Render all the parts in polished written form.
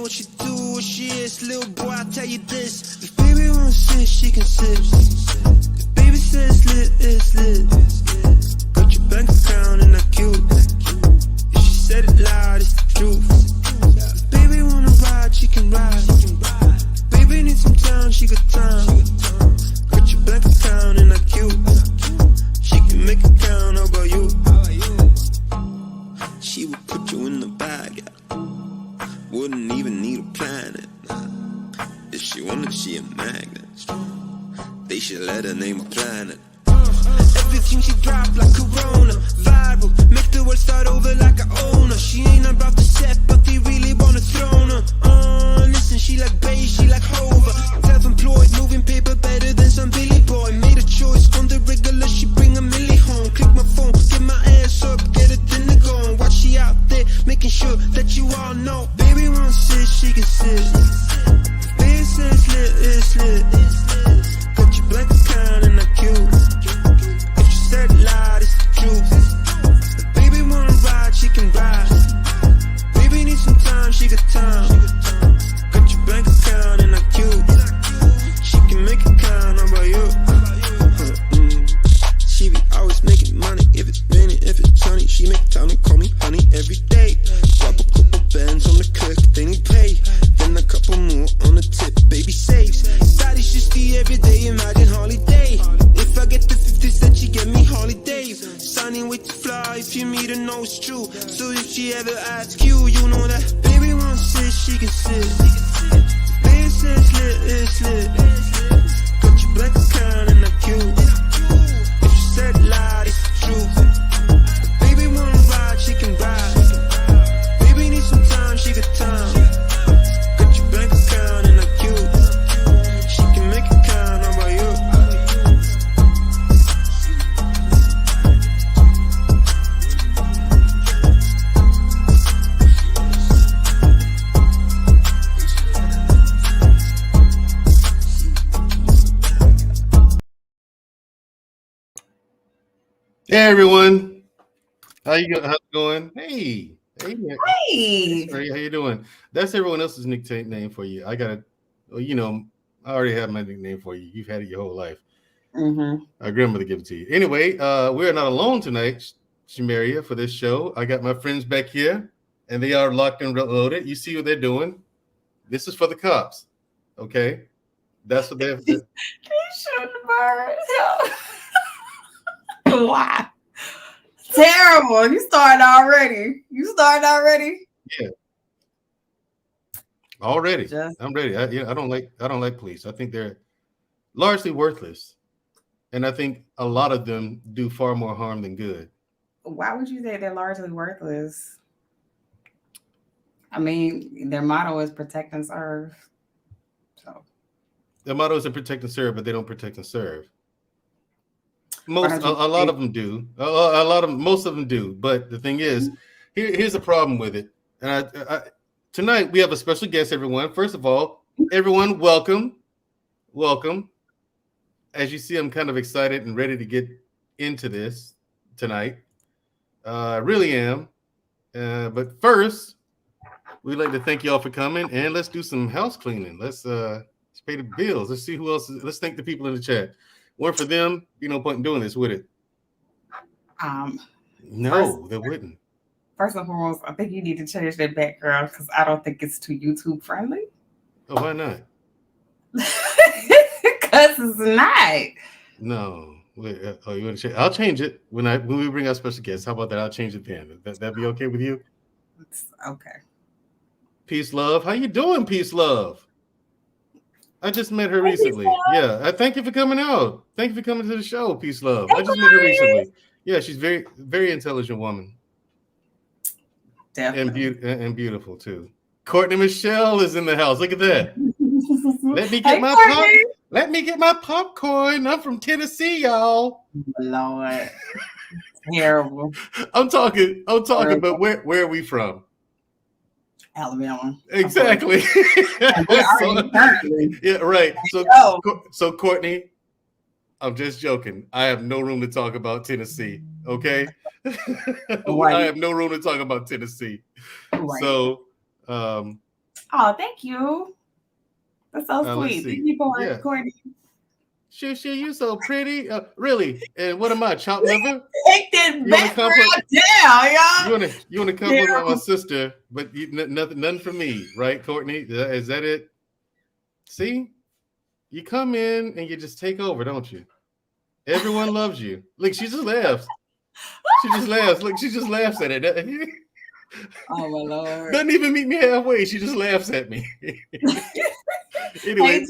what she do, what she is. Little boy, I tell you this. If baby won't sit, she can sit. If baby says lit, it's lit. Got your bank account and that cute. If she said it loud, it's the truth. If baby wanna ride, she can ride. If baby needs some time, she got time. Got your bank account and that cute. She can make it count. How about you? She would put you in the bag, yeah. Wouldn't even need a planet. If she wanted, she a magnet. They should let her name a planet. Everything she drop like Corona. Viral, make the world start over like I own her. She ain't about to set, but they really wanna throne her. Listen, she like Bay, she like Hover. Self-employed, moving paper better than some Billy boy. Made a choice on the regular, she bring a milli home. Click my phone, get my ass up, get a dinner going. Watch she out there, making sure that you all know. Baby won't sit, she can sit. Baby says lit, it's lit. Got your black account and that cute. If she said it loud, it's the truth. If baby wanna ride, she can ride. Baby needs some time, she got time. Got your bank account and that cute. She can make it count. How about you? She be always making money. If it's raining, if it's sunny, she make time to call me honey every day. Drop a couple bands on the cook, they need pay. Then a couple more on the tip, baby saves. Daddy's just the everyday, imagine holiday. If I get the 50s, then she get me holidays. Signing with the fly, if you meet her, know it's true. So if she ever asks you, you know that baby won't sit, she can sit. Baby says lit, it's lit. Got your black account and that cute. If she said loud, it's the truth. If baby wanna ride, she can ride. Baby needs some time, she got time. Got your bank account and that cute. She can make it count. How about you? Hey everyone, how's it going? Hey, Hey, how you doing? That's everyone else's nickname for you. I gotta, well, I already have my nickname for you. You've had it your whole life. Our grandmother gave it to you. Anyway, we are not alone tonight, Shamaria, for this show. I got my friends back here, and they are locked and loaded. You see what they're doing? This is for the cops, okay? That's what they're. you shooting the bird. Wow. Terrible. You started already. Yeah. Already. Just- I'm ready. I don't like police. I think they're largely worthless. And I think a lot of them do far more harm than good. Why would you say they're largely worthless? I mean, their motto is protect and serve. So Their motto is to protect and serve, but they don't protect and serve. A lot of them do. Most of them do. But the thing is, here's the problem with it. And tonight we have a special guest, everyone. First of all, everyone, welcome. As you see, I'm kind of excited and ready to get into this tonight. I really am. But first, we'd like to thank you all for coming, and let's do some house cleaning. Let's pay the bills. Let's see who else. Let's thank the people in the chat. Weren't for them, no point in doing this, would it? No, they wouldn't. First and foremost, I think you need to change that background because I don't think it's too YouTube friendly. Oh, why not? Because it's not. No. Wait, you want to change? I'll change it when we bring our special guests. How about that? I'll change it then. That be okay with you? It's okay. Peace, love. How you doing, Peace, love? I just met her recently. Yeah. Thank you for coming out. Thank you for coming to the show, Peace, love. I just met her recently. Yeah, she's very, very intelligent woman. Definitely. And beautiful too. Courtney Michelle is in the house. Look at that. Let me get my popcorn. I'm from Tennessee, y'all. Lord. Terrible. I'm talking, but where are we from? Alabama. Exactly. Yeah, right. So Courtney, I'm just joking. I have no room to talk about Tennessee. Okay. Right. I have no room to talk about Tennessee. Right. So Oh, thank you. That's so sweet. Thank you for Courtney. She, you so pretty. Really? And what am I, chopped liver? Take that background down, y'all. You want to compliment my sister, but nothing for me, right, Courtney? Is that it? See, you come in and you just take over, don't you? Everyone loves you. Look, she just laughs. She just laughs. Look, she just laughs at it. Oh my Lord! Doesn't even meet me halfway. She just laughs at me. Anyway,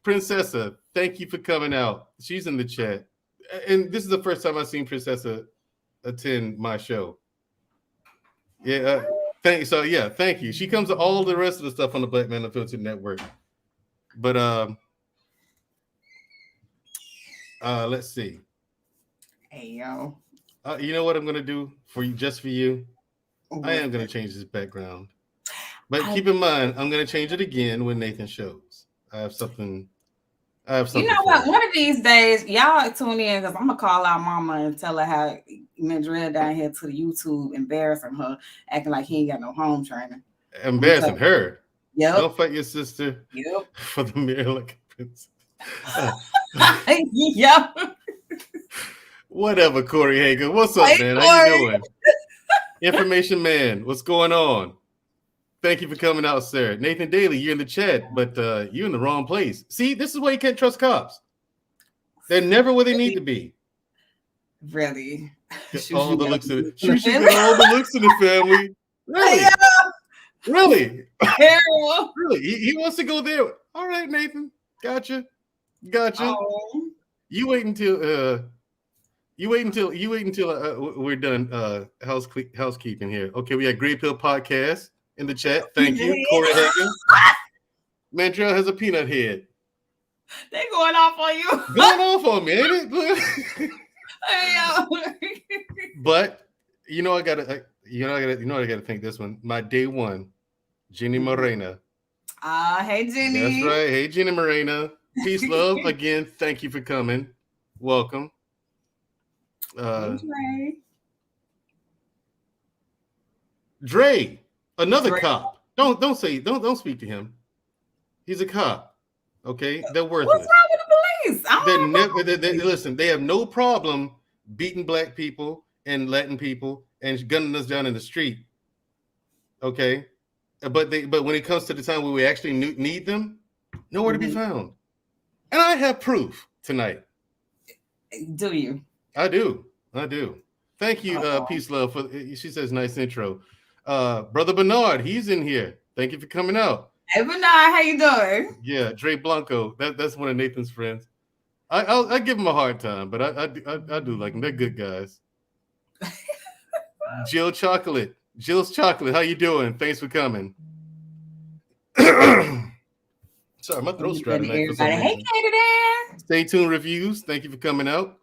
Princessa, thank you for coming out. She's in the chat. And this is the first time I've seen Princessa attend my show. Yeah, thank you. She comes to all the rest of the stuff on the Black Man Unfiltered Network. But let's see. Hey yo. You know what I'm gonna do for you, just for you? I am gonna change this background. But keep in mind, I'm gonna change it again when Nathan shows. I have something. You know what? One of these days, y'all tune in because I'm gonna call out Mama and tell her how Mandrell down here to the YouTube embarrassing her, acting like he ain't got no home training. Embarrassing her. Yep. Don't fight your sister. Yep. For the mirror like a princess. Yep. Whatever, Corey Hager. What's up, man? How you doing? Information man, what's going on? Thank you for coming out, sir. Nathan Daley, you're in the chat, but you're in the wrong place. See, this is why you can't trust cops. They're never where they need to be. Really? All the looks in it. She's got all the looks in the family. Really? Yeah. Really? Really? He wants to go there. All right, Nathan. Gotcha. Oh. You wait until we're done housekeeping here. Okay, we got Grey Pill Podcast in the chat. Thank you, Corey Hager. Mandrell has a peanut head. They going off on you. Going off on me, ain't it? But I gotta thank this one. My day one, Jenny Morena. Hey Jenny. That's right. Hey Jenny Morena. Peace, love. Again, thank you for coming. Welcome. Dre, another cop. Don't speak to him. He's a cop. Okay, they're worthless. What's wrong with the police? Listen, they have no problem beating black people and Latin people and gunning us down in the street. Okay, but when it comes to the time where we actually need them, nowhere to be found. And I have proof tonight. Do you? I do. Thank you, Peace Love. She says nice intro. Brother Bernard, he's in here. Thank you for coming out. Hey Bernard, how you doing? Yeah, Dre Blanco. That's one of Nathan's friends. I give him a hard time, but I do like them. They're good guys. Jill's Chocolate, how you doing? Thanks for coming. Sorry, my throat's dry tonight. Hey, Canada. Stay tuned reviews. Thank you for coming out.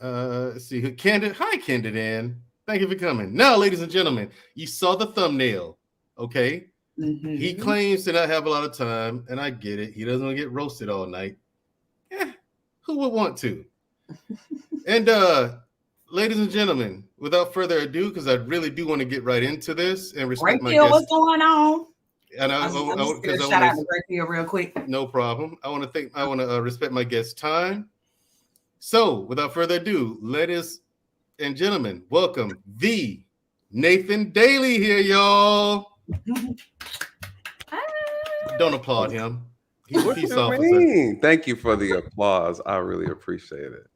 Let's see. Hi, Candidan. Thank you for coming. Now, ladies and gentlemen, you saw the thumbnail. Okay. Mm-hmm. He claims to not have a lot of time, and I get it. He doesn't want to get roasted all night. Who would want to? And ladies and gentlemen, without further ado, because I really do want to get right into this and respect my guests. What's going on? And I want to shout out to Greg real quick. No problem. I want to respect my guest's time. So, without further ado, ladies and gentlemen, welcome the Nathan Daley here, y'all. Don't applaud him. He's a peace officer. Thank you for the applause. I really appreciate it.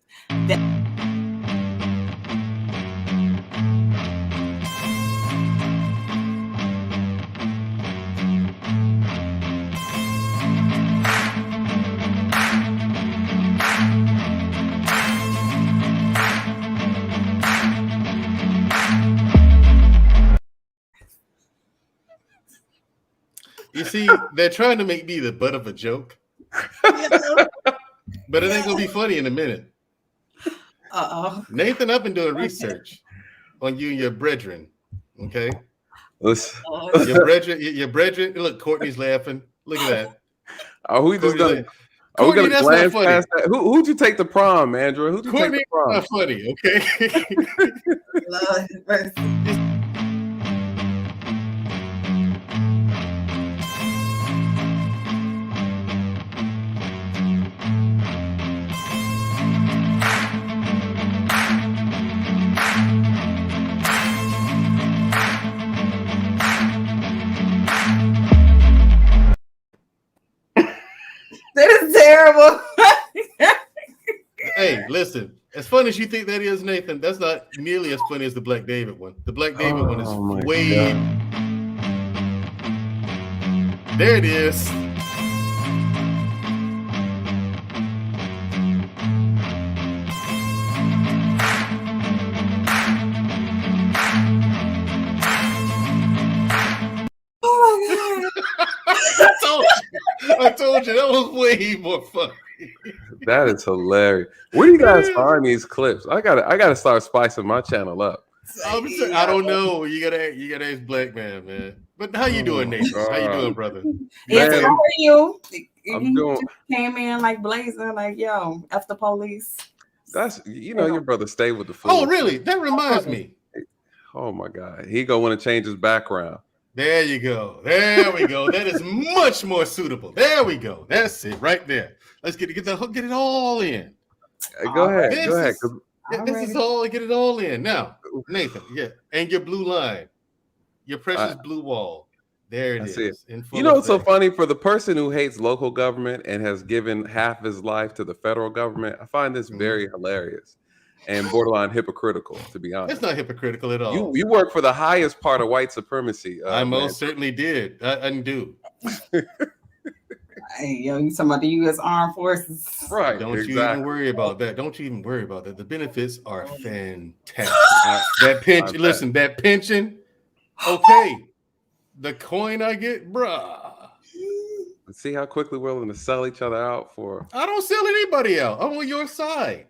You see, they're trying to make me the butt of a joke. But it ain't going to be funny in a minute. Nathan, I've been doing research on you and your brethren. Okay? Your brethren. Look, Courtney's laughing. Look at that. Are we just going to... Are we going to glance past that? Who'd you take to prom, Andrew? Who'd you take to prom? Not funny, okay? Listen, as funny as you think that is, Nathan, that's not nearly as funny as the Black David one. The Black David one is way. God. There it is. I told you that was way more fun. That is hilarious. Where do you guys find these clips? I gotta start spicing my channel up. I don't know. You gotta ask Black Man. But how you doing, Nathan? How you doing, brother? Yes, how are you? I'm doing. Just came in like blazing, like yo, F the police. That's your brother stay with the fool. Oh, really? That reminds me. Oh my God, he gonna want to change his background. There you go. There we go. That is much more suitable. There we go. That's it right there. Let's get it all in. Go ahead. This is all, get it all in. Now, Nathan, and your blue line, your precious blue wall. There it is. You know what's so funny? For the person who hates local government and has given half his life to the federal government, I find this very hilarious and borderline hypocritical, to be honest. It's not hypocritical at all. You work for the highest part of white supremacy. I most certainly did. I do. Hey, yo, you talking about the U.S. Armed Forces? Right. Don't you even worry about that. Don't you even worry about that. The benefits are fantastic. That pension, listen, that pension, okay. The coin I get, bruh. See how quickly we're willing to sell each other out for. I don't sell anybody out. I'm on your side.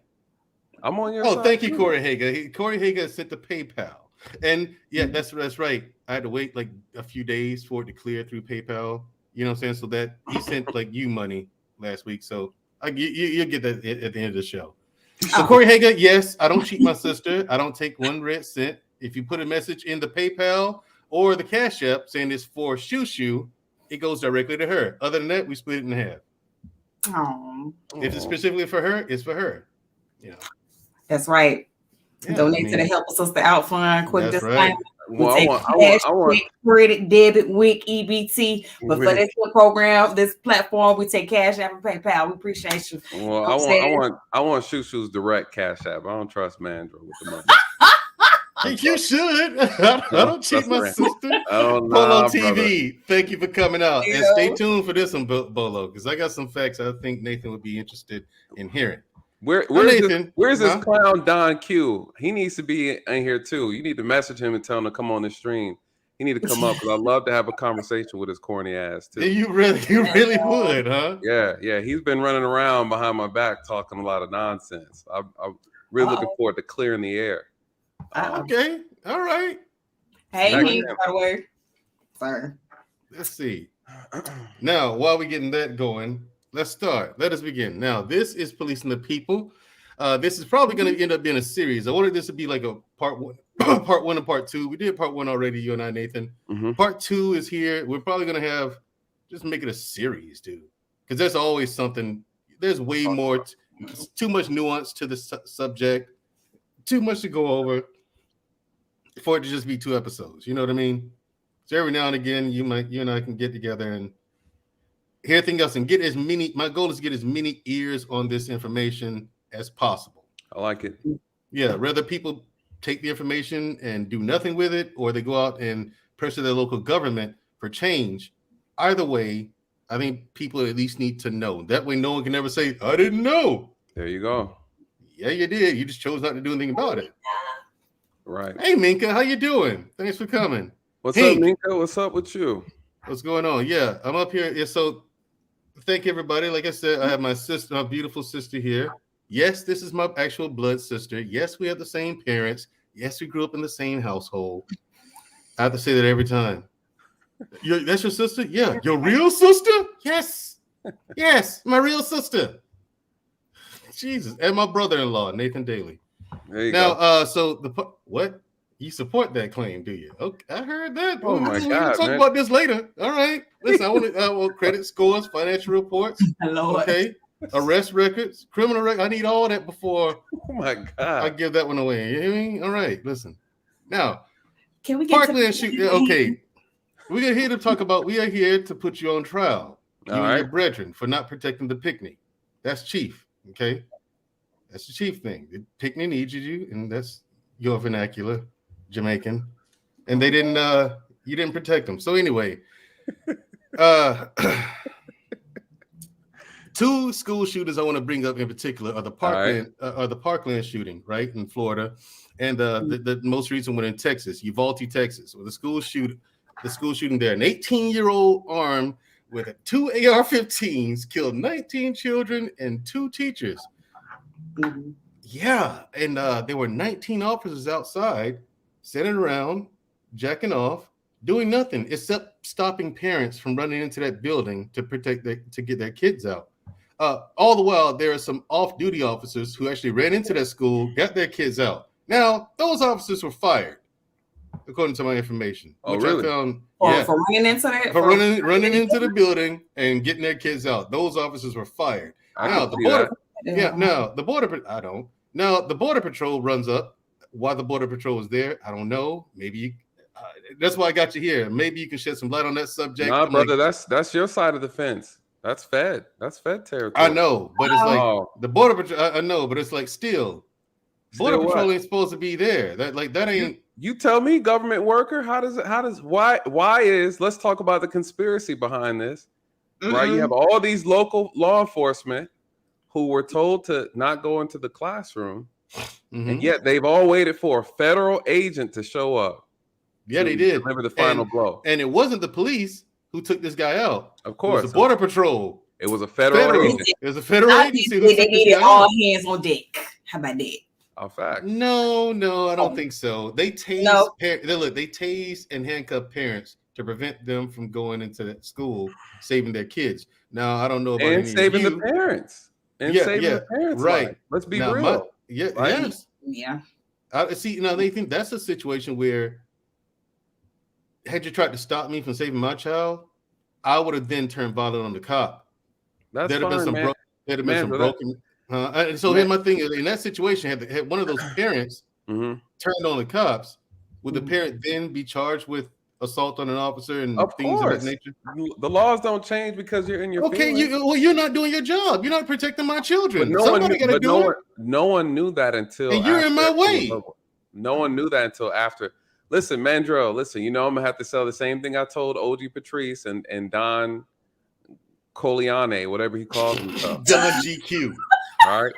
I'm on your side. Oh, thank you, Corey Hager. Corey Hager sent the PayPal. And that's right. I had to wait like a few days for it to clear through PayPal. You know what I'm saying? So that he sent like you money last week. So you'll get that at the end of the show. So Corey Hager, yes, I don't cheat my sister. I don't take 1 red cent. If you put a message in the PayPal or the Cash App saying it's for Shoo, it goes directly to her. Other than that, we split it in half. Oh. If it's specifically for her, it's for her. You know. That's right. Yeah, Donate to the Help a Sister Out Fund. Quick disclaimer. Right. Well, I want credit, debit, WIC, EBT. But for this program, this platform, we take Cash App and PayPal. We appreciate you. Well, I want Shoo's direct Cash App. I don't trust Mandrell with the money. You should. I don't cheat my sister. Bolo TV, thank you for coming out. And stay tuned for this one, Bolo, because I got some facts I think Nathan would be interested in hearing. Where's this clown Don Q? He needs to be in here too. You need to message him and tell him to come on the stream. He need to come up because I'd love to have a conversation with his corny ass too. You really would, huh? Yeah. He's been running around behind my back talking a lot of nonsense. I'm really looking forward to clearing the air. Okay, all right. Hey, by the way, sir. Let's see. Now, while we're getting that going, let's start. Let us begin. Now, this is Policing the People. This is probably going to end up being a series. I wanted this to be like a part one and part two. We did part one already, you and I, Nathan. Mm-hmm. Part two is here. We're probably going to just make it a series, dude. Because there's always something. There's way more. Too much nuance to the subject. Too much to go over for it to just be 2 episodes. You know what I mean? So every now and again, you and I can get together and hear everything else and get as many. My goal is to get as many ears on this information as possible. I like it. Yeah, whether people take the information and do nothing with it, or they go out and pressure their local government for change. Either way, I think people at least need to know. That way, no one can ever say, "I didn't know." There you go. Yeah, you did. You just chose not to do anything about it. Right. Hey, Minka, how you doing? Thanks for coming. What's up, Minka? What's up with you? What's going on? Yeah, I'm up here. Yeah, so thank everybody. Like I said, I have my sister, my beautiful sister here. Yes, this is my actual blood sister. Yes, we have the same parents. Yes, we grew up in the same household. I have to say that every time. That's your sister? Yeah. Your real sister? Yes. Yes, my real sister. Jesus. And my brother-in-law, Nathan Daley. There you go. So what? You support that claim, do you? Okay, I heard that. Oh my God, we'll talk about this later. All right. Listen, I want credit scores, financial reports. Okay. Arrest records, criminal records. I need all that before. Oh my God! I give that one away. You hear me? All right, listen. Now, can we get Parkland and shoot? Okay, we are here to talk about. We are here to put you on trial. You and your brethren for not protecting the picnic. That's chief. Okay, That's the chief thing. Pickney needs you, and that's your vernacular, Jamaican. And they didn't. You didn't protect them. So anyway, two school shooters I want to bring up in particular are the Parkland shooting, right, in Florida, and the most recent one in Texas, Uvalde, Texas, where the school shooting there, an 18-year-old armed with 2 AR-15s killed 19 children and 2 teachers. Mm-hmm. Yeah, and there were 19 officers outside sitting around, jacking off, doing nothing except stopping parents from running into that building to get their kids out. All the while, there are some off-duty officers who actually ran into that school, got their kids out. Now, those officers were fired, according to my information. Oh, which really? I found, For running into that? For running into the building and getting their kids out. Those officers were fired. Now, the Border Patrol runs up. Why the Border Patrol was there, I don't know. Maybe that's why I got you here. Maybe you can shed some light on that subject. Nah, brother, that's your side of the fence. That's Fed territory. I know, but it's like the Border Patrol. I know, but it's like still Border Patrol ain't supposed to be there. That ain't. You tell me, government worker. Why is? Let's talk about the conspiracy behind this. Mm-hmm. Right, you have all these local law enforcement who were told to not go into the classroom, and yet they've all waited for a federal agent to show up. Yeah, they did. Deliver the final blow. And it wasn't the police who took this guy out. Of course. It was the Border Patrol. It was a federal agent. It was a federal agency. They needed all hands on deck. How about that? A fact. No, I don't think so. They tased they tased and handcuffed parents to prevent them from going into that school, saving their kids. Now, I don't know about and saving the parents. And saving the parents. Right. Life. Let's be real. Yes. Yeah. See, now they think that's a situation where had you tried to stop me from saving my child, I would have then turned violent on the cop. There'd have been some broken. And so here's my thing: in that situation, had one of those parents turned on the cops, would the parent then be charged with assault on an officer and things of that nature? The laws don't change because you're in your you're not doing your job. You're not protecting my children. No one knew that until and you're in my way. No one knew that until after. Listen, Mandrell, I'm gonna have to sell the same thing I told OG Patrice and Don Coliane, whatever he calls himself. Don GQ. All right.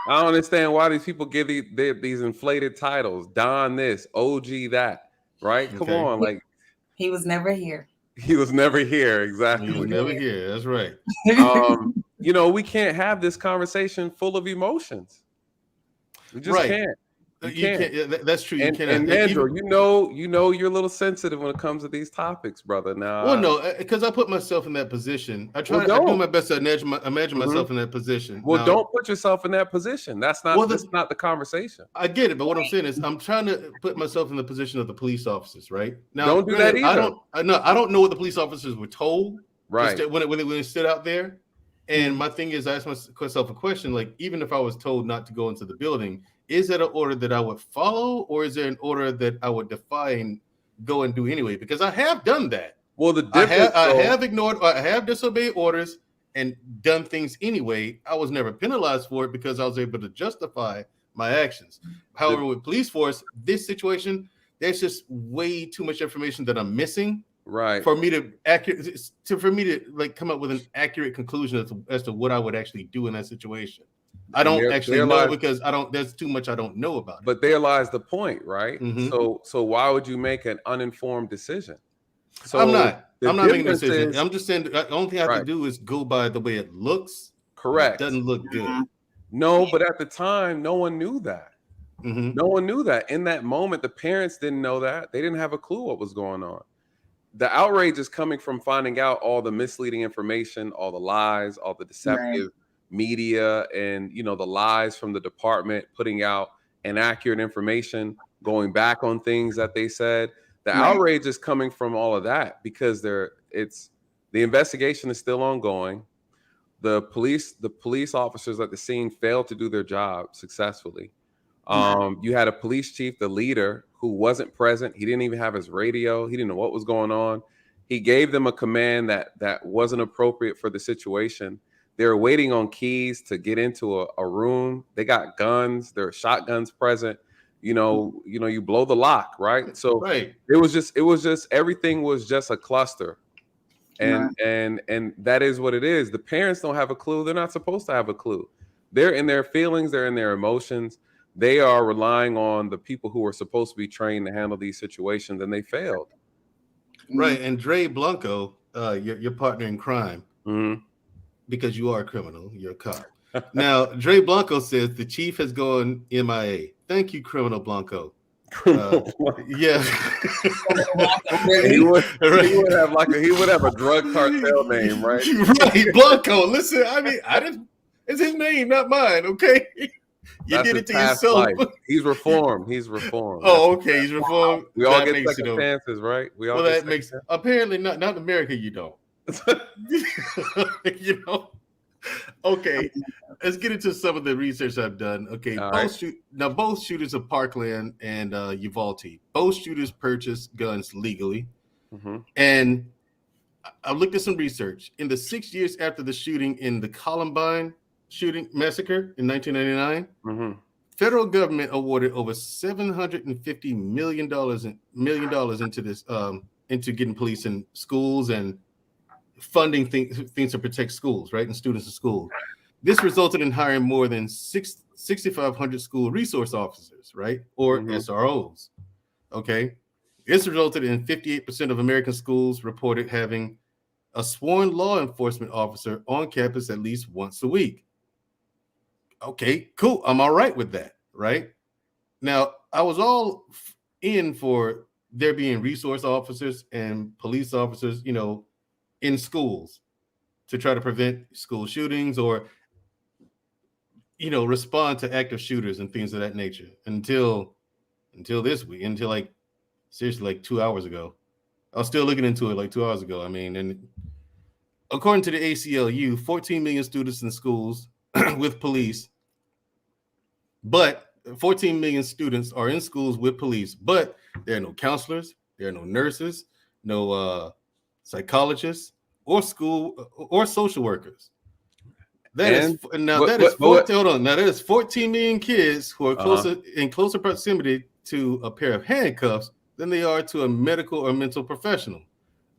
I don't understand why these people give these inflated titles. Don this, OG that. Right? Come on, like he was never here. He was never here. Exactly. He was never here. That's right. We can't have this conversation full of emotions. We just can't. You can't. That's true. And Andrew, you know, you're a little sensitive when it comes to these topics, brother. Now, well, no, because I put myself in that position. I do my best to imagine myself in that position. Well, don't put yourself in that position. That's not the conversation. I get it, but what I'm saying is, I'm trying to put myself in the position of the police officers, right? Now, don't do that either. I don't know what the police officers were told, right? When they stood out there. And my thing is, I asked myself a question: like, even if I was told not to go into the building, is that an order that I would follow, or is there an order that I would defy and go and do anyway? Because I have done that. Well, the difference I have disobeyed orders and done things anyway. I was never penalized for it because I was able to justify my actions. However, with police force, this situation, there's just way too much information that I'm missing. Right. For me to like come up with an accurate conclusion as to what I would actually do in that situation. I don't actually know because there's too much I don't know about it. But there lies the point, right? So why would you make an uninformed decision? So I'm not making a decision. I'm just saying the only thing I have to do is go by the way it looks. Correct. It doesn't look good. No, but at the time, no one knew that. No one knew that. In that moment, the parents didn't know that. They didn't have a clue what was going on. The outrage is coming from finding out all the misleading information, all the lies, all the deceptive media, and the lies from the department putting out inaccurate information, going back on things that they said. The outrage is coming from all of that because the investigation is still ongoing. The police officers at the scene failed to do their job successfully. You had a police chief, the leader, who wasn't present. He didn't even have his radio. He didn't know what was going on. He gave them a command that wasn't appropriate for the situation. They were waiting on keys to get into a room. They got guns. There are shotguns present. You blow the lock, right? So right. It was just everything was just a cluster. And that is what it is. The parents don't have a clue. They're not supposed to have a clue. They're in their feelings. They're in their emotions. They are relying on the people who are supposed to be trained to handle these situations, and they failed. Right. And Dre Blanco, your partner in crime, because you are a criminal, you're a cop. Now, Dre Blanco says the chief has gone MIA. Thank you, Criminal Blanco. Yeah. he would have a drug cartel name, right? Right, Blanco. Listen, I mean, it's his name, not mine. Okay, you did it to yourself. Life. He's reformed. Oh, okay, he's reformed. We all get second chances, right? Apparently not in America. You don't. Okay, let's get into some of the research I've done. Okay, both shooters of Parkland and Uvalde, both shooters purchased guns legally. And I looked at some research. In the 6 years after the shooting in the Columbine shooting massacre in 1999, federal government awarded over $750 million into this into getting police in schools and funding things to protect schools, right, and students in school. This resulted in hiring more than 6,500 school resource officers, right, or SROs. Okay, this resulted in 58% of American schools reported having a sworn law enforcement officer on campus at least once a week. Okay, cool. I'm all right with that, right? Now, I was all in for there being resource officers and police officers, in schools to try to prevent school shootings or, respond to active shooters and things of that nature until this week, until seriously 2 hours ago. I was still looking into it 2 hours ago. I mean, and according to the ACLU, 14 million students in schools with police, but 14 million students are in schools with police, but there are no counselors, there are no nurses, no psychologists, or school or social workers. That is 14 million kids who are in closer proximity to a pair of handcuffs than they are to a medical or mental professional.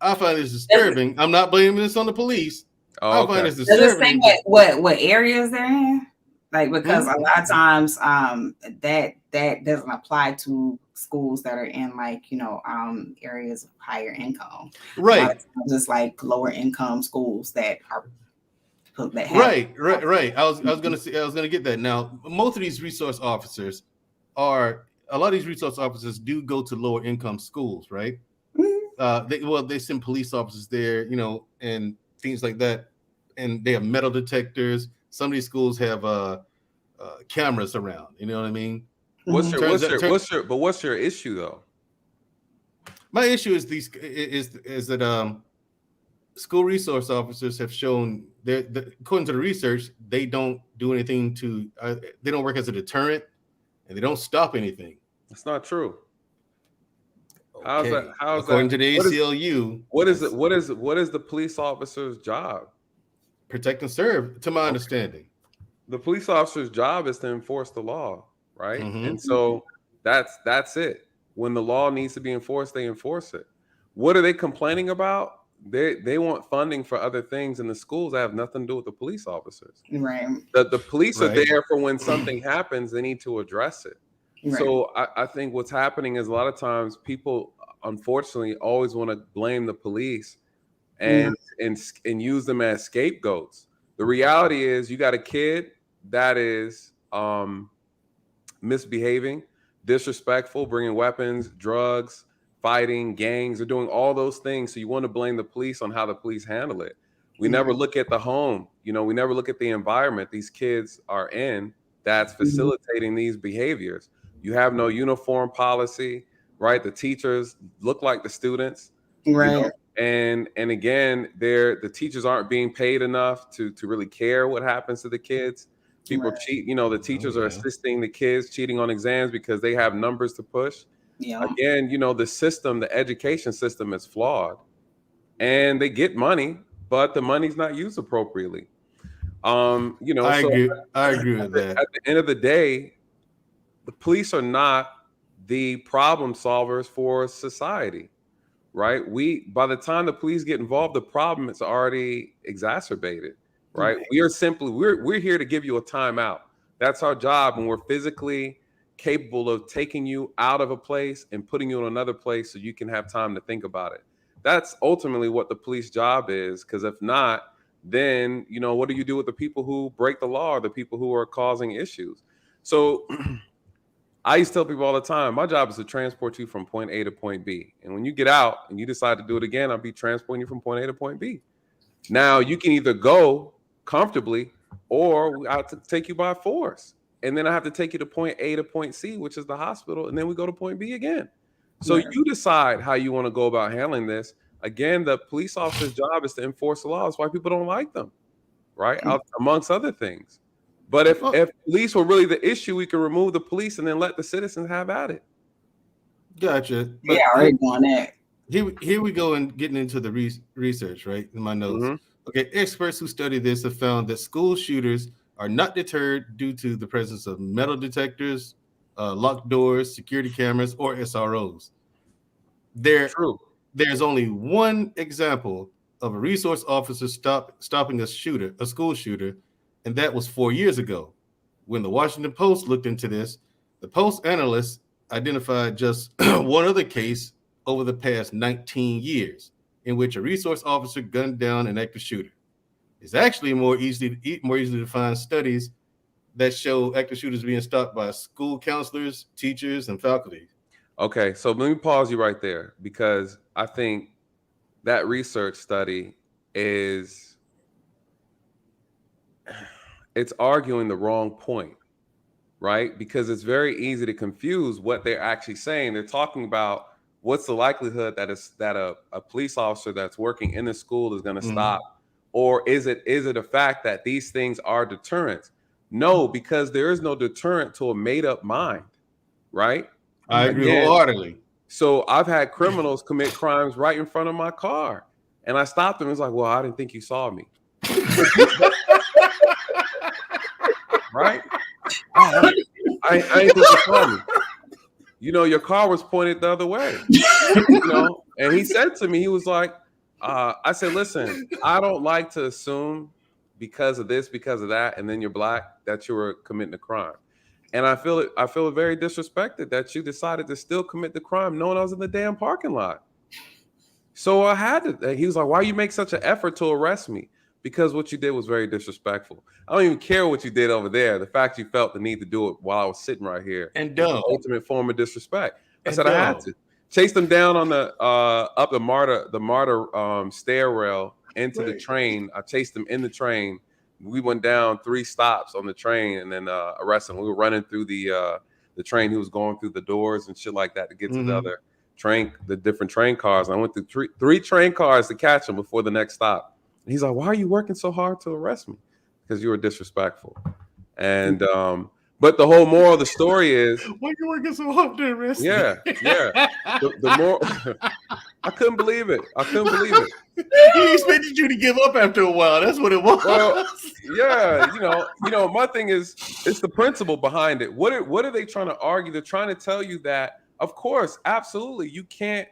I find this disturbing. I'm not blaming this on the police. I find this disturbing. Does it say what areas they're in? Because a lot of times that doesn't apply to schools that are in areas of higher income, right? Just lower income schools that are right. I was gonna get that. Now, most of these resource officers do go to lower income schools, right? They send police officers there, and things like that, and they have metal detectors. Some of these schools have cameras around. You know what I mean? What's your issue though? My issue is that school resource officers have shown according to the research, they don't do anything they don't work as a deterrent, and they don't stop anything. That's not true. Okay. How's according to the ACLU? What is the police officer's job? Protect and serve, to my understanding. The police officer's job is to enforce the law, right? And so that's it. When the law needs to be enforced, they enforce it. What are they complaining about? They want funding for other things in the schools that have nothing to do with the police officers. Right. The police are there for when something happens, they need to address it. Right. So I think what's happening is a lot of times people, unfortunately, always want to blame the police and use them as scapegoats. The reality is you got a kid that is misbehaving, disrespectful, bringing weapons, drugs, fighting, gangs, or doing all those things. So you want to blame the police on how the police handle it. We never look at the home. We never look at the environment these kids are in that's facilitating these behaviors. You have no uniform policy, right? The teachers look like the students, right? And again, the teachers aren't being paid enough to really care what happens to the kids. People cheat. The teachers are assisting the kids cheating on exams because they have numbers to push. Yeah. Again, the education system is flawed, and they get money, but the money's not used appropriately. You know, I so agree. I agree with that. At the end of the day, the police are not the problem solvers for society, right? By the time the police get involved, the problem is already exacerbated, right? We are simply we're here to give you a timeout. That's our job when we're physically capable of taking you out of a place and putting you in another place so you can have time to think about it. That's ultimately what the police job is, because if not, then you know, what do you do with the people who break the law, or the people who are causing issues? So I used to tell people all the time, my job is to transport you from point A to point B. And when you get out and you decide to do it again, I'll be transporting you from point A to point B. Now you can either go comfortably, or I have to take you by force. And then I have to take you to point A to point C, which is the hospital. And then we go to point B again. So you decide how you want to go about handling this. Again, the police officer's job is to enforce the law. That's why people don't like them, right? Amongst other things. But if police were really the issue, we could remove the police and then let the citizens have at it. Gotcha. But yeah, already doing that. Here we go and getting into the research, right? In my notes. Mm-hmm. Okay, experts who study this have found that school shooters are not deterred due to the presence of metal detectors, locked doors, security cameras, or SROs. There's only one example of a resource officer stopping a school shooter, and that was 4 years ago. When the Washington Post looked into this, the Post analysts identified just one other case over the past 19 years in which a resource officer gunned down an active shooter. It's actually more easy to find studies that show active shooters being stopped by school counselors, teachers, and faculty. Okay, so let me pause you right there, because I think that research study it's arguing the wrong point, right? Because it's very easy to confuse what they're actually saying. They're talking about what's the likelihood that a police officer that's working in the school is going to stop, or is it a fact that these things are deterrents? No, because there is no deterrent to a made-up mind, right? I agree wholeheartedly. So I've had criminals commit crimes right in front of my car, and I stopped them. It's like, well, I didn't think you saw me. Right? I didn't think you saw me. You know, your car was pointed the other way. You know, and he said to me, he was like, I said, listen, I don't like to assume because of this, because of that, and then you're black, that you were committing a crime. And I feel very disrespected that you decided to still commit the crime knowing I was in the damn parking lot. So I had to. He was like, why you make such an effort to arrest me? Because what you did was very disrespectful. I don't even care what you did over there. The fact you felt the need to do it while I was sitting right here. And dumb. Ultimate form of disrespect. I said I had to. Chased them down on the up the MARTA stair rail into the train. I chased them in the train. We went down 3 stops on the train and then arrested him. We were running through the train. He was going through the doors and shit like that to get to the other train, the different train cars. And I went through three train cars to catch him before the next stop. And he's like, why are you working so hard to arrest me? Because you were disrespectful. And but the whole moral of the story is, why are you working so hard to arrest me? Yeah. The more I couldn't believe it. He expected you to give up after a while. That's what it was. Well, yeah, you know, my thing is, it's the principle behind it. What are they trying to argue? They're trying to tell you that, of course, absolutely, you can't.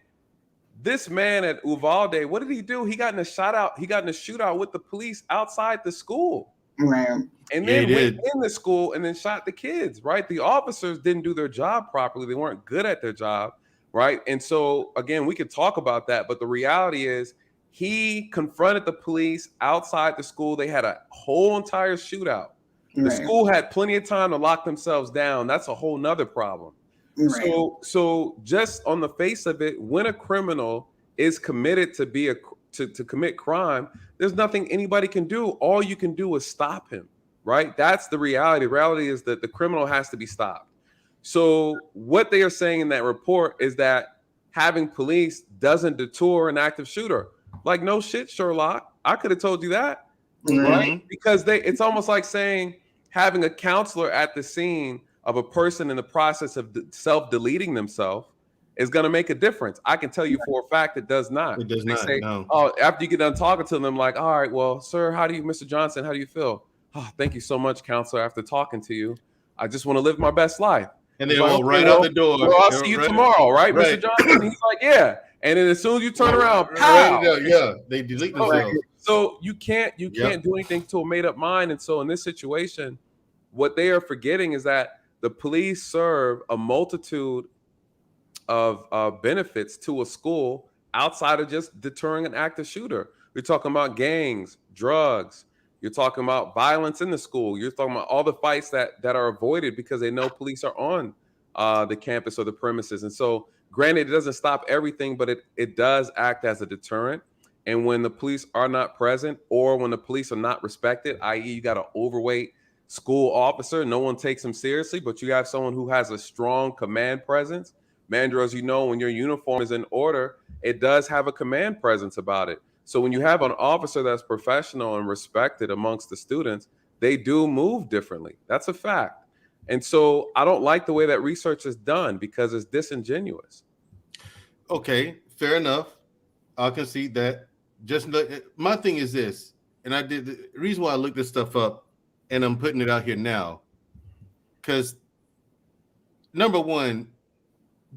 This man at Uvalde, what did he do? He got in a shootout with the police outside the school. Right. And then went in the school and then shot the kids, right? The officers didn't do their job properly. They weren't good at their job, right? And so, again, we could talk about that, but the reality is he confronted the police outside the school. They had a whole entire shootout. The school had plenty of time to lock themselves down. That's a whole nother problem. Right. So just on the face of it, when a criminal is committed to commit crime, there's nothing anybody can do. All you can do is stop him, right? That's the reality. The reality is that the criminal has to be stopped. So what they are saying in that report is that having police doesn't deter an active shooter. Like, no shit, Sherlock. I could have told you that, right? Because it's almost like saying having a counselor at the scene of a person in the process of self-deleting themselves is going to make a difference. I can tell you for a fact it does not. It does not. Say, no. Oh, after you get done talking to them, like, all right, well, sir, Mr. Johnson, how do you feel? oh, thank you so much, counselor. After talking to you, I just want to live my best life. And they all right out the door. Well, I'll see you tomorrow, right, Mr. Johnson? He's like, yeah. And then as soon as you turn around, pow! Yeah, they delete themselves. So you can't do anything to a made up mind. And so in this situation, what they are forgetting is that the police serve a multitude of benefits to a school outside of just deterring an active shooter. We're talking about gangs, drugs. You're talking about violence in the school. You're talking about all the fights that are avoided because they know police are on the campus or the premises. And so, granted, it doesn't stop everything, but it does act as a deterrent. And when the police are not present, or when the police are not respected, i.e., you got an overweight school officer, no one takes him seriously, but you have someone who has a strong command presence. Mandrell, as you know, when your uniform is in order, it does have a command presence about it. So when you have an officer that's professional and respected amongst the students, they do move differently. That's a fact. And so I don't like the way that research is done because it's disingenuous. Okay, fair enough. I'll concede that. Just my thing is this, and the reason why I looked this stuff up and I'm putting it out here now, because number one,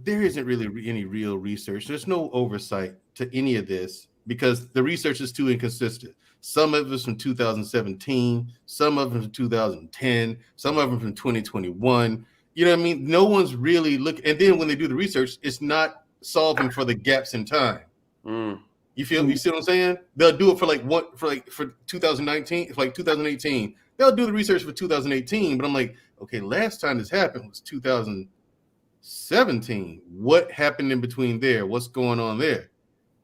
there isn't really any real research. There's no oversight to any of this because the research is too inconsistent. Some of it's from 2017, some of them from 2010, some of them from 2021. You know what I mean? No one's really looking. And then when they do the research, it's not solving for the gaps in time. You see what I'm saying? They'll do it for 2019, for like 2018. They'll do the research for 2018, but I'm like, okay, last time this happened was 2017. What happened in between there? What's going on there?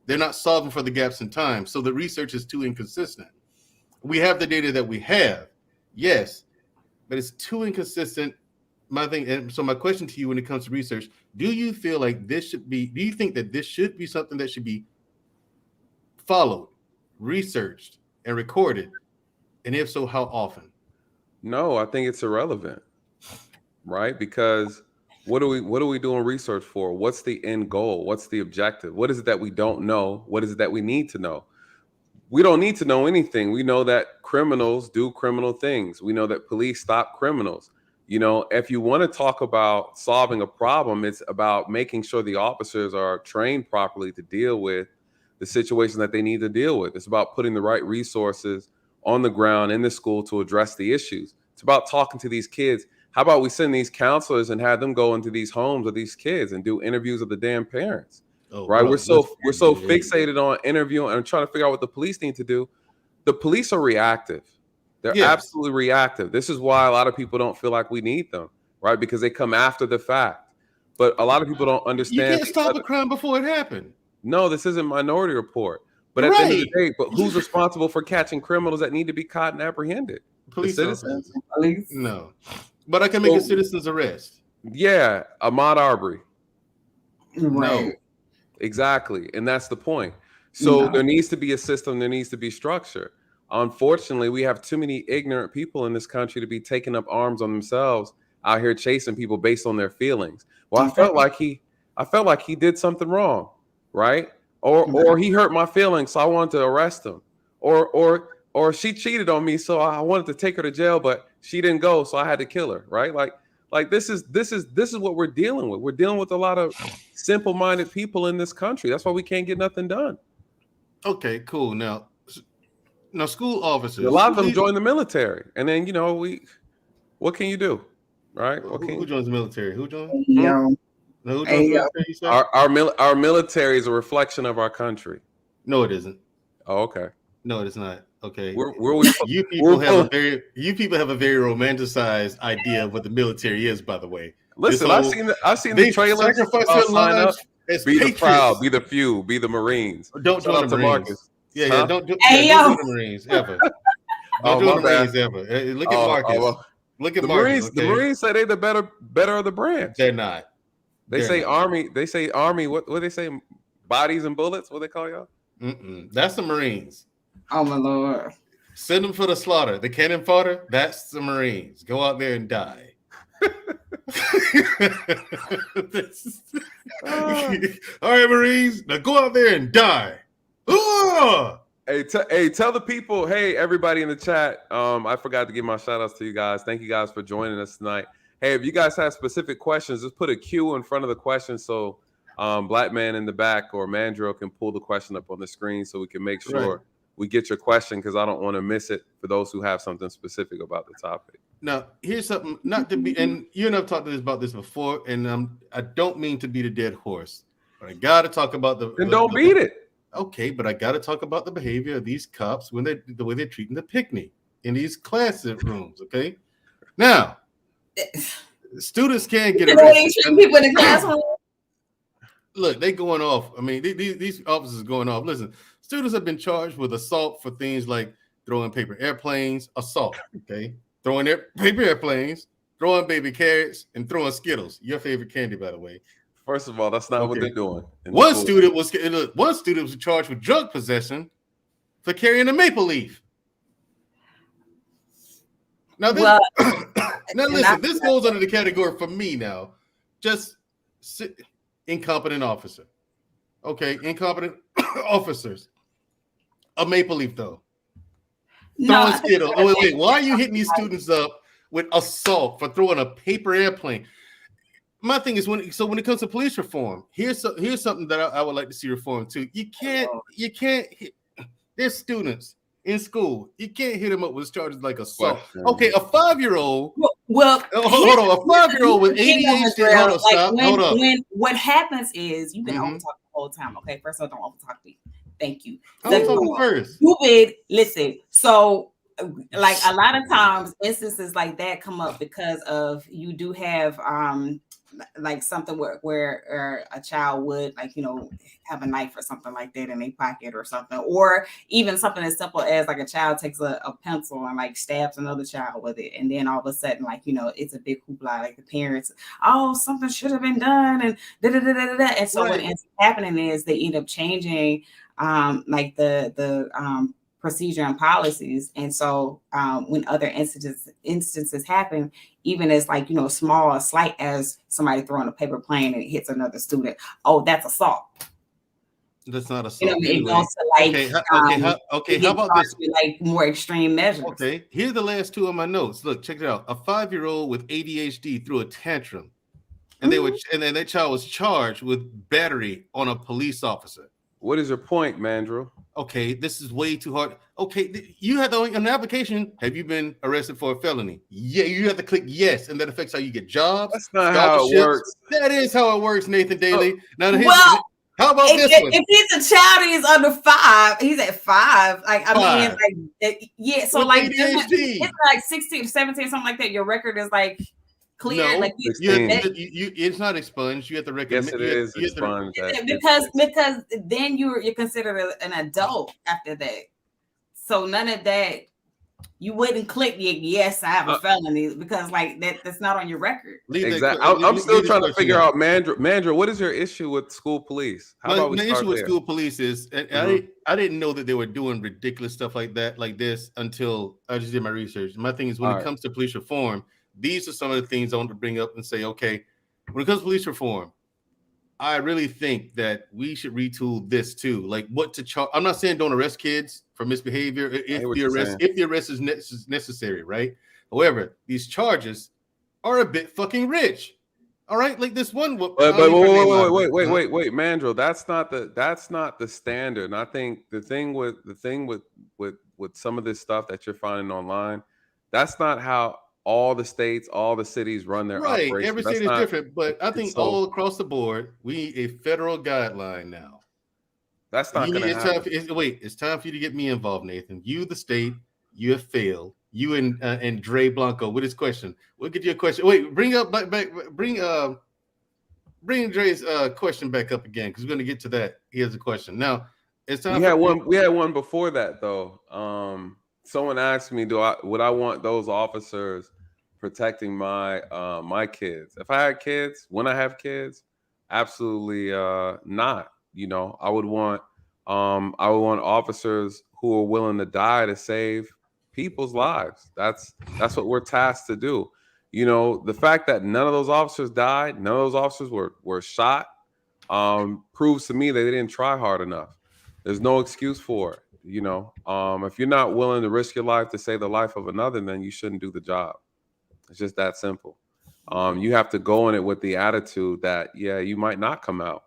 They're not solving for the gaps in time. So the research is too inconsistent. We have the data that we have, yes, but it's too inconsistent. My thing, and so my question to you when it comes to research, do you feel like do you think that this should be something that should be followed, researched, and recorded? And if so, how often? No, I think it's irrelevant, right? Because what are we doing research for? What's the end goal? What's the objective? What is it that we don't know? What is it that we need to know? We don't need to know anything. We know that criminals do criminal things. We know that police stop criminals. You know, if you want to talk about solving a problem, it's about making sure the officers are trained properly to deal with the situation that they need to deal with. It's about putting the right resources on the ground in the school to address the issues. It's about talking to these kids. How about we send these counselors and have them go into these homes of these kids and do interviews of the damn parents? Right? Bro, we're so fixated on interviewing and trying to figure out what the police need to do. The police are reactive. They're absolutely reactive. This is why a lot of people don't feel like we need them, right? Because they come after the fact. But a lot of people don't understand. You can't stop a crime before it happened. No, this isn't Minority Report. But at the end of the day, but who's responsible for catching criminals that need to be caught and apprehended? Police citizens? No. But I can make a citizen's arrest. Yeah, Ahmaud Arbery. Right. No, exactly. And that's the point. So there needs to be a system. There needs to be structure. Unfortunately, we have too many ignorant people in this country to be taking up arms on themselves out here chasing people based on their feelings. Well, I felt like he did something wrong, right? Or he hurt my feelings, so I wanted to arrest him. Or she cheated on me, so I wanted to take her to jail, but she didn't go, so I had to kill her, right? Like this is what we're dealing with. We're dealing with a lot of simple-minded people in this country. That's why we can't get nothing done. Okay, cool. Now school officers. A lot of them join the military, and then what can you do, right? Who joins the military? Who joins? No. Our military is a reflection of our country. No, it isn't. Oh, okay. No, it is not. Okay. You people have a very romanticized idea of what the military is, by the way. Listen, I've seen the trailers. Sacrifice their lives as be patriots. The proud, be the few, be the Marines. Don't join the Marines. Don't do the Marines ever. Don't do the Marines ever. Look at Marcus. Look at Marcus. The Marines say they're the better of the branch. They're not. They say Army. They say Army. What they say? Bodies and bullets. What they call y'all? That's the Marines. Oh my Lord. Send them for the slaughter. The cannon fodder. That's the Marines. Go out there and die. All right, Marines. Now go out there and die. Hey, Hey, tell the people, hey, everybody in the chat. I forgot to give my shout outs to you guys. Thank you guys for joining us tonight. Hey, if you guys have specific questions, just put a Q in front of the question so Black Man in the back or Mandrell can pull the question up on the screen so we can make sure we get your question, because I don't want to miss it for those who have something specific about the topic. Now, here's something not to be, and you and I've talked about this before, and I don't mean to beat a dead horse, but I got to talk about Then don't beat it. Okay, but I got to talk about the behavior of these cops when the way they're treating the picnic in these classrooms. Okay, now students can't get arrested. People in the classroom. Look, they going off. I mean, these officers going off. Listen, students have been charged with assault for things like throwing paper airplanes, assault. Okay, throwing paper airplanes, throwing baby carrots, and throwing Skittles. Your favorite candy, by the way. First of all, that's not what they're doing. One student was charged with drug possession for carrying a maple leaf. Now, this, now listen, this goes under the category for me now. Just incompetent officer. Okay, incompetent officers. A maple leaf, though. Throwing Skittles. Oh, wait. Why are you hitting these students up with assault for throwing a paper airplane? My thing is when it comes to police reform, here's something that I would like to see reform too. You can't hit, there's students in school. You can't hit them up with charges like assault. Okay, a 5-year-old. Well, hold on, a 5-year-old with ADHD. Hold on, stop. Hold up. What happens is you can overtalk the whole time. Okay, first of all, don't overtalk me. Thank you. I'm talking first. Stupid. Listen. So, like a lot of times, instances like that come up because of you do have like something where a child would have a knife or something like that in their pocket or something, or even something as simple as like a child takes a pencil and like stabs another child with it, and then all of a sudden it's a big hoopla, like the parents, something should have been done, and and so what ends up happening is they end up changing like the procedure and policies. And so when other instances happen, even as small or slight as somebody throwing a paper plane and it hits another student, that's assault. That's not assault. It goes to how about this? Like more extreme measures. Okay, here's the last two of my notes. Look, check it out. A 5-year-old with ADHD threw a tantrum, and and then that child was charged with battery on a police officer. What is your point, Mandrell? Okay, this is way too hard. Okay, you have on an application. Have you been arrested for a felony? Yeah, you have to click yes, and that affects how you get jobs. That's not how it works. That is how it works, Nathan Daley. Now, how about this one? If he's a child, he's under 5. He's at 5. Like I mean, yeah. So like it's like 16, 17, something like that. Your record is like clear. No, like it's not expunged. You have to recommend. Yes, it is expunged. Because then you're considered an adult after that. So none of that. You wouldn't click yes, I have a felony, because like that's not on your record. Exactly. I'm still trying to figure out, Mandrell, what is your issue with school police? The issue with school police is I didn't know that they were doing ridiculous stuff like this until I just did my research. My thing is when it comes to police reform, these are some of the things I want to bring up and say, okay, when it comes to police reform, I really think that we should retool this too. Like what to charge. I'm not saying don't arrest kids for misbehavior if the arrest is necessary, right? However, these charges are a bit fucking rich. All right, like this one. Wait, Mandrell, that's not the standard. And I think the thing with some of this stuff that you're finding online, that's not how all the states, all the cities run their operations. Every state is different, but I think all across the board, we need a federal guideline now. That's not going to happen. It's time for you to get me involved, Nathan. You, the state, you have failed. You and Dre Blanco with his question. We'll get you a question. Wait, bring Dre's question back up again, because we're going to get to that. Here's a question. Now, it's time. We had one before that though. Someone asked me, would I want those officers protecting my my kids? If I had kids, when I have kids, absolutely not. I would want officers who are willing to die to save people's lives. That's what we're tasked to do. The fact that none of those officers died, none of those officers were shot, proves to me that they didn't try hard enough. There's no excuse for it. You know, if you're not willing to risk your life to save the life of another, then you shouldn't do the job. It's just that simple. You have to go in it with the attitude that, yeah, you might not come out.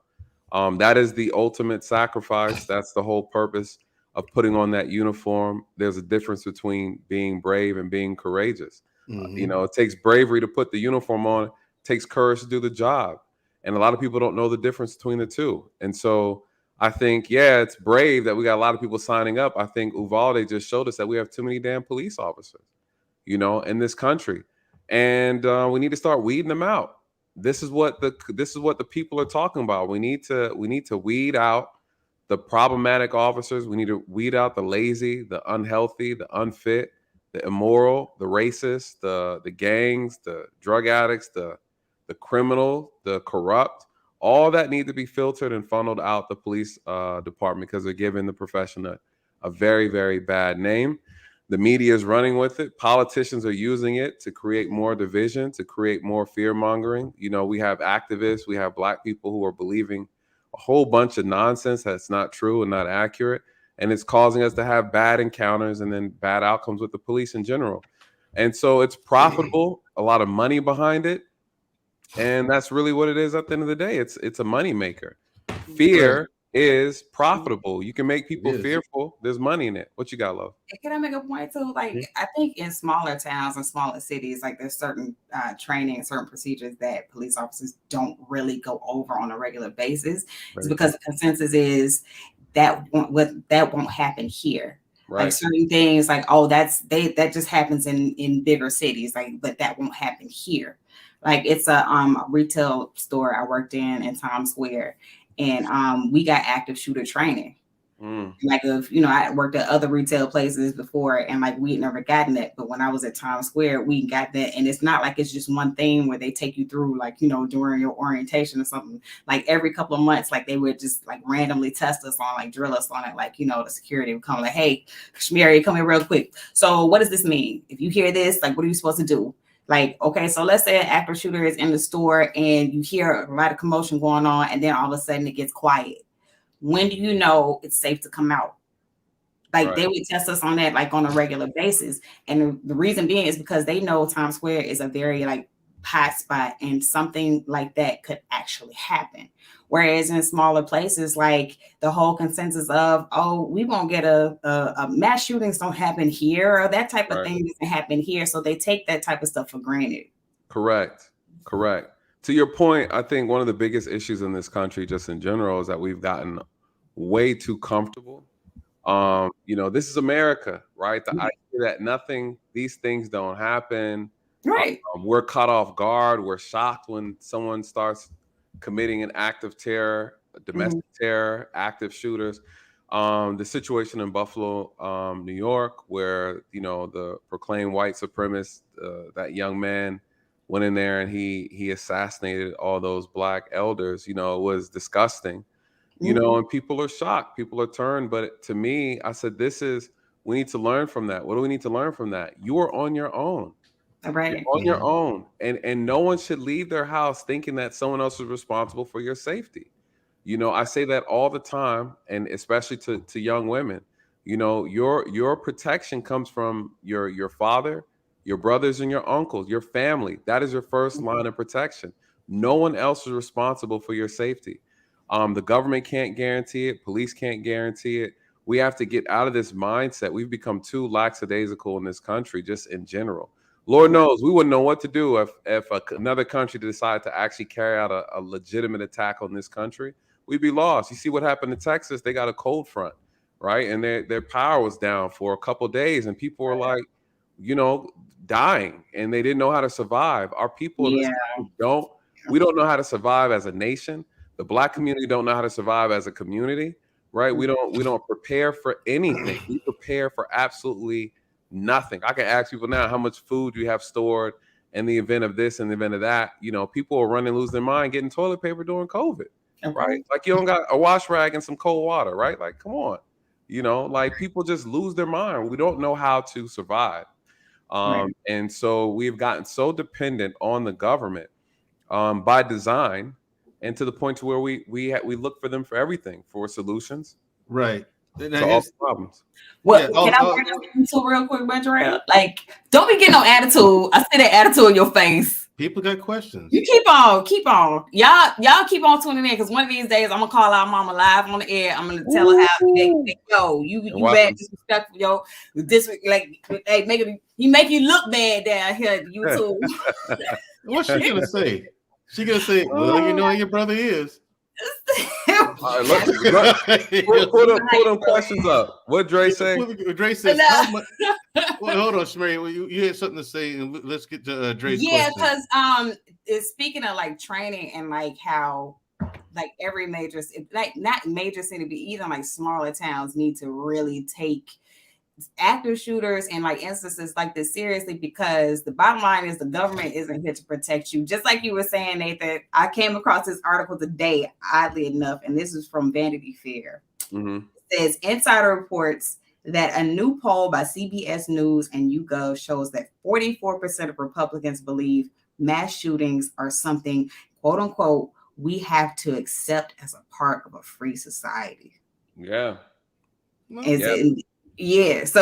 That is the ultimate sacrifice. That's the whole purpose of putting on that uniform. There's a difference between being brave and being courageous. You know, it takes bravery to put the uniform on. It takes courage to do the job. And a lot of people don't know the difference between the two. And so I think, yeah, it's brave that we got a lot of people signing up. I think Uvalde just showed us that we have too many damn police officers, you know, in this country. And we need to start weeding them out. This is what the people are talking about. We need to weed out the problematic officers. We need to weed out the lazy, the unhealthy, the unfit, the immoral, the racist, the gangs, the drug addicts, the criminal, the corrupt. All that need to be filtered and funneled out the police department, because they're giving the profession a very, very bad name. The media is running with it. Politicians are using it to create more division, to create more fear mongering. You know, we have activists, we have Black people who are believing a whole bunch of nonsense that's not true and not accurate. And it's causing us to have bad encounters and then bad outcomes with the police in general. And so it's profitable, a lot of money behind it. And that's really what it is at the end of the day. It's a money maker. Fear is profitable. You can make people fearful. There's money in it. What you got, love? Can I make a point too? Like, I think in smaller towns and smaller cities, like there's certain training and certain procedures that police officers don't really go over on a regular basis. It's because the consensus is that won't happen here. Right. Like certain things, like, oh, that just happens in bigger cities, like, but that won't happen here. Like, it's a retail store I worked in Times Square, and we got active shooter training. Like, I worked at other retail places before, and like we had never gotten that. But when I was at Times Square, we got that. And it's not like it's just one thing where they take you through, like, during your orientation or something. Like every couple of months, like they would just like randomly test us on, like drill us on it. Like, the security would come like, hey, Shmiri, come here real quick. So what does this mean? If you hear this, like, what are you supposed to do? Like, okay, so let's say an active shooter is in the store and you hear a lot of commotion going on, and then all of a sudden it gets quiet. When do you know it's safe to come out? Like, they would test us on that, like, on a regular basis. And the reason being is because they know Times Square is a very, like, hot spot, and something like that could actually happen. Whereas in smaller places, like, the whole consensus of, oh, we won't get a mass shootings don't happen here, or that type of thing doesn't happen here. So they take that type of stuff for granted. Correct. To your point, I think one of the biggest issues in this country, just in general, is that we've gotten way too comfortable. This is America, right? The idea that these things don't happen. Right. We're caught off guard. We're shocked when someone starts committing an act of terror, domestic terror, active shooters. The situation in Buffalo, New York, where, the proclaimed white supremacist, that young man went in there and he assassinated all those Black elders, it was disgusting. And people are shocked, people are turned. But to me, I said, we need to learn from that. What do we need to learn from that? You are on your own. Right. You're on your own. And no one should leave their house thinking that someone else is responsible for your safety. I say that all the time, and especially to young women. Your protection comes from your father, your brothers, and your uncles, your family. That is your first line of protection. No one else is responsible for your safety. The government can't guarantee it. Police can't guarantee it. We have to get out of this mindset. We've become too lackadaisical in this country, just in general. Lord knows we wouldn't know what to do if another country decided to actually carry out a legitimate attack on this country. We'd be lost. You see what happened in Texas? They got a cold front, right? And their power was down for a couple of days, and people were like, dying, and they didn't know how to survive. Our people we don't know how to survive as a nation. The Black community don't know how to survive as a community, right? We don't prepare for anything. We prepare for absolutely nothing. I can ask people now, how much food do you have stored in the event of this and the event of that? People are running, lose their mind, getting toilet paper during COVID, right? Like, you don't got a wash rag and some cold water, right? Like, come on, like, people just lose their mind. We don't know how to survive. And so we've gotten so dependent on the government by design, and to the point to where we look for them for everything, for solutions. Right. So all problems. Well, can I bring this into real quick, Mandrell? Like, don't be getting no attitude. I see that attitude in your face. People got questions. You keep on. Y'all keep on tuning in because one of these days I'm gonna call our mama live on the air. I'm gonna tell her how you bad disrespectful, yo. This like hey, he make you look bad down here at YouTube. What's she gonna say? She gonna say, well, you know who your brother is. All right, pull them questions up. What Dre say? Dre says, how much? Well, hold on, Shmary. You had something to say, and let's get to Dre's question. Because it's speaking of like training and like how like every major, like not major city, but even like smaller towns need to really take active shooters and like instances like this seriously, because the bottom line is the government isn't here to protect you. Just like you were saying, Nathan, I came across this article today, oddly enough, and this is from Vanity Fair. It says insider reports that a new poll by CBS News and YouGov shows that 44% of Republicans believe mass shootings are something, quote unquote, we have to accept as a part of a free society. Yeah. So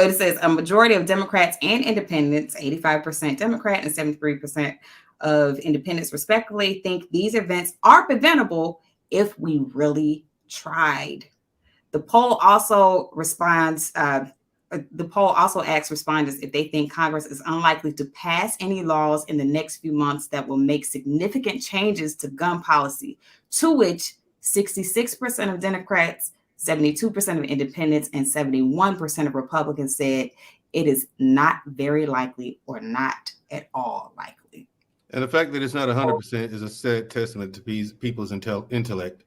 it says a majority of Democrats and independents, 85% Democrat and 73% of independents respectively, think these events are preventable if we really tried. The poll also asks respondents if they think Congress is unlikely to pass any laws in the next few months that will make significant changes to gun policy, to which 66% of Democrats, 72% of independents, and 71% of Republicans said it is not very likely or not at all likely. And the fact that it's not 100% is a sad testament to people's intellect.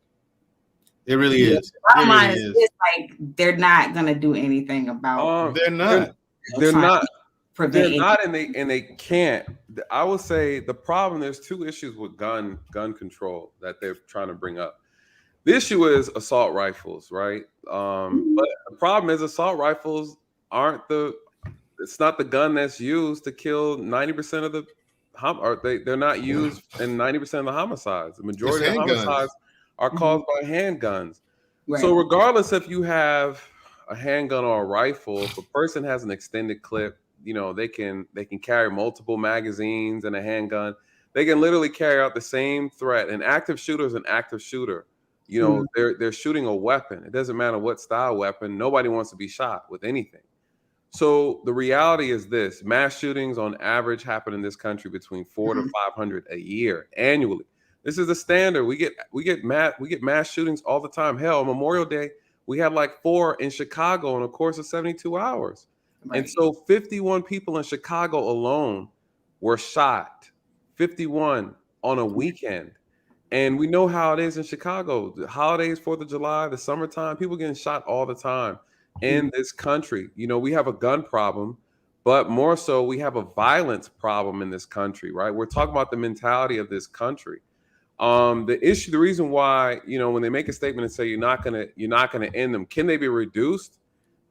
It really is. Bottom line is like they're not gonna do anything about. They're not. They're not, and they can't. I would say the problem. There's two issues with gun control that they're trying to bring up. The issue is assault rifles, right? But the problem is assault rifles it's not the gun that's used to kill 90% of the they're not used in 90% of the homicides. The majority of the homicides are caused by handguns. Right. So regardless if you have a handgun or a rifle, if a person has an extended clip, they can carry multiple magazines and a handgun. They can literally carry out the same threat. An active shooter is an active shooter. They're shooting a weapon. It doesn't matter what style weapon. Nobody wants to be shot with anything. So the reality is this: mass shootings on average happen in this country between 400 to 500 a year annually. This is the standard. We get mass shootings all the time. Hell, on Memorial Day, we had like 4 in Chicago in a course of 72 hours. Right. And so 51 people in Chicago alone were shot. 51 on a weekend. And we know how it is in Chicago. The holidays, 4th of July, the summertime, people getting shot all the time in this country. We have a gun problem, but more so we have a violence problem in this country, right? We're talking about the mentality of this country. The reason why, when they make a statement and say you're not gonna end them, can they be reduced?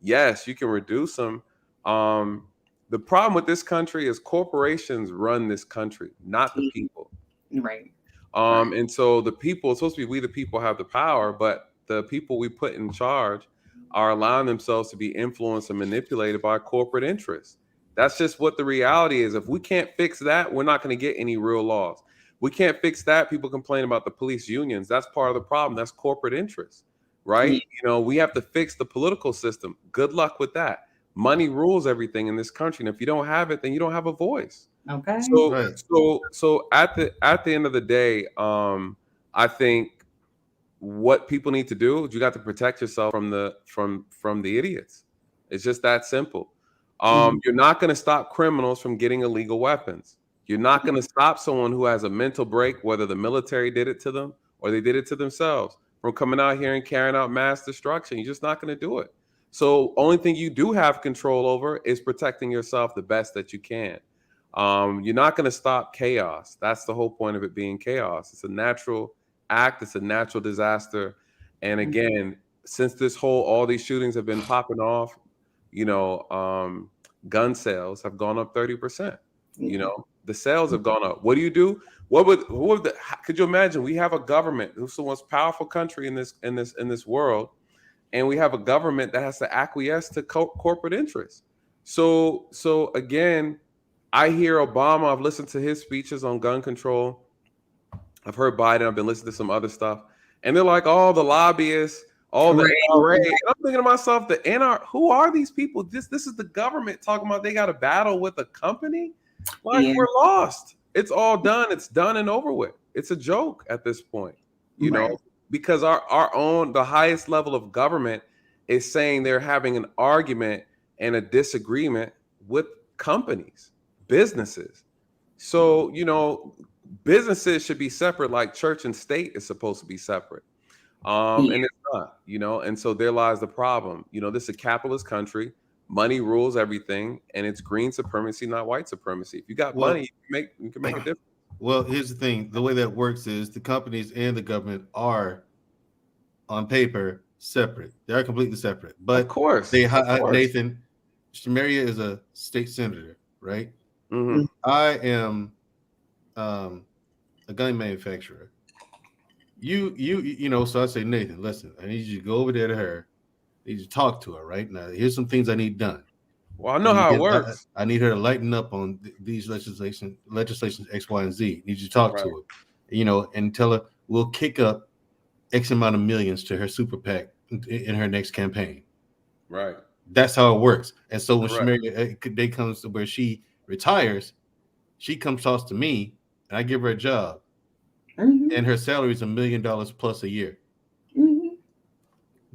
Yes, you can reduce them. The problem with this country is corporations run this country, not the people. Right. And so the people, it's supposed to be we the people have the power, but the people we put in charge are allowing themselves to be influenced and manipulated by corporate interests. That's just what the reality is. If we can't fix that, we're not going to get any real laws. We can't fix that. People complain about the police unions. That's part of the problem. That's corporate interests, right? We have to fix the political system. Good luck with that. Money rules everything in this country. And if you don't have it, then you don't have a voice. Okay. So at the end of the day, I think what people need to do is you got to protect yourself from the idiots. It's just that simple. You're not going to stop criminals from getting illegal weapons. You're not going to stop someone who has a mental break, whether the military did it to them or they did it to themselves, from coming out here and carrying out mass destruction. You're just not going to do it. So only thing you do have control over is protecting yourself the best that you can. You're not going to stop chaos. That's the whole point of it being chaos. It's a natural act. It's a natural disaster. And again, since all these shootings have been popping off, gun sales have gone up 30%. The sales have gone up. What do you do? Could you imagine? We have a government who's the most powerful country in this world, and we have a government that has to acquiesce to corporate interests. So again, I hear Obama. I've listened to his speeches on gun control. I've heard Biden. I've been listening to some other stuff, and they're like, "Oh, the lobbyists, all the NRA." And I'm thinking to myself, the NRA. Who are these people? This is the government talking about they got to battle with a company. Like we're lost. It's all done. It's done and over with. It's a joke at this point, you know, because the highest level of government is saying they're having an argument and a disagreement with companies, businesses. So, you know, businesses should be separate, like church and state is supposed to be separate. And it's not, you know, and so there lies the problem. You know, this is a capitalist country. Money rules everything, and it's green supremacy, not white supremacy. If you got money, you can make a difference. Well, here's the thing. The way that works is the companies and the government are, on paper, separate. They are completely separate. But of course, Nathan, Shamaria is a state senator, right? Mm-hmm. I am a gun manufacturer. You know, so I say, Nathan, listen, I need you to go over there to her. I need you to talk to her right now. Here's some things I need done. Well, I know how it works. I need her to lighten up on these legislations X, Y, and Z. I need you to talk to her, you know, and tell her we'll kick up X amount of millions to her super PAC in her next campaign. Right. That's how it works. And so when day comes to where she retires, she comes talks to me, and I give her a job, and her salary is $1 million plus a year.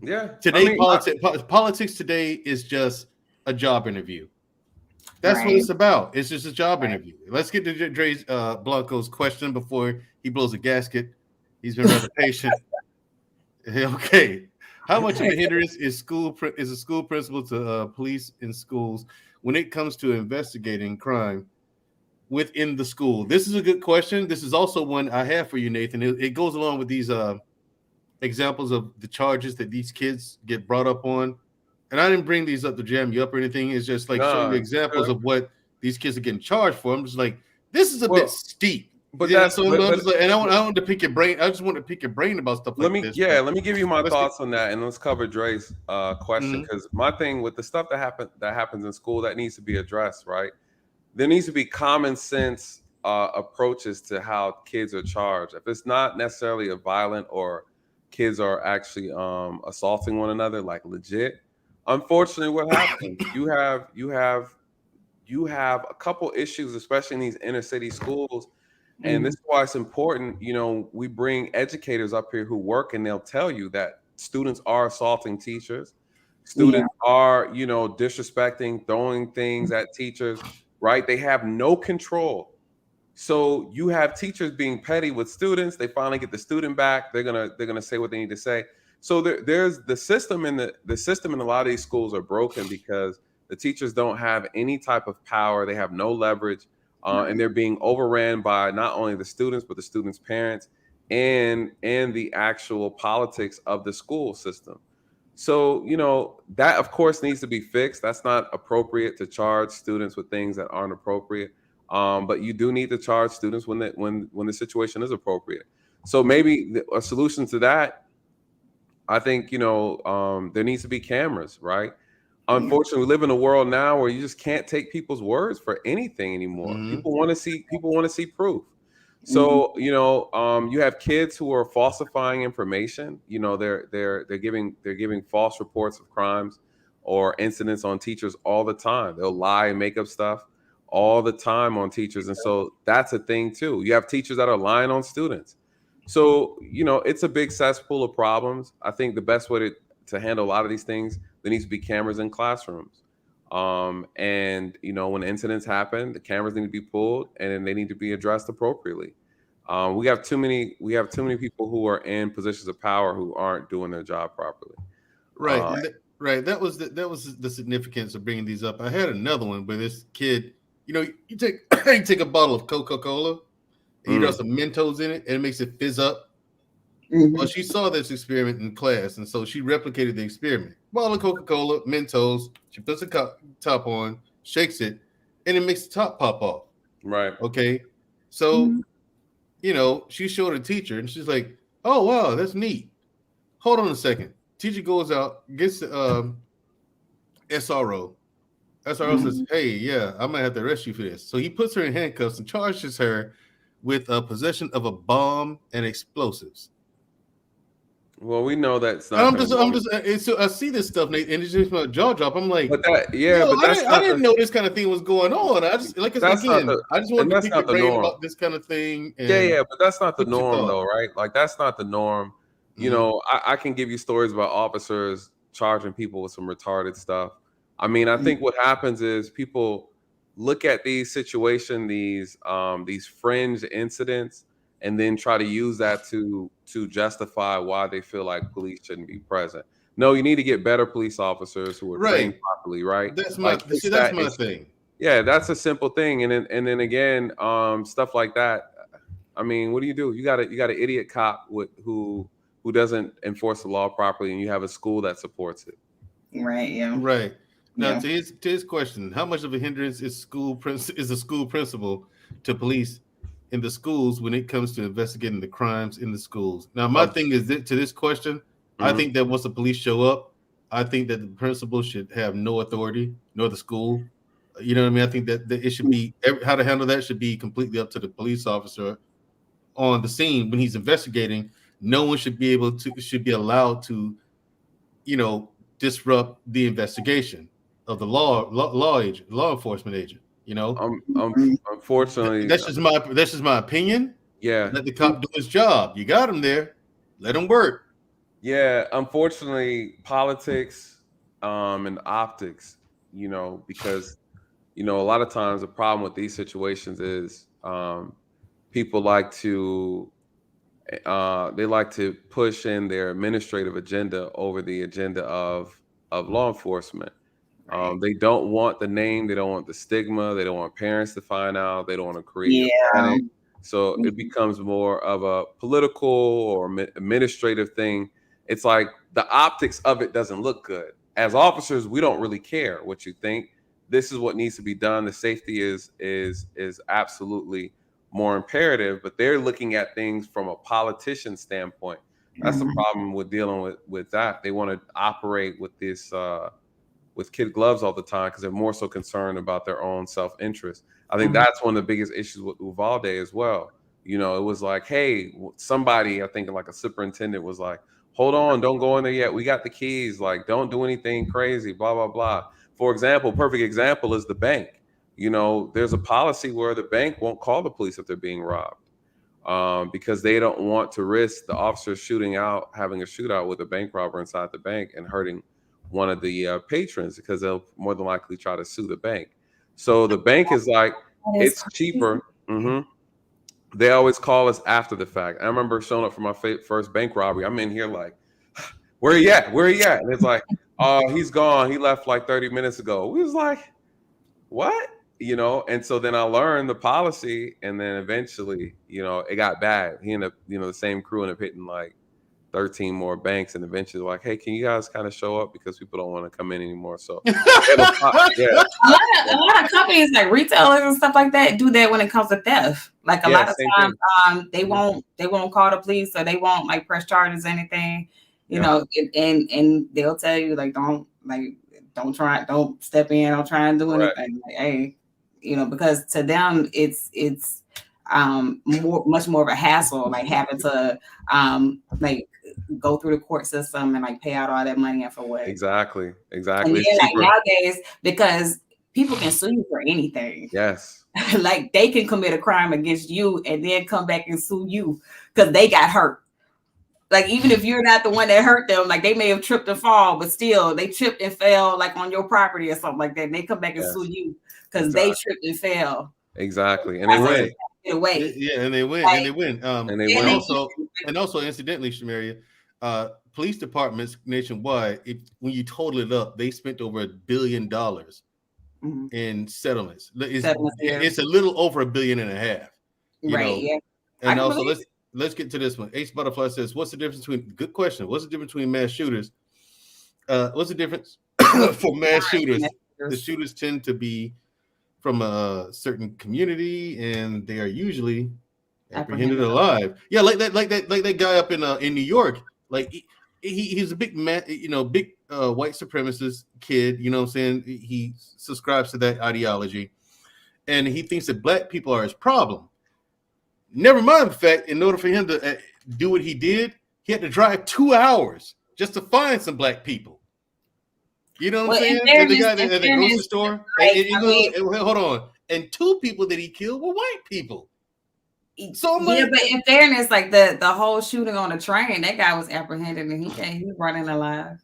Yeah. Today, politics today is just a job interview. That's what it's about. It's just a job interview. Let's get to Dre's Blanco's question before he blows a gasket. He's been rather patient. Okay. How much of a hindrance is a school principal to police in schools when it comes to investigating crime within the school? This is a good question. This is also one I have for you, Nathan. It goes along with these examples of the charges that these kids get brought up on. And I didn't bring these up to jam you up or anything. It's just like showing you examples of what these kids are getting charged for. I'm just like, this is a bit steep. But that's so. And I want to pick your brain. I just want to pick your brain about stuff like this. Yeah, let me give you my thoughts on that, and let's cover Dre's question, because my thing with the stuff that happens in school that needs to be addressed, right? There needs to be common sense approaches to how kids are charged. If it's not necessarily a violent or kids are actually assaulting one another, like legit. Unfortunately, what happens? You have a couple issues, especially in these inner city schools. And this is why it's important, you know, we bring educators up here who work, and they'll tell you that students are assaulting teachers. Students are, you know, disrespecting, throwing things at teachers, right? They have no control. So you have teachers being petty with students. They finally get the student back. They're gonna say what they need to say. So there's the system in a lot of these schools are broken because the teachers don't have any type of power. They have no leverage. And they're being overran by not only the students, but the students' parents and the actual politics of the school system. So, you know, that of course needs to be fixed. That's not appropriate to charge students with things that aren't appropriate. But you do need to charge students when the situation is appropriate. So maybe a solution to that, I think, you know, there needs to be cameras, right? Unfortunately, we live in a world now where you just can't take people's words for anything anymore. People want to see proof. So, you know, you have kids who are falsifying information. You know, they're giving false reports of crimes or incidents on teachers all the time. They'll lie and make up stuff all the time on teachers. And so that's a thing too. You have teachers that are lying on students. So, you know, it's a big cesspool of problems. I think the best way to handle a lot of these things, there needs to be cameras in classrooms. And, you know, when incidents happen, the cameras need to be pulled and they need to be addressed appropriately. We have too many people who are in positions of power who aren't doing their job properly. Right. Right. That was the significance of bringing these up. I had another one where this kid, you know, you take a bottle of Coca-Cola and you throw some Mentos in it and it makes it fizz up. Well, she saw this experiment in class, and so she replicated the experiment. Bottle of Coca-Cola, Mentos, she puts the top on, shakes it, and it makes the top pop off. Right. Okay. So, you know, she showed her teacher, and she's like, oh, wow, that's neat. Hold on a second. teacher goes out, gets SRO. SRO says, "Hey, yeah, I'm gonna have to arrest you for this." So he puts her in handcuffs and charges her with possession of a bomb and explosives. Well, we know that's not. I see this stuff, Nate, and it's just my jaw drop. I'm like, but that, yeah, but I didn't know this kind of thing was going on. I just I just want to pick your brain about this kind of thing. And but that's not the norm, though, right? Like that's not the norm. You know, I can give you stories about officers charging people with some retarded stuff. I mean, I think what happens is people look at these situations, these fringe incidents, and then try to use that to justify why they feel like police shouldn't be present. No, you need to get better police officers who are trained properly, right? That's my thing. Yeah, that's a simple thing. And then again, stuff like that. I mean, what do? You got an idiot cop who doesn't enforce the law properly, and you have a school that supports it. Right. Yeah. Right. Now, to his question, how much of a hindrance is a school principal to police in the schools when it comes to investigating the crimes in the schools? Now, my thing is to this question, I think that once the police show up, I think that the principal should have no authority, nor the school. You know what I mean? I think that it should be how to handle that should be completely up to the police officer on the scene when he's investigating. No one should be allowed to, disrupt the investigation of the law enforcement agent. Unfortunately, that's just my opinion. Yeah, let the cop do his job. You got him there, let him work. Yeah, unfortunately, politics and optics. Because a lot of times the problem with these situations is people like to push in their administrative agenda over the agenda of law enforcement. They don't want the name, they don't want the stigma, they don't want parents to find out, they don't want to create a panic. So it becomes more of a political or administrative thing. It's like the optics of it doesn't look good. As officers, we don't really care what you think. This is what needs to be done. The safety is absolutely more imperative, but they're looking at things from a politician standpoint. That's the problem with dealing with that. They want to operate with this with kid gloves all the time because they're more so concerned about their own self-interest. I think that's one of the biggest issues with Uvalde as well. It was like, hey, somebody, I think like a superintendent was like, hold on, don't go in there yet. We got the keys. Like, don't do anything crazy, blah, blah, blah. For example, perfect example is the bank. There's a policy where the bank won't call the police if they're being robbed because they don't want to risk the officers having a shootout with a bank robber inside the bank and hurting one of the patrons because they'll more than likely try to sue the bank. So the bank is like, it's cheaper. They always call us after the fact. I remember showing up for my first bank robbery. I'm in here like, where he at? And it's like, oh, he's gone. He left like 30 minutes ago. We was like, what? And so then I learned the policy, and then eventually, it got bad. He ended up, the same crew ended up hitting like 13 more banks, and eventually like, hey, can you guys kind of show up because people don't want to come in anymore? So a lot of companies like retailers and stuff like that do that when it comes to theft. Like a lot of times they won't call the police, or they won't like press charges or anything, and they'll tell you like don't step in, don't try and do anything. Like, hey, because to them it's much more of a hassle, like having to like go through the court system and like pay out all that money and for what? Exactly. And then, like nowadays, because people can sue you for anything. Yes. Like they can commit a crime against you and then come back and sue you because they got hurt. Like even if you're not the one that hurt them, like they may have tripped and fall, but still they tripped and fell like on your property or something like that. And they come back and sue you because they tripped and fell. Exactly. And they win. And they win. And they win. Also, incidentally, Shamaria, police departments nationwide, when you total it up, they spent over $1 billion in settlements. It's a little over $1.5 billion. And also, let's get to this one. Ace Butterfly says, "What's the difference between?" Good question. What's the difference between mass shooters? What's the difference for mass shooters? The shooters tend to be from a certain community, and they are usually apprehended alive. Yeah, like that guy up in New York. Like he's a big man, big white supremacist kid. You know what I'm saying? He subscribes to that ideology, and he thinks that black people are his problem. Never mind the fact, in order for him to do what he did, he had to drive 2 hours just to find some black people. You know what I'm saying? And the guy at the grocery store. Hold on. And 2 people that he killed were white people. So I'm like, but in fairness, like the whole shooting on the train, that guy was apprehended and he's running alive.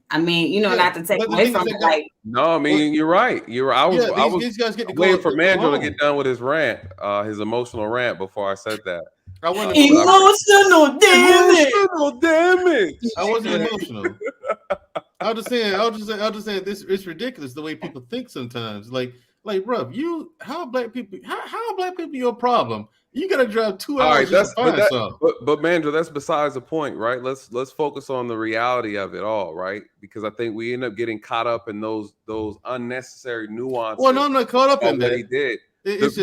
I mean, not to take away from it. Like, no, I mean, you're right. These guys get to waiting for Mandrell to get done with his rant, his emotional rant before I said that. Emotional damage. I wasn't emotional. I was just saying this. It's ridiculous the way people think sometimes. Like, bruv, how black people your problem? You gotta drive 2 hours to find something. But Mandrell, that's besides the point, right? Let's focus on the reality of it all, right? Because I think we end up getting caught up in those unnecessary nuances. Well, no, I'm not caught up in that. He did. What's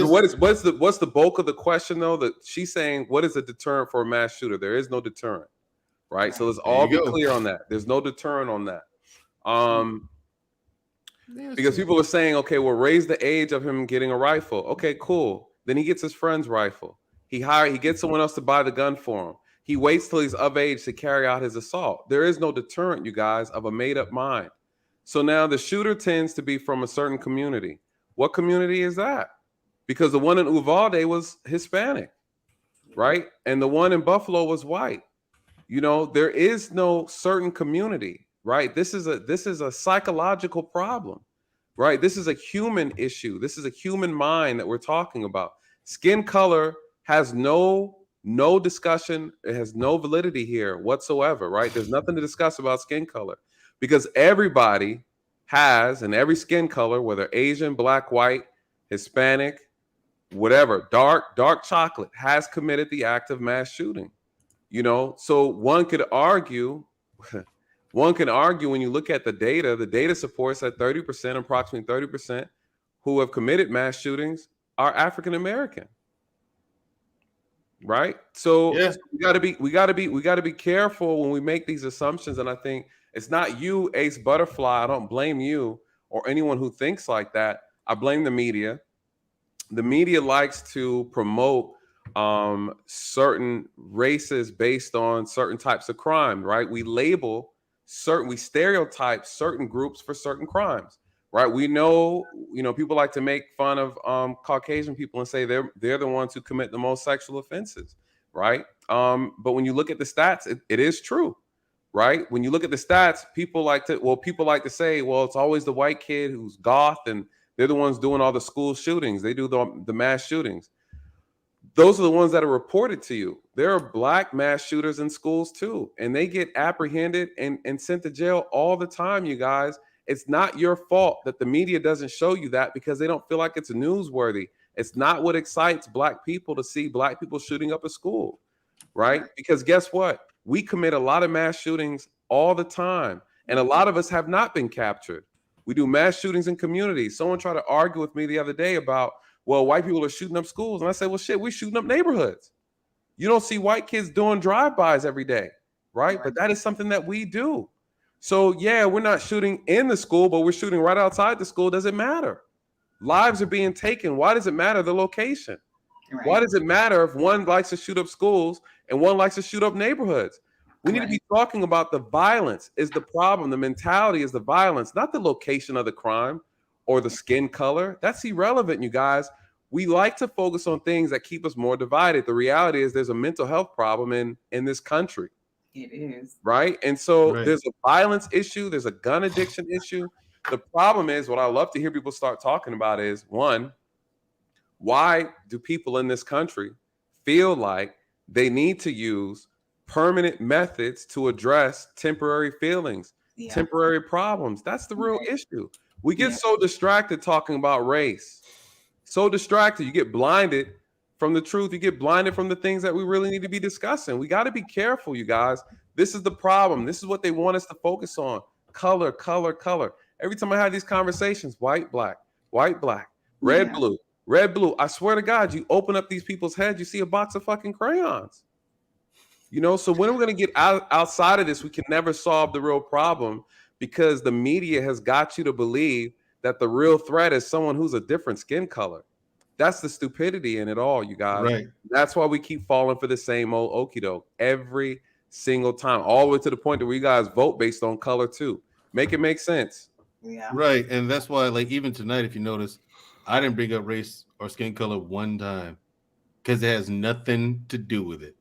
the bulk of the question though? That she's saying, what is a deterrent for a mass shooter? There is no deterrent, right? So let's all be clear on that. There's no deterrent on that. Because people are saying, okay, well, raise the age of him getting a rifle. Okay, cool. Then he gets his friend's rifle. He gets someone else to buy the gun for him. He waits till he's of age to carry out his assault. There is no deterrent, you guys, of a made-up mind. So now the shooter tends to be from a certain community. What community is that? Because the one in Uvalde was Hispanic, right? And the one in Buffalo was white. There is no certain community, right? This is a psychological problem, right? This is a human issue. This is a human mind that we're talking about. Skin color has no discussion. It has no validity here whatsoever, right? There's nothing to discuss about skin color because everybody has, in every skin color, whether Asian, black, white, Hispanic, whatever, dark chocolate, has committed the act of mass shooting. So one could argue when you look at the data supports that approximately 30% who have committed mass shootings are African American, right? So we got to be careful when we make these assumptions. And I think it's not you, Ace Butterfly. I don't blame you or anyone who thinks like that. I blame the media. The media likes to promote certain races based on certain types of crime, right? We stereotype certain groups for certain crimes. Right, we know, people like to make fun of Caucasian people and say they're the ones who commit the most sexual offenses, right? But when you look at the stats, it is true, right? When you look at the stats, people like to say, well, it's always the white kid who's goth and they're the ones doing all the school shootings. They do the mass shootings. Those are the ones that are reported to you. There are black mass shooters in schools too, and they get apprehended and sent to jail all the time, you guys. It's not your fault that the media doesn't show you that because they don't feel like it's newsworthy. It's not what excites black people to see black people shooting up a school, right? Because guess what? We commit a lot of mass shootings all the time, and a lot of us have not been captured. We do mass shootings in communities. Someone tried to argue with me the other day about, well, white people are shooting up schools. And I said, well, shit, we're shooting up neighborhoods. You don't see white kids doing drive-bys every day, right? But that is something that we do. So, yeah, we're not shooting in the school, but we're shooting right outside the school. Does it matter? Lives are being taken. Why does it matter the location? Right. Why does it matter if one likes to shoot up schools and one likes to shoot up neighborhoods? We need to be talking about the violence is the problem. The mentality is the violence, not the location of the crime or the skin color. That's irrelevant, you guys. We like to focus on things that keep us more divided. The reality is there's a mental health problem in this country. It is. Right. And so there's a violence issue. There's a gun addiction issue. The problem is what I love to hear people start talking about is, one, why do people in this country feel like they need to use permanent methods to address temporary feelings, temporary problems? That's the real issue. We get so distracted talking about race, so distracted. You get blinded from the truth. You get blinded from the things that we really need to be discussing. We got to be careful, you guys. This is the problem. This is what they want us to focus on. Color, color, color. Every time I have these conversations, white, black, red, blue, red, blue. I swear to God, you open up these people's heads, you see a box of fucking crayons. You know, so when are we going to get outside of this? We can never solve the real problem because the media has got you to believe that the real threat is someone who's a different skin color. That's the stupidity in it all, you guys. Right. That's why we keep falling for the same old okie doke every single time, all the way to the point that we guys vote based on color too. Make it make sense. Yeah. Right. And that's why, like, even tonight, if you notice, I didn't bring up race or skin color one time because it has nothing to do with it.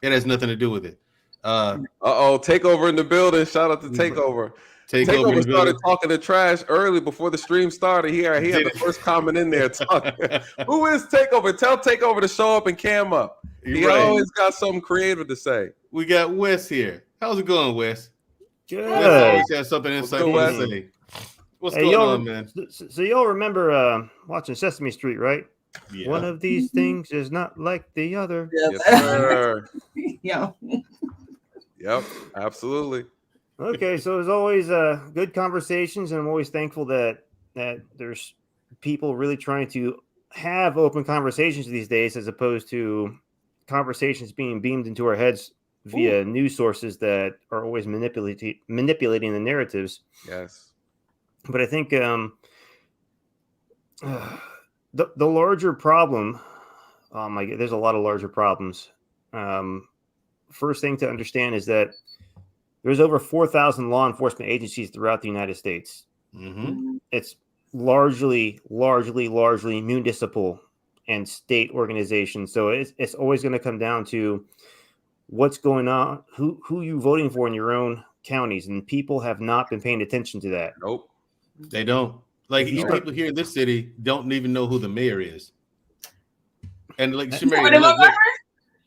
It has nothing to do with it. Takeover in the building. Shout out to Takeover. Takeover started talking to trash early before the stream started. He had the first comment in there. Who is Takeover? Tell Takeover to show up and cam up. He always got something creative to say. We got Wes here. How's it going, Wes? Good. Wes always has something insightful to say. What's going on, man? So y'all remember watching Sesame Street, right? Yeah. One of these things is not like the other. Yes, sir. Yeah. Yep, absolutely. Okay, so as always, good conversations, and I'm always thankful that there's people really trying to have open conversations these days, as opposed to conversations being beamed into our heads via news sources that are always manipulating the narratives. Yes, but I think the larger problem. Oh my God, there's a lot of larger problems. First thing to understand is that there's over 4,000 law enforcement agencies throughout the United States. Mm-hmm. It's largely municipal and state organizations. So it's always going to come down to what's going on, who you voting for in your own counties, and people have not been paying attention to that. Nope, they don't. Like people here in this city don't even know who the mayor is. And like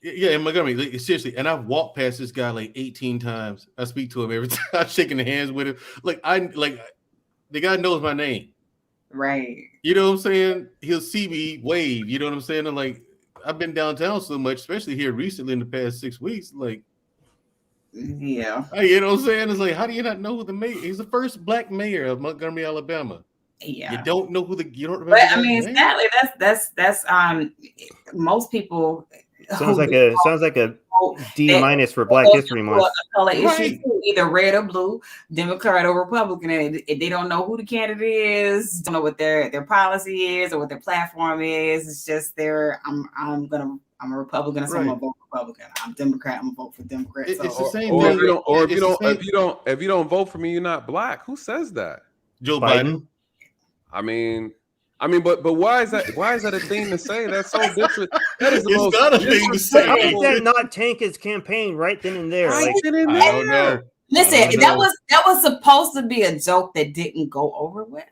yeah, in Montgomery, like, seriously. And I've walked past this guy like 18 times. I speak to him every time. I'm shaking hands with him. The guy knows my name. Right. You know what I'm saying? He'll see me wave. You know what I'm saying? And like, I've been downtown so much, especially here recently in the past 6 weeks. Like, yeah. You know what I'm saying? It's like, how do you not know who the mayor? He's the first black mayor of Montgomery, Alabama. Yeah. You don't know you don't remember. But I mean, sadly, that's most people. Sounds like a D- for Black History Month. Color issue, either red or blue, Democrat or Republican, and they don't know who the candidate is, don't know what their policy is or what their platform is. It's just I'm a Republican, so I'm gonna vote Republican. I'm Democrat, I'm gonna vote for Democrat. It's the same. Or if you don't vote for me, you're not black. Who says that? Joe Biden. I mean, but why is that a thing to say? That's so different. That is the most not a thing to say. How did that not tank his campaign right then and there? I don't know. Listen, that was supposed to be a joke that didn't go over well,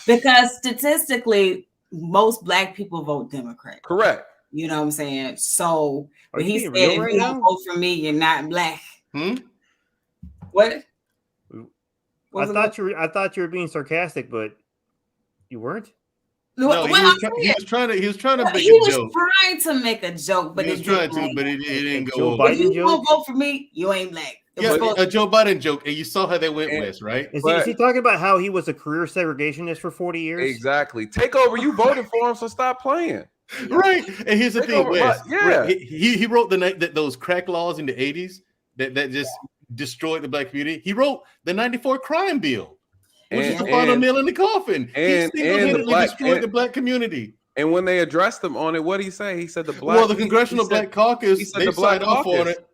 because statistically, most black people vote Democrat. Correct. You know what I'm saying? So when he said, if you don't vote for me, you're not black. What? I thought you were being sarcastic, but you weren't. No, he was trying to make a joke. He was trying to make a joke, but he was trying to, but it didn't go over. If you won't vote for me, you ain't black. A Joe Biden joke, and you saw how they went west, right? Is he talking about how he was a career segregationist for 40 years? Exactly. Takeover, you voted for him, so stop playing. Right. And here's the thing, Wes. Yeah. He wrote those crack laws in the 80s that just destroyed the black community. He wrote the 94 crime bill, which is the final nail in the coffin. He single-handedly destroyed the black community. And when they addressed him on it, what did he say? He said the Congressional Black Caucus, they signed off on it.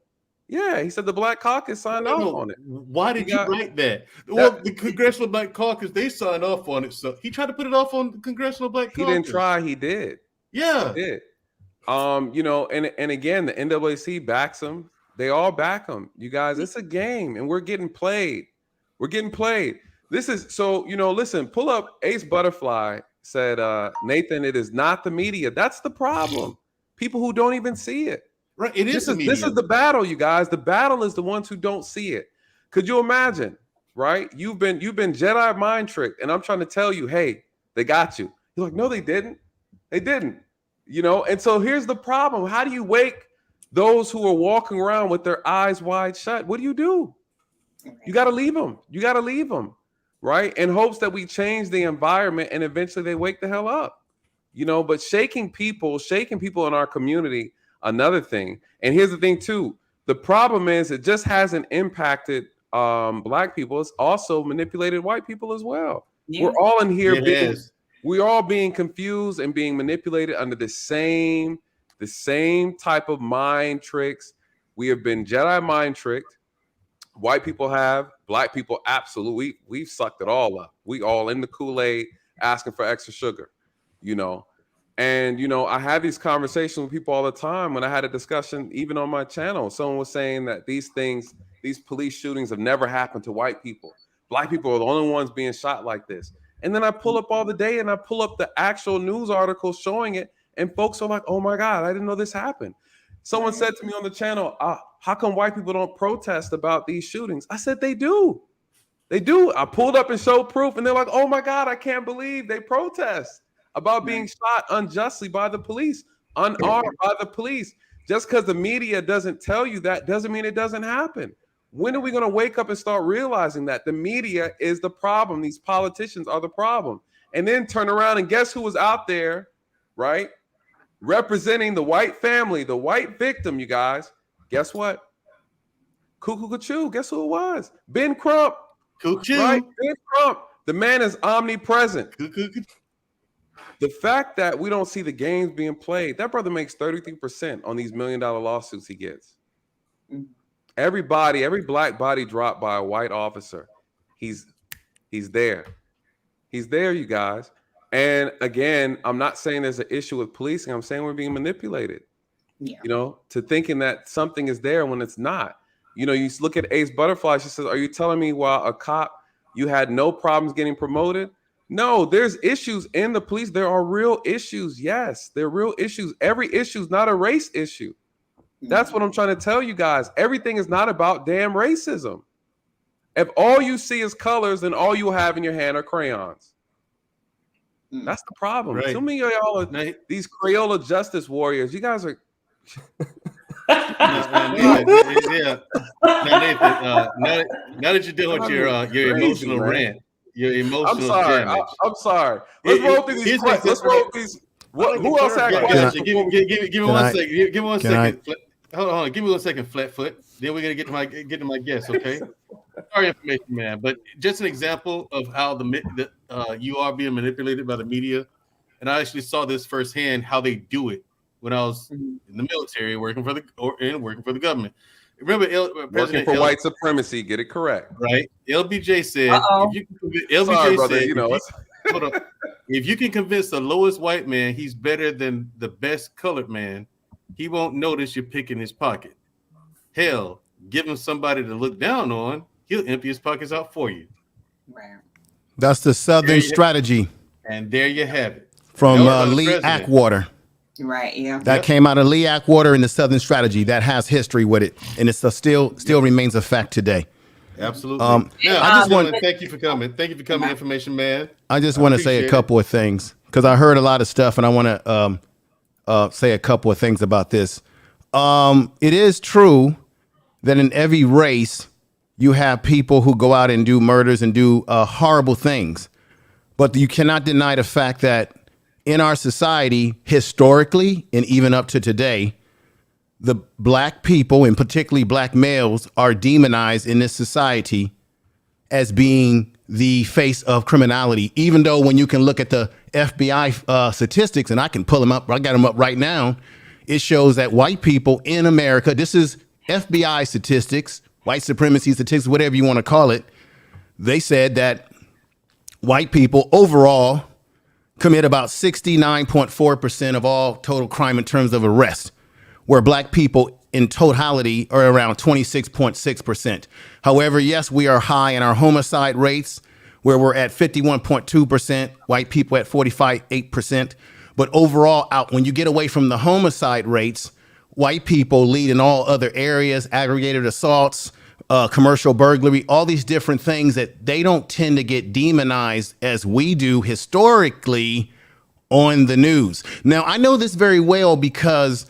Yeah, he said the Black Caucus signed off on it. Why did you write that? Well, the Congressional Black Caucus, they signed off on it. So he tried to put it off on the Congressional Black Caucus. He didn't try, he did. Yeah. He did. And again, the NAACP backs him. They all back him. You guys, it's a game, and we're getting played. This is so, listen, pull up Ace Butterfly said, Nathan, it is not the media. That's the problem. People who don't even see it. Right. This is the battle, you guys. The battle is the ones who don't see it. Could you imagine? Right? You've been Jedi mind tricked, and I'm trying to tell you, hey, they got you. You're like, no, they didn't. They didn't. And so here's the problem. How do you wake those who are walking around with their eyes wide shut? What do? You got to leave them. Right? In hopes that we change the environment and eventually they wake the hell up. But shaking people in our community, another thing. And here's the thing too. The problem is it just hasn't impacted black people. It's also manipulated white people as well. Yeah. We're all in here we're all being confused and being manipulated under the same type of mind tricks. We have been Jedi mind tricked. White people have, black people absolutely. We've sucked it all up. We all in the Kool-Aid asking for extra sugar, you know. And, you know, I have these conversations with people all the time. When I had a discussion, even on my channel, someone was saying that these police shootings have never happened to white people. Black people are the only ones being shot like this. And then I pull up all the day and I pull up the actual news articles showing it. And folks are like, oh my God, I didn't know this happened. Someone said to me on the channel, how come white people don't protest about these shootings? I said, they do. They do. I pulled up and showed proof. And they're like, oh my God, I can't believe they protest about being shot unjustly by the police, unarmed by the police. Just because the media doesn't tell you that doesn't mean it doesn't happen. When are we going to wake up and start realizing that the media is the problem? These politicians are the problem. And then turn around and guess who was out there, right? Representing the white family, the white victim, you guys. Guess what? Cuckoo. Guess who it was? Ben Crump. Cuckoo. Right? Ben Crump. The man is omnipresent. The fact that we don't see the games being played, that brother makes 33% on these $1 million lawsuits he gets. Every black body dropped by a white officer, he's there. He's there, you guys. And again, I'm not saying there's an issue with policing. I'm saying we're being manipulated, you know, to thinking that something is there when it's not. You know, you look at Ace Butterfly. She says, are you telling me while a cop, you had no problems getting promoted? No, there's issues in the police. There are real issues. Yes, there are real issues. Every issue is not a race issue. That's what I'm trying to tell you guys. Everything is not about damn racism. If all you see is colors, then all you have in your hand are crayons. That's the problem. Right. Too many of y'all are these Crayola justice warriors. You guys are. Now that you're done with your emotional rant, your emotional damage. I'm sorry. Let's roll through these. Let's roll these. Who else had questions? Give me 1 second. Give me 1 second. Hold on. Give me 1 second, Flatfoot. Then we're gonna get to my guest. Okay. Sorry, information, man. But just an example of how you are being manipulated by the media, and I actually saw this firsthand how they do it when I was in the military, working for the government. Remember, working for white supremacy. Get it correct, right? LBJ said, if you can convince the lowest white man he's better than the best colored man, he won't notice you're picking his pocket. Hell, give him somebody to look down on, he'll empty his pockets out for you. Wow. That's the Southern strategy. And there you have it. From Lee Ackwater. Right, yeah. That came out of Lee Ackwater in the Southern strategy. That has history with it. And it's still remains a fact today. Absolutely. I just want to thank you for coming. Thank you for coming, information man. I just want to say a couple of things because I heard a lot of stuff and I want to say a couple of things about this. It is true that in every race you have people who go out and do murders and do horrible things, but you cannot deny the fact that in our society, historically and even up to today, the black people, and particularly black males, are demonized in this society as being the face of criminality, even though when you can look at the FBI statistics, and I can pull them up, I got them up right now, it shows that white people in America, this is FBI statistics, white supremacy statistics, whatever you want to call it, they said that white people overall commit about 69.4% of all total crime in terms of arrest, where black people in totality are around 26.6%. However, yes, we are high in our homicide rates, where we're at 51.2%, white people at 45.8%. But overall, when you get away from the homicide rates, white people lead in all other areas, aggravated assaults, commercial burglary, all these different things that they don't tend to get demonized as we do historically on the news. Now, I know this very well because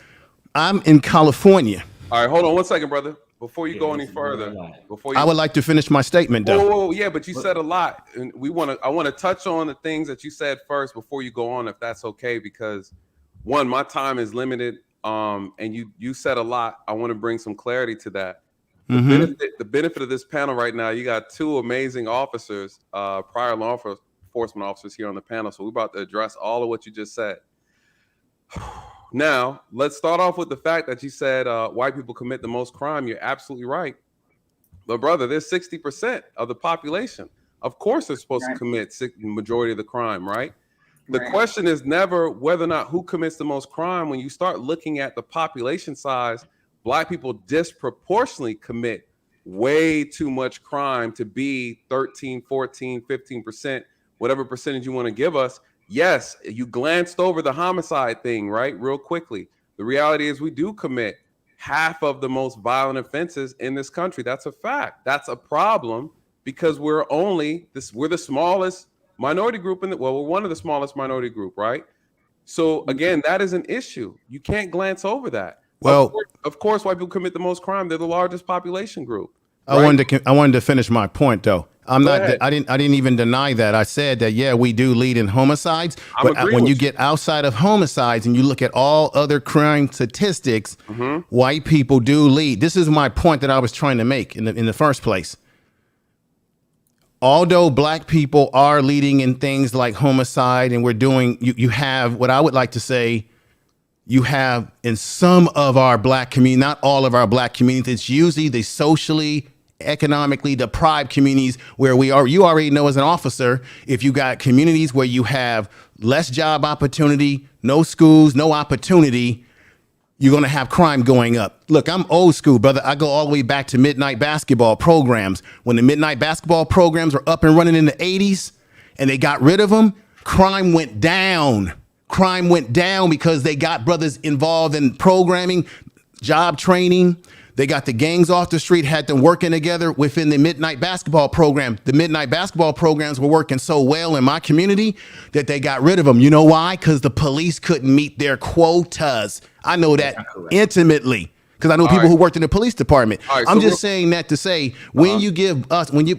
I'm in California. All right, hold on 1 second, brother. Before you go any further, I would like to finish my statement, though. Whoa, yeah, but you said a lot, and I want to touch on the things that you said first before you go on, if that's okay, because one, my time is limited. and you said a lot. I want to bring some clarity to that. The benefit of this panel right now, you got two amazing officers, prior law enforcement officers here on the panel. So we're about to address all of what you just said. Now, let's start off with the fact that you said white people commit the most crime. You're absolutely right. But brother, there's 60% of the population. Of course, they're supposed to commit the majority of the crime, right? The question is never whether or not who commits the most crime. When you start looking at the population size, Black people disproportionately commit way too much crime to be 13, 14, 15%, whatever percentage you want to give us. Yes, you glanced over the homicide thing, right? Real quickly. The reality is we do commit half of the most violent offenses in this country. That's a fact. That's a problem because we're the smallest minority group we're one of the smallest minority group, right? So again, that is an issue. You can't glance over that. Well, of course, white people commit the most crime. They're the largest population group. Right? I wanted to finish my point though. I didn't even deny that. I said that, yeah, we do lead in homicides, but when you get outside of homicides and you look at all other crime statistics, white people do lead. This is my point that I was trying to make in the first place. Although Black people are leading in things like homicide and we're doing, you have what I would like to say, you have in some of our Black community, not all of our Black communities, it's usually the socially, economically deprived communities where you already know as an officer, if you got communities where you have less job opportunity, no schools, no opportunity, you're going to have crime going up. Look, I'm old school, brother. I go all the way back to midnight basketball programs. When the midnight basketball programs were up and running in the 80s and they got rid of them, crime went down. Crime went down because they got brothers involved in programming, job training. They got the gangs off the street, had them working together within the midnight basketball program. The midnight basketball programs were working so well in my community that they got rid of them. You know why? Because the police couldn't meet their quotas. I know that intimately because I know people who worked in the police department. I'm just saying that to say when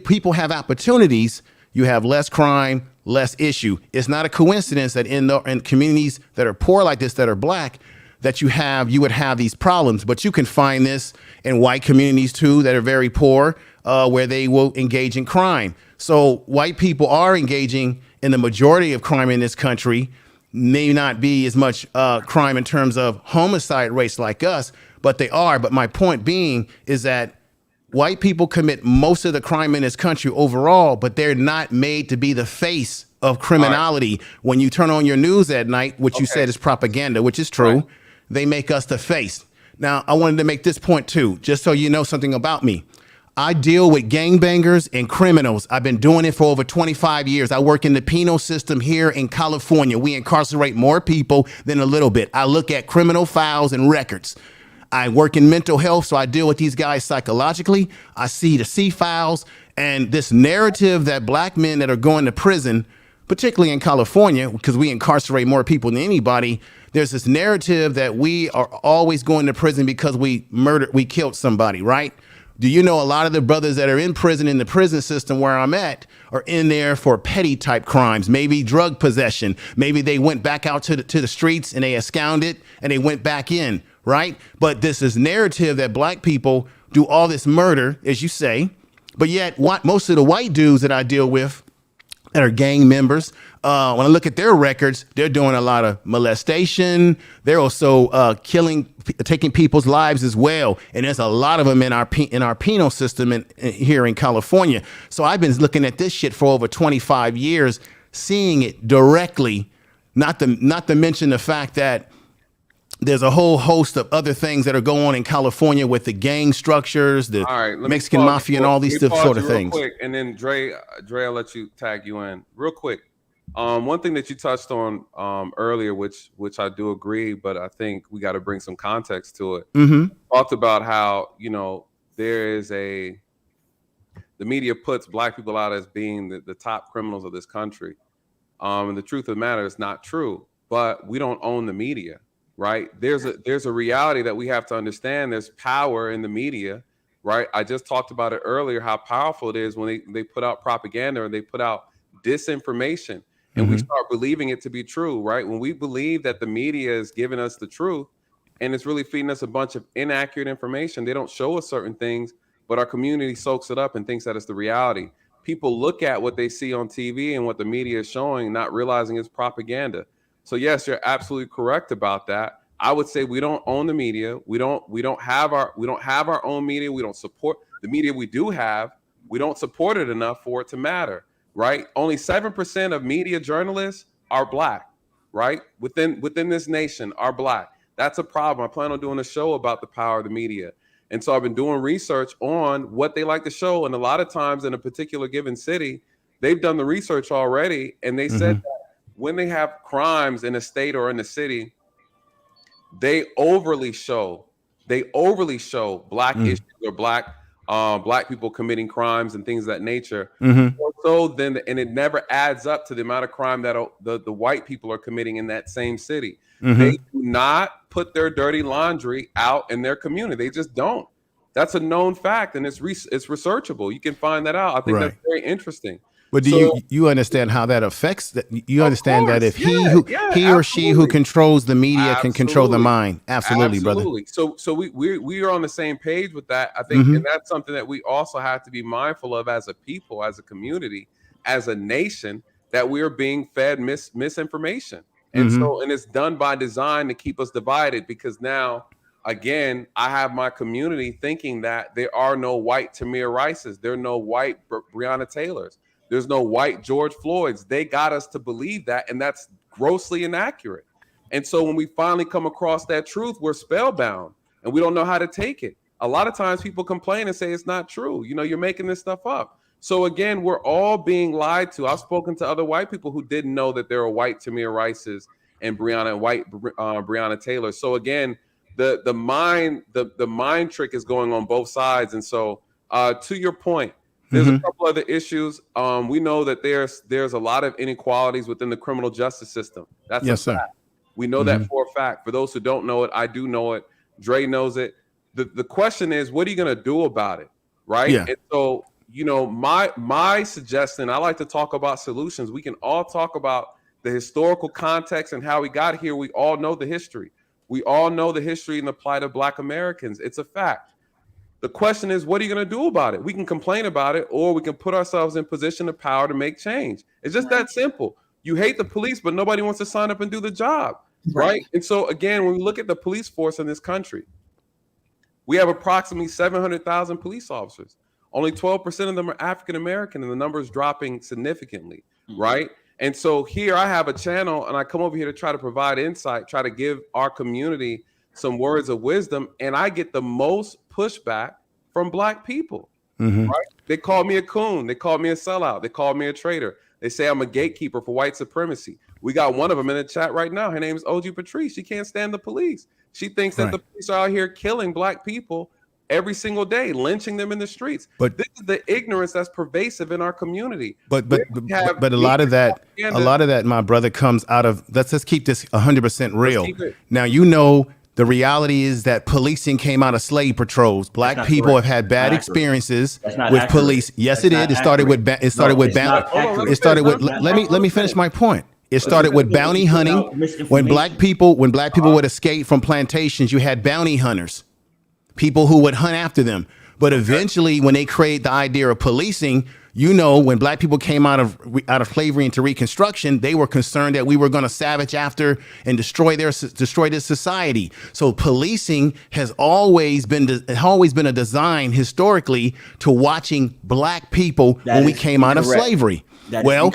people have opportunities, you have less crime, less issue. It's not a coincidence that in communities that are poor like this, that are Black, that you would have these problems. But you can find this in white communities too that are very poor, where they will engage in crime. So white people are engaging in the majority of crime in this country. May not be as much crime in terms of homicide rates like us, but they are. But my point being is that white people commit most of the crime in this country overall, but they're not made to be the face of criminality. When you turn on your news at night, which you said is propaganda, which is true, they make us the face. Now, I wanted to make this point too, just so you know something about me. I deal with gangbangers and criminals. I've been doing it for over 25 years. I work in the penal system here in California. We incarcerate more people than a little bit. I look at criminal files and records. I work in mental health, so I deal with these guys psychologically. I see the C files and this narrative that Black men that are going to prison, particularly in California, because we incarcerate more people than anybody, there's this narrative that we are always going to prison because we killed somebody, right? Do you know a lot of the brothers that are in prison in the prison system where I'm at are in there for petty type crimes, maybe drug possession. Maybe they went back out to the streets and they absconded and they went back in, right? But this is narrative that Black people do all this murder, as you say, but yet most of the white dudes that I deal with that are gang members, when I look at their records, they're doing a lot of molestation. They're also taking people's lives as well. And there's a lot of them in our penal system here in California. So I've been looking at this shit for over 25 years, seeing it directly, not to mention the fact that there's a whole host of other things that are going on in California with the gang structures, the Mexican mafia, and all these sort of things. Quick, and then Dre, I'll let you tag you in real quick. One thing that you touched on earlier, which I do agree, but I think we got to bring some context to it. Talked about how the media puts Black people out as being the top criminals of this country, and the truth of the matter is not true. But we don't own the media. Right. There's a reality that we have to understand. There's power in the media. Right. I just talked about it earlier, how powerful it is when they put out propaganda and they put out disinformation and we start believing it to be true. Right. When we believe that the media is giving us the truth, and it's really feeding us a bunch of inaccurate information. They don't show us certain things, but our community soaks it up and thinks that it's the reality. People look at what they see on TV and what the media is showing, not realizing it's propaganda. So yes, you're absolutely correct about that. I would say we don't own the media. We don't have our own media. We don't support the media we do have. We don't support it enough for it to matter, right? Only 7% of media journalists are Black, right? Within this nation are Black. That's a problem. I plan on doing a show about the power of the media. And so I've been doing research on what they like to show. And a lot of times in a particular given city, they've done the research already. And they said that when they have crimes in a state or in the city, they overly show Black issues or Black people committing crimes and things of that nature. So then, and it never adds up to the amount of crime that the white people are committing in that same city. They do not put their dirty laundry out in their community. They just don't. That's a known fact, and it's researchable. You can find that out. I think that's very interesting. But do you understand how that affects that? You understand that if he or she who controls the media can control the mind. Absolutely, brother. So we are on the same page with that. I think, and that's something that we also have to be mindful of as a people, as a community, as a nation, that we are being fed misinformation. And so, and it's done by design to keep us divided, because now, again, I have my community thinking that there are no white Tamir Rices. There are no white Breonna Taylors. There's no white George Floyds. They got us to believe that, and that's grossly inaccurate. And so when we finally come across that truth, we're spellbound and we don't know how to take it. A lot of times people complain and say it's not true. You know, you're making this stuff up. So again, we're all being lied to. I've spoken to other white people who didn't know that there are white Tamir Rices and Breonna Taylor. So again, the mind trick is going on both sides. And so to your point, there's a couple other issues. We know that there's a lot of inequalities within the criminal justice system. That's a fact. We know that for a fact. For those who don't know it, I do know it. Dre knows it. The question is, what are you going to do about it? Right. Yeah. And so, you know, my suggestion, I like to talk about solutions. We can all talk about the historical context and how we got here. We all know the history. We all know the history and the plight of Black Americans. It's a fact. The question is, what are you going to do about it? We can complain about it, or we can put ourselves in position of power to make change. It's just that simple. You hate the police, but nobody wants to sign up and do the job. Right. And so, again, when we look at the police force in this country, we have approximately 700,000 police officers. Only 12% of them are African American, and the number is dropping significantly. Right. And so here I have a channel, and I come over here to try to provide insight, try to give our community some words of wisdom, and I get the most pushback from Black people. Right? They call me a coon. They call me a sellout. They call me a traitor. They say I'm a gatekeeper for white supremacy. We got one of them in the chat right now. Her name is OG Patrice. She can't stand the police. She thinks that the police are out here killing Black people every single day, lynching them in the streets. But this is the ignorance that's pervasive in our community. But a lot of that, my brother, comes out of, let's just keep this 100% real. Now, you know, the reality is that policing came out of slave patrols. Black people have had bad experiences with police. Yes, it did. It started with let me finish my point. It started with bounty hunting. When black people would escape from plantations, you had bounty hunters, people who would hunt after them. But eventually, when they create the idea of policing, you know, when Black people came out of slavery into Reconstruction, they were concerned that we were going to savage after and destroy this society. So policing has always been a design historically to watching Black people when we came out of slavery. Well,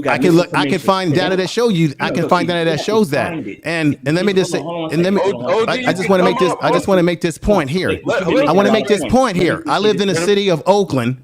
I can find data that show you. I can find data that shows that. And let me just say, I just want to make this point here. I want to make this point here. I lived in the city of Oakland.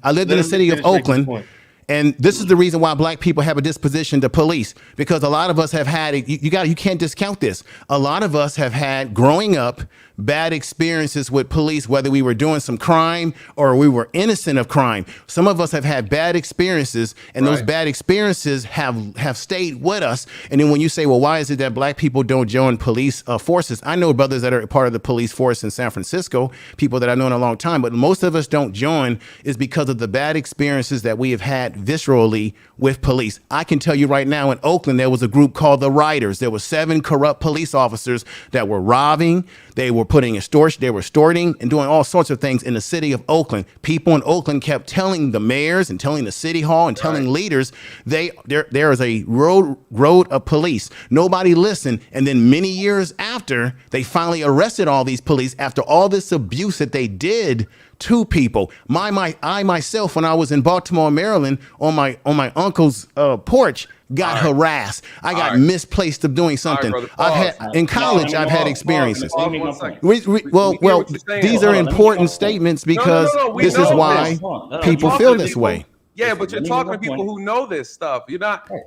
And this is the reason why Black people have a disposition to police, because a lot of us have had, you can't discount this. A lot of us have had, growing up, bad experiences with police, whether we were doing some crime or we were innocent of crime. Some of us have had bad experiences, and those bad experiences have stayed with us. And then when you say, well, why is it that Black people don't join police forces? I know brothers that are part of the police force in San Francisco, people that I've known a long time, but most of us don't join is because of the bad experiences that we have had viscerally with police. I can tell you right now in Oakland, there was a group called the Riders. There were 7 corrupt police officers that were robbing. They were putting extortion. They were extorting and doing all sorts of things in the city of Oakland. People in Oakland kept telling the mayors and telling the city hall and telling leaders there is a road of police. Nobody listened. And then many years after, they finally arrested all these police after all this abuse that they did to people. I myself, when I was in Baltimore, Maryland, on my uncle's porch, got harassed. I got misplaced of doing something. I've had in college. I've had experiences. Well, these are important statements because this is why people feel this way. Yeah, but you're talking to people who know this stuff. You're not talking.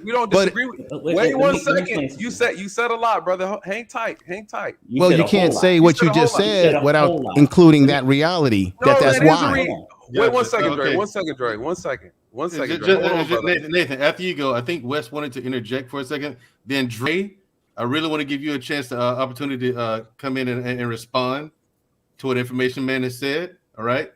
We don't disagree with. Wait 1 second. You said a lot, brother. Hang tight. Well, you can't say what you just said without including that reality. That's why. Wait 1 second, Dre. 1 second, Dre. 1 second. 1 second. Nathan, after you go, I think Wes wanted to interject for a second. Then Dre, I really want to give you a chance, opportunity to come in and respond to what Information Man has said. All right,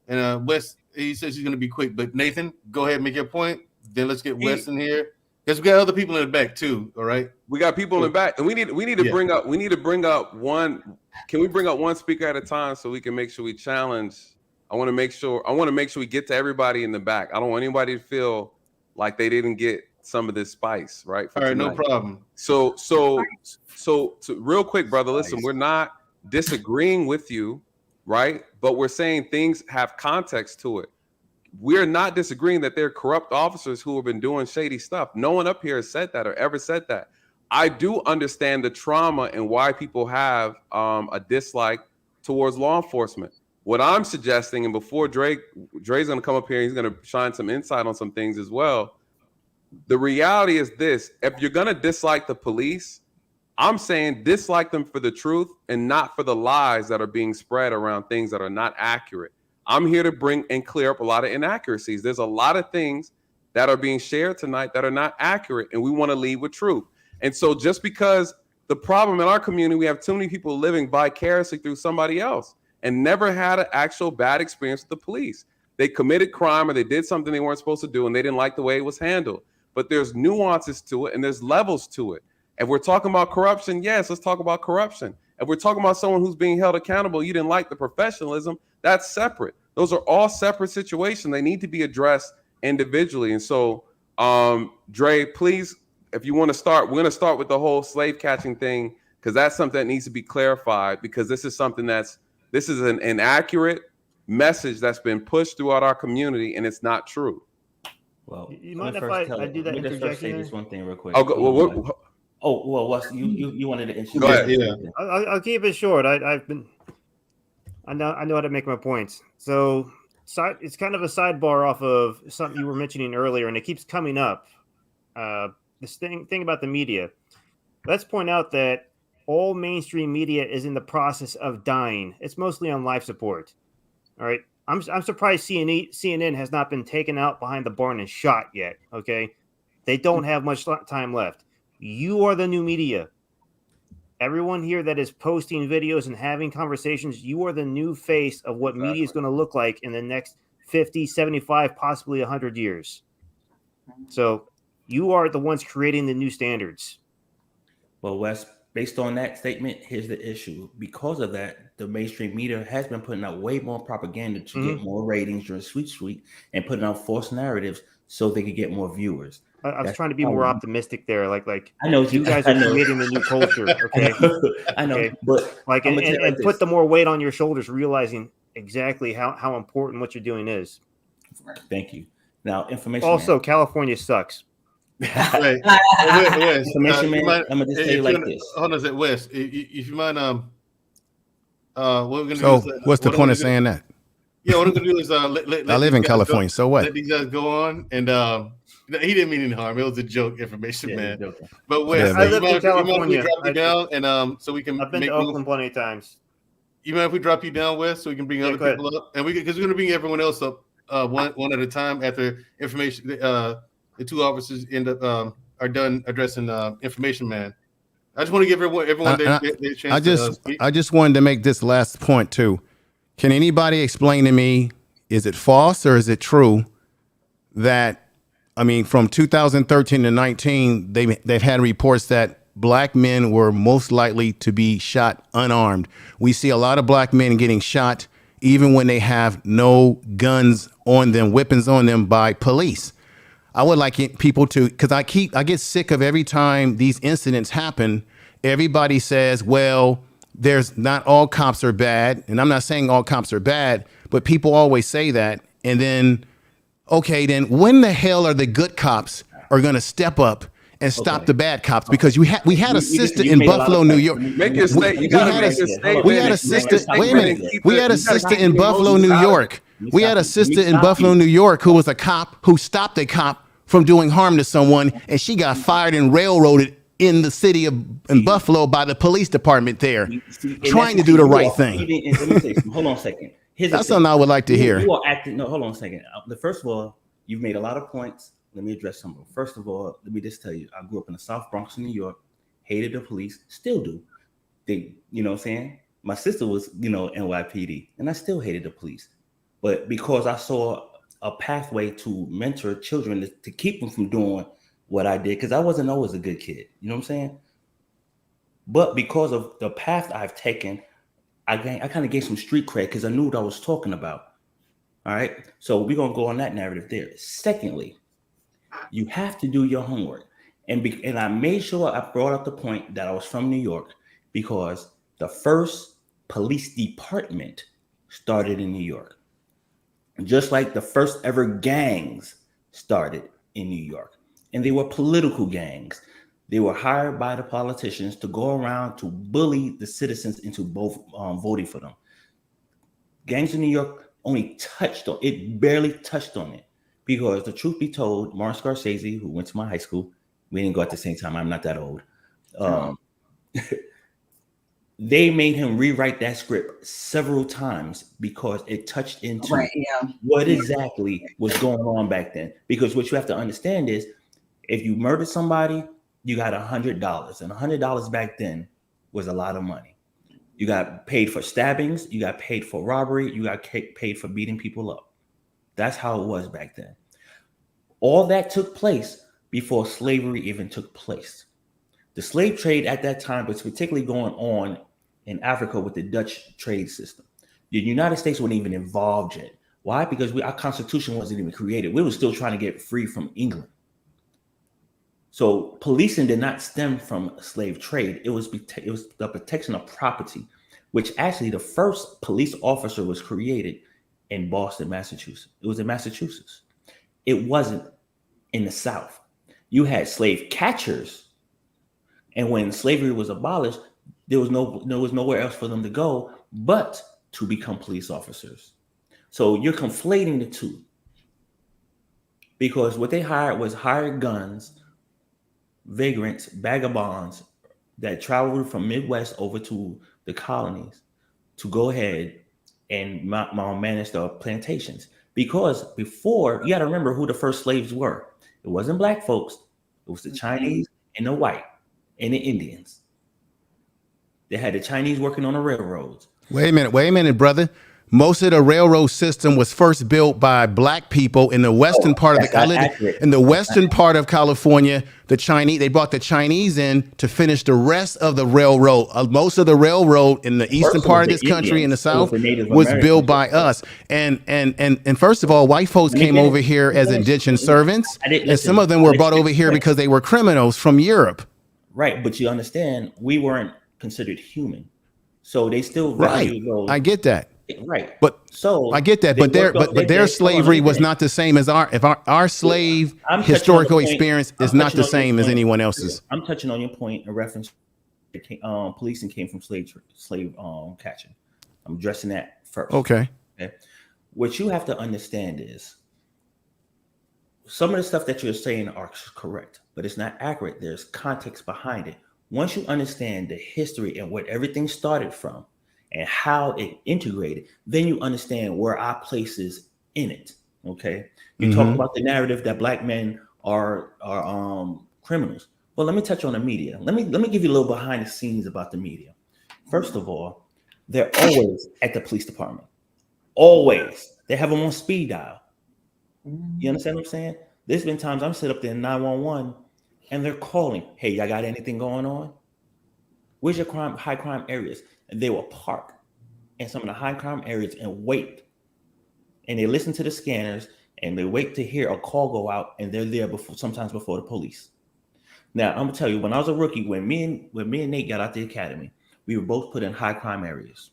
and Wes. He says he's going to be quick, but Nathan, go ahead and make your point. Then let's get Wes in here because we got other people in the back too. All right, we got people in the back, and we need to bring up one. Can we bring up one speaker at a time so we can make sure we challenge? I want to make sure we get to everybody in the back. I don't want anybody to feel like they didn't get some of this spice, right? All right, tonight. No problem. So real quick, brother. Listen, we're not disagreeing with you. Right. But we're saying things have context to it. We're not disagreeing that they're corrupt officers who have been doing shady stuff. No one up here has said that or ever said that. I do understand the trauma and why people have a dislike towards law enforcement. What I'm suggesting, and before Dre's going to come up here, he's going to shine some insight on some things as well. The reality is this: if you're going to dislike the police, I'm saying dislike them for the truth and not for the lies that are being spread around things that are not accurate. I'm here to bring and clear up a lot of inaccuracies. There's a lot of things that are being shared tonight that are not accurate, and we want to lead with truth. And so just because the problem in our community, we have too many people living vicariously through somebody else and never had an actual bad experience with the police. They committed crime or they did something they weren't supposed to do and they didn't like the way it was handled. But there's nuances to it and there's levels to it. If we're talking about corruption, yes, let's talk about corruption. If we're talking about someone who's being held accountable, you didn't like the professionalism, that's separate. Those are all separate situations. They need to be addressed individually. And so, Dre, please, if you want to start, we're going to start with the whole slave catching thing, because that's something that needs to be clarified, because this is something this is an inaccurate message that's been pushed throughout our community, and it's not true. Well, you mind if I do that interjection? Say this one thing real quick. What's you wanted to go ahead, yeah. I'll keep it short. I know how to make my points. So it's kind of a sidebar off of something you were mentioning earlier, and it keeps coming up. This thing about the media. Let's point out that all mainstream media is in the process of dying. It's mostly on life support. All right. I'm surprised CNN has not been taken out behind the barn and shot yet. Okay. They don't have much time left. You are the new media. Everyone here that is posting videos and having conversations, you are the new face of what media is going to look like in the next 50, 75, possibly 100 years. So you are the ones creating the new standards. Well, Wes, based on that statement, here's the issue. Because of that, the mainstream media has been putting out way more propaganda to get more ratings during Sweet Sweet and putting out false narratives so they could get more viewers. I was trying to be more optimistic there. Like I know you guys are creating the new culture. Okay, I know, okay. But like and put the more weight on your shoulders, realizing exactly how important what you're doing is. Thank you. Now, information. Also, California sucks. Wait, Information man. I'm gonna just say it like this. Hold on a second, Wes. If you mind, what we're gonna do is, what's the point of saying that? Yeah, what we're gonna do is let I live in California, so what? Let these guys go on, and he didn't mean any harm. It was a joke, information man. But Wes, I live in California. Drop you down, and so we can. I've been to Oakland plenty of times. You mind if we drop you down, Wes, so we can bring other people up, and because we're gonna bring everyone else up one at a time after information. The two officers are done addressing information man. I just want to give everyone their chance to speak. I just wanted to make this last point too. Can anybody explain to me, is it false or is it true that, I mean, from 2013 to 19, they've had reports that black men were most likely to be shot unarmed. We see a lot of black men getting shot even when they have no guns on them, weapons on them by police. I would like people to, because I get sick of every time these incidents happen, everybody says, well, there's not all cops are bad. And I'm not saying all cops are bad, but people always say that. And then, okay, then when the hell are the good cops are going to step up and stop the bad cops? Because we had a sister in Buffalo, New York. Make your statement. You gotta make your statement. We had a sister. Wait a minute. We had a sister in Buffalo, New York. We had a sister in Buffalo, New York, who was a cop who stopped a cop from doing harm to someone, and she got fired and railroaded in the city of Buffalo by the police department there, trying to do the right thing. Hold on a second. That's something I would like to hear. You are acting. No, hold on a second. First of all, you've made a lot of points. Let me address some of them. First of all, let me just tell you, I grew up in the South Bronx, New York, hated the police, still do. They, you know what I'm saying? My sister was, NYPD, and I still hated the police. But because I saw a pathway to mentor children to keep them from doing what I did, because I wasn't always a good kid, you know what I'm saying? But because of the path I've taken, I kind of gained some street cred because I knew what I was talking about. All right, so we're gonna go on that narrative there. Secondly, you have to do your homework, and I made sure I brought up the point that I was from New York because the first police department started in New York, just like the first ever gangs started in New York. And they were political gangs. They were hired by the politicians to go around to bully the citizens into both voting for them. Gangs in New York only barely touched on it. Because the truth be told, Martin Scorsese, who went to my high school, we didn't go at the same time, I'm not that old. They made him rewrite that script several times because it touched into what exactly was going on back then. Because what you have to understand is, if you murdered somebody, you got $100, and $100 back then was a lot of money. You got paid for stabbings, you got paid for robbery, you got paid for beating people up. That's how it was back then. All that took place before slavery even took place. The slave trade at that time was particularly going on in Africa with the Dutch trade system. The United States wasn't even involved yet. Why? Because our Constitution wasn't even created. We were still trying to get free from England. So policing did not stem from slave trade. It was the protection of property, which actually the first police officer was created in Boston, Massachusetts. It was in Massachusetts. It wasn't in the South. You had slave catchers, and when slavery was abolished, there was nowhere else for them to go but to become police officers. So you're conflating the two, because what they hired was hired guns, vagrants, vagabonds that traveled from Midwest over to the colonies to go ahead and manage the plantations. Because before, you got to remember who the first slaves were. It wasn't black folks. It was the Chinese and the white and the Indians. They had the Chinese working on the railroads. Wait a minute, brother. Most of the railroad system was first built by black people in the western part of part of California. They brought the Chinese in to finish the rest of the railroad. Most of the railroad in the eastern part of this country in the South was built by us. And first of all, white folks came over here as indentured servants, and some of them were brought over here because they were criminals from Europe. Right, but you understand, we weren't considered human, so they still value those. I get that. Right, but so I get that, but their slavery was not the same as our slave historical experience is not the same as anyone else's. I'm touching on your point in reference to policing came from slave catching. I'm addressing that first. Okay. What you have to understand is some of the stuff that you're saying are correct, but it's not accurate. There's context behind it. Once you understand the history and where everything started from, and how it integrated, then you understand where our place is in it. Okay, you talk about the narrative that black men are criminals. Well, let me touch on the media. Let me give you a little behind the scenes about the media. First of all, they're always at the police department. Always, they have them on speed dial. You understand what I'm saying? There's been times I'm sit up there in 911 and they're calling, hey, y'all got anything going on? Where's your high crime areas? And they will park in some of the high crime areas and wait. And they listen to the scanners and they wait to hear a call go out, and they're there sometimes before the police. Now, I'm gonna tell you, when I was a rookie, when me and Nate got out the academy, we were both put in high crime areas.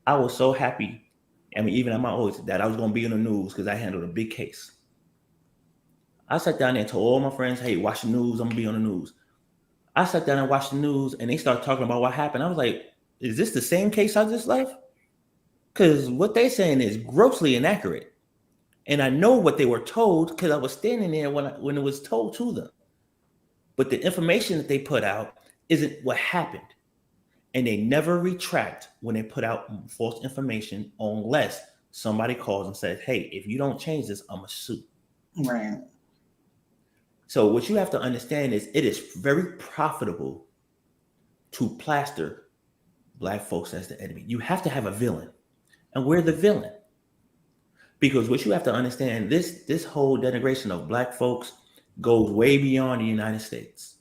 I was so happy. I mean, even at my age, that I was gonna be in the news because I handled a big case. I sat down there and told all my friends, hey, watch the news, I'm gonna be on the news. I sat down and watched the news and they started talking about what happened. I was like, is this the same case I just left? Because what they're saying is grossly inaccurate. And I know what they were told because I was standing there when it was told to them. But the information that they put out isn't what happened. And they never retract when they put out false information unless somebody calls and says, hey, if you don't change this, I'm going to sue. Right. So what you have to understand is it is very profitable to plaster Black folks as the enemy. You have to have a villain. And we're the villain. Because what you have to understand, this whole denigration of Black folks goes way beyond the United States.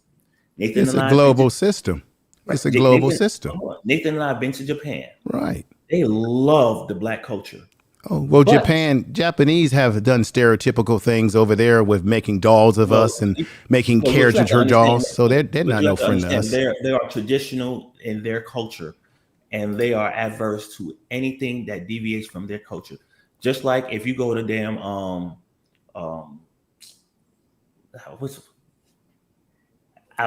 It's a global system. It's a global system. Nathan and I have been to Japan. Right. They love the Black culture. Oh, well, Japanese have done stereotypical things over there with making dolls of us and making caricature dolls. So they're not no friend to us. They are traditional in their culture, and they are adverse to anything that deviates from their culture. Just like if you go to damn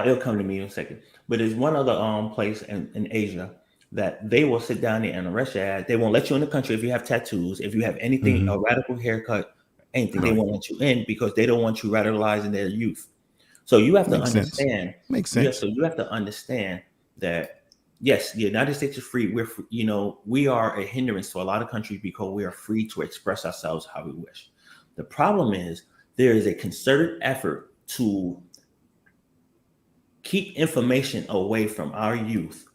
it'll come to me in a second. But there's one other place in Asia that they will sit down there and arrest your ass. They won't let you in the country if you have tattoos, if you have anything, a radical haircut, anything. They won't let you in because they don't want you radicalizing their youth. So you have to understand. Makes sense. So you have to understand that yes, the United States is free. We're free, we are a hindrance to a lot of countries because we are free to express ourselves how we wish. The problem is there is a concerted effort to keep information away from our youth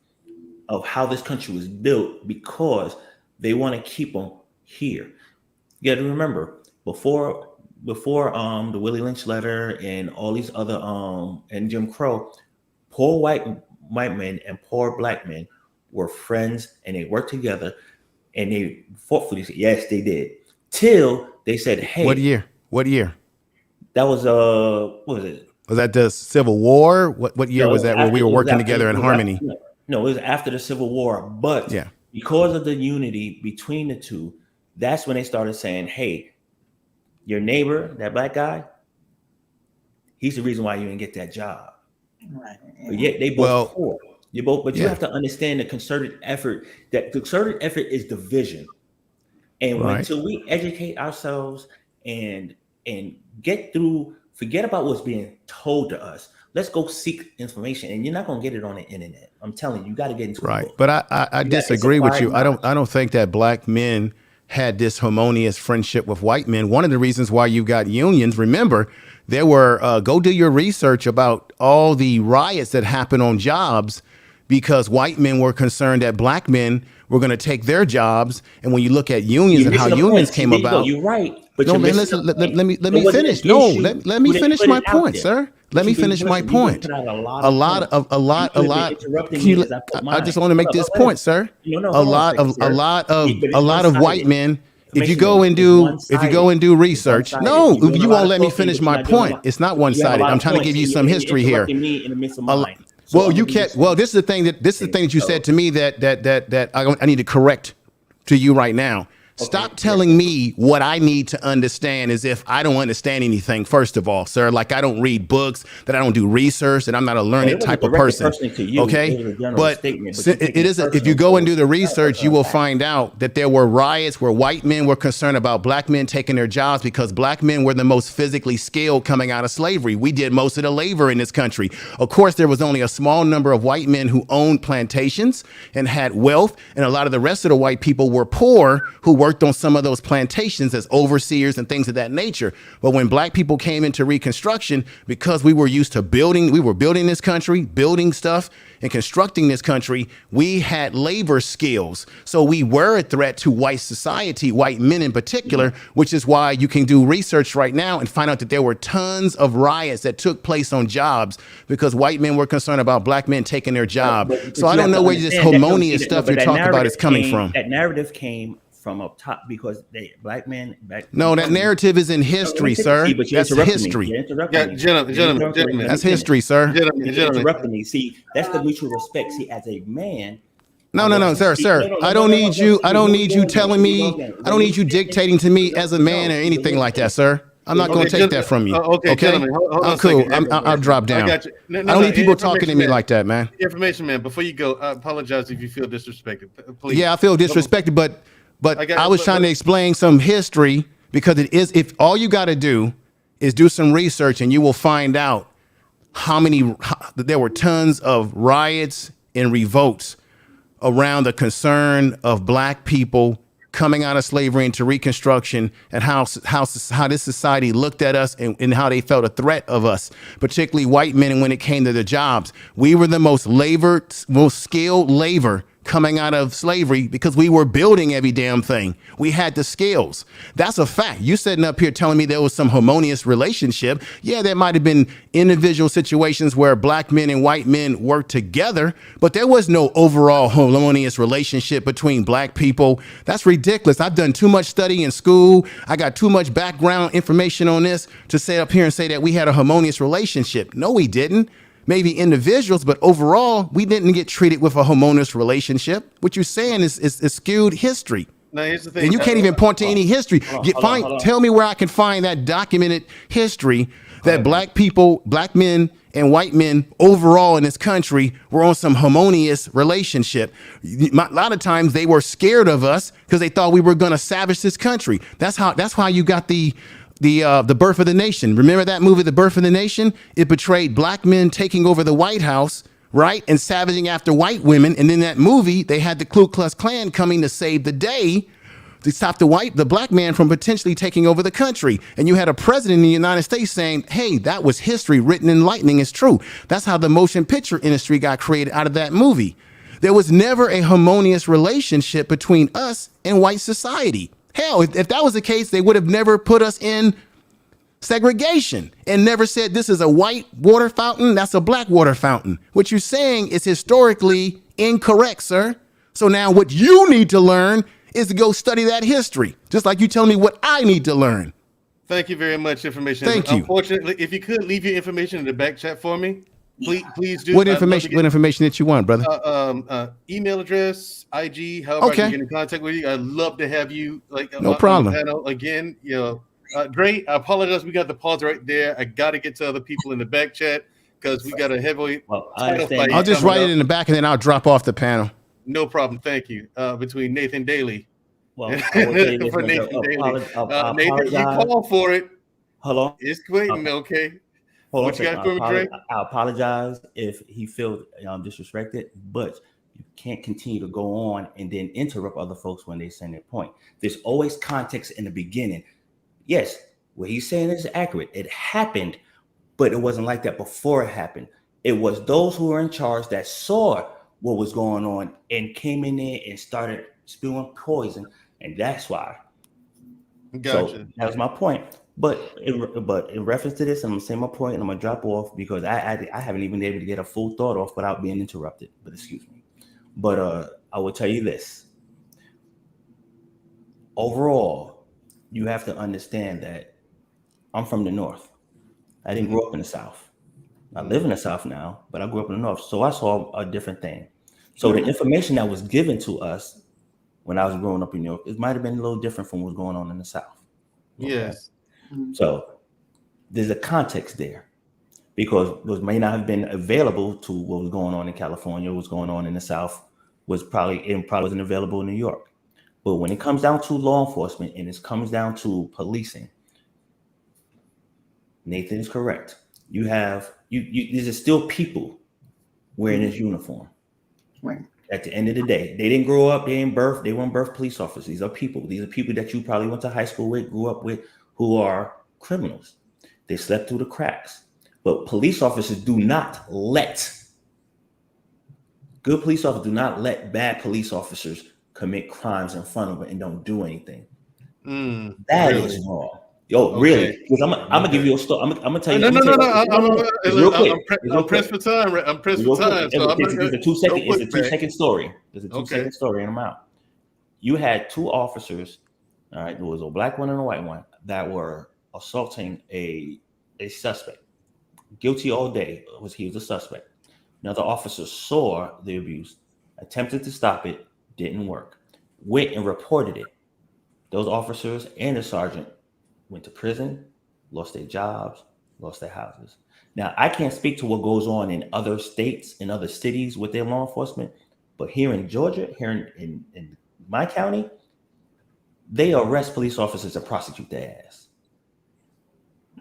of how this country was built because they want to keep them here. You got to remember, before the Willie Lynch letter and all these other and Jim Crow, poor white men and poor Black men were friends and they worked together and they fought for these. Yes, they did. Till they said, hey. What year? That was what was it? Was that the Civil War? What year was that where we were working together in harmony? No, it was after the Civil War. But because of the unity between the two, that's when they started saying, hey, your neighbor, that Black guy, he's the reason why you didn't get that job. Right. But yet they both poor. You have to understand the concerted effort. That concerted effort is division. And until we educate ourselves and get through, forget about what's being told to us. Let's go seek information, and you're not going to get it on the internet. I'm telling you, you got to get into right. it. But I disagree with you. I don't think that Black men had this harmonious friendship with white men. One of the reasons why you got unions, remember, there were go do your research about all the riots that happened on jobs because white men were concerned that Black men were going to take their jobs. And when you look at unions and how unions came about, you're right. But no, man, listen, let me finish. No, let me finish my point, sir. Let me finish my point. A lot. I just want to make this point, sir. A lot of white men. If you go and do research, no, you won't let me finish my point. It's not one-sided. I'm trying to give you some history here. Well, you can't. Well, this is the thing that you said to me that I need to correct to you right now. Stop telling me what I need to understand as if I don't understand anything, first of all, sir. Like I don't read books, that I don't do research, that I'm not a learned type of person. Okay? But it is, if you go and do the research, you will find out that there were riots where white men were concerned about Black men taking their jobs because Black men were the most physically skilled coming out of slavery. We did most of the labor in this country. Of course, there was only a small number of white men who owned plantations and had wealth, and a lot of the rest of the white people were poor who worked worked on some of those plantations as overseers and things of that nature. But when black people came into Reconstruction, because we were used to building, we were building this country, building stuff and constructing this country, we had labor skills. So we were a threat to white society, white men in particular, which is why you can do research right now and find out that there were tons of riots that took place on jobs because white men were concerned about black men taking their job. So I don't know where this harmonious stuff you're talking about is coming from. That narrative came from up top because black men. No, that narrative is in history, sir. That's history. Gentlemen, that's history, sir. Interrupting me. See, that's the mutual respect. See, as a man. No, sir. I don't need you. I don't need you telling me. I don't need you dictating to me as a man or anything like that, sir. I'm not going to take that from you. Okay, gentlemen, hold I'm cool. I'll drop down. I don't need people talking to me like that, man. Information, man. Before you go, I apologize if you feel disrespected. Please. Yeah, I feel disrespected, but I was trying to explain some history because it is. If all you got to do is do some research, and you will find out there were tons of riots and revolts around the concern of black people coming out of slavery into Reconstruction, and how this society looked at us and how they felt a threat of us, particularly white men. And when it came to the jobs, we were the most skilled labor coming out of slavery because we were building every damn thing. We had the skills. That's a fact. You sitting up here telling me there was some harmonious relationship. Yeah, there might have been individual situations where black men and white men worked together, but there was no overall harmonious relationship between black people. That's ridiculous. I've done too much study in school. I got too much background information on this to sit up here and say that we had a harmonious relationship. No, we didn't. Maybe individuals, but overall, we didn't get treated with a harmonious relationship. What you're saying is skewed history. Now, here's the thing. And you can't even point to any history. Tell me where I can find that documented history that black people, black men and white men overall in this country were on some harmonious relationship. A lot of times they were scared of us because they thought we were going to savage this country. That's how you got the Birth of the Nation. Remember that movie, The Birth of the Nation? It portrayed black men taking over the White House, right? And savaging after white women. And in that movie, they had the Ku Klux Klan coming to save the day to stop the black man from potentially taking over the country. And you had a president in the United States saying, hey, that was history written in lightning. It's true. That's how the motion picture industry got created out of that movie. There was never a harmonious relationship between us and white society. Hell, if that was the case, they would have never put us in segregation and never said this is a white water fountain, that's a black water fountain. What you're saying is historically incorrect, sir. So now what you need to learn is to go study that history, just like you telling me what I need to learn. Thank you very much, information. Thank you. Unfortunately, if you could leave your information in the back chat for me, please do. What information that you want, brother? Email address, IG, however I can get in contact with you. I'd love to have you no problem. On the panel again. Great. I apologize. We got the pause right there. I got to get to other people in the back chat because we got a heavy. Well, I understand. I'll just write it in the back and then I'll drop off the panel. No problem. Thank you. Between Nathan Daley. Well, Nathan Daley. Nathan, you call for it. Hold on. It's waiting. Okay. What you got for me, Drake? I apologize if he feels disrespected, but you can't continue to go on and then interrupt other folks when they say their point. There's always context in the beginning. Yes, what he's saying is accurate. It happened, but it wasn't like that before it happened. It was those who were in charge that saw what was going on and came in there and started spewing poison, and that's why. Gotcha. So that was my point. But in reference to this, I'm gonna say my point and I'm gonna drop off because I haven't even been able to get a full thought off without being interrupted. But excuse me. But I will tell you this. Overall, you have to understand that I'm from the North. I didn't grow up in the South. I live in the South now, but I grew up in the North. So I saw a different thing. So the information that was given to us when I was growing up in New York, it might have been a little different from what's going on in the South. Okay? Yes. So there's a context there because what may not have been available to what was going on in California, what's going on in the South was probably wasn't available in New York. But when it comes down to law enforcement and it comes down to policing, Nathan is correct. You have these are still people wearing this uniform. Right. At the end of the day, they didn't grow up, they weren't birth police officers. These are people that you probably went to high school with, grew up with, who are criminals. They slept through the cracks. But police officers good police officers do not let bad police officers commit crimes in front of them and don't do anything. That is wrong. Yo, really? Because I'm gonna give you a story. I'm gonna tell you. I'm pressed for time. I'm pressed for time. It's a 2-second story. There's a 2-second story, and I'm out. You had two officers. All right, there was a black one and a white one that were assaulting a suspect. Guilty all day. He was a suspect. Another officer saw the abuse, attempted to stop it, didn't work. Went and reported it. Those officers and the sergeant went to prison, lost their jobs, lost their houses. Now, I can't speak to what goes on in other states, in other cities with their law enforcement, but here in Georgia, here in my county, they arrest police officers and prosecute their ass.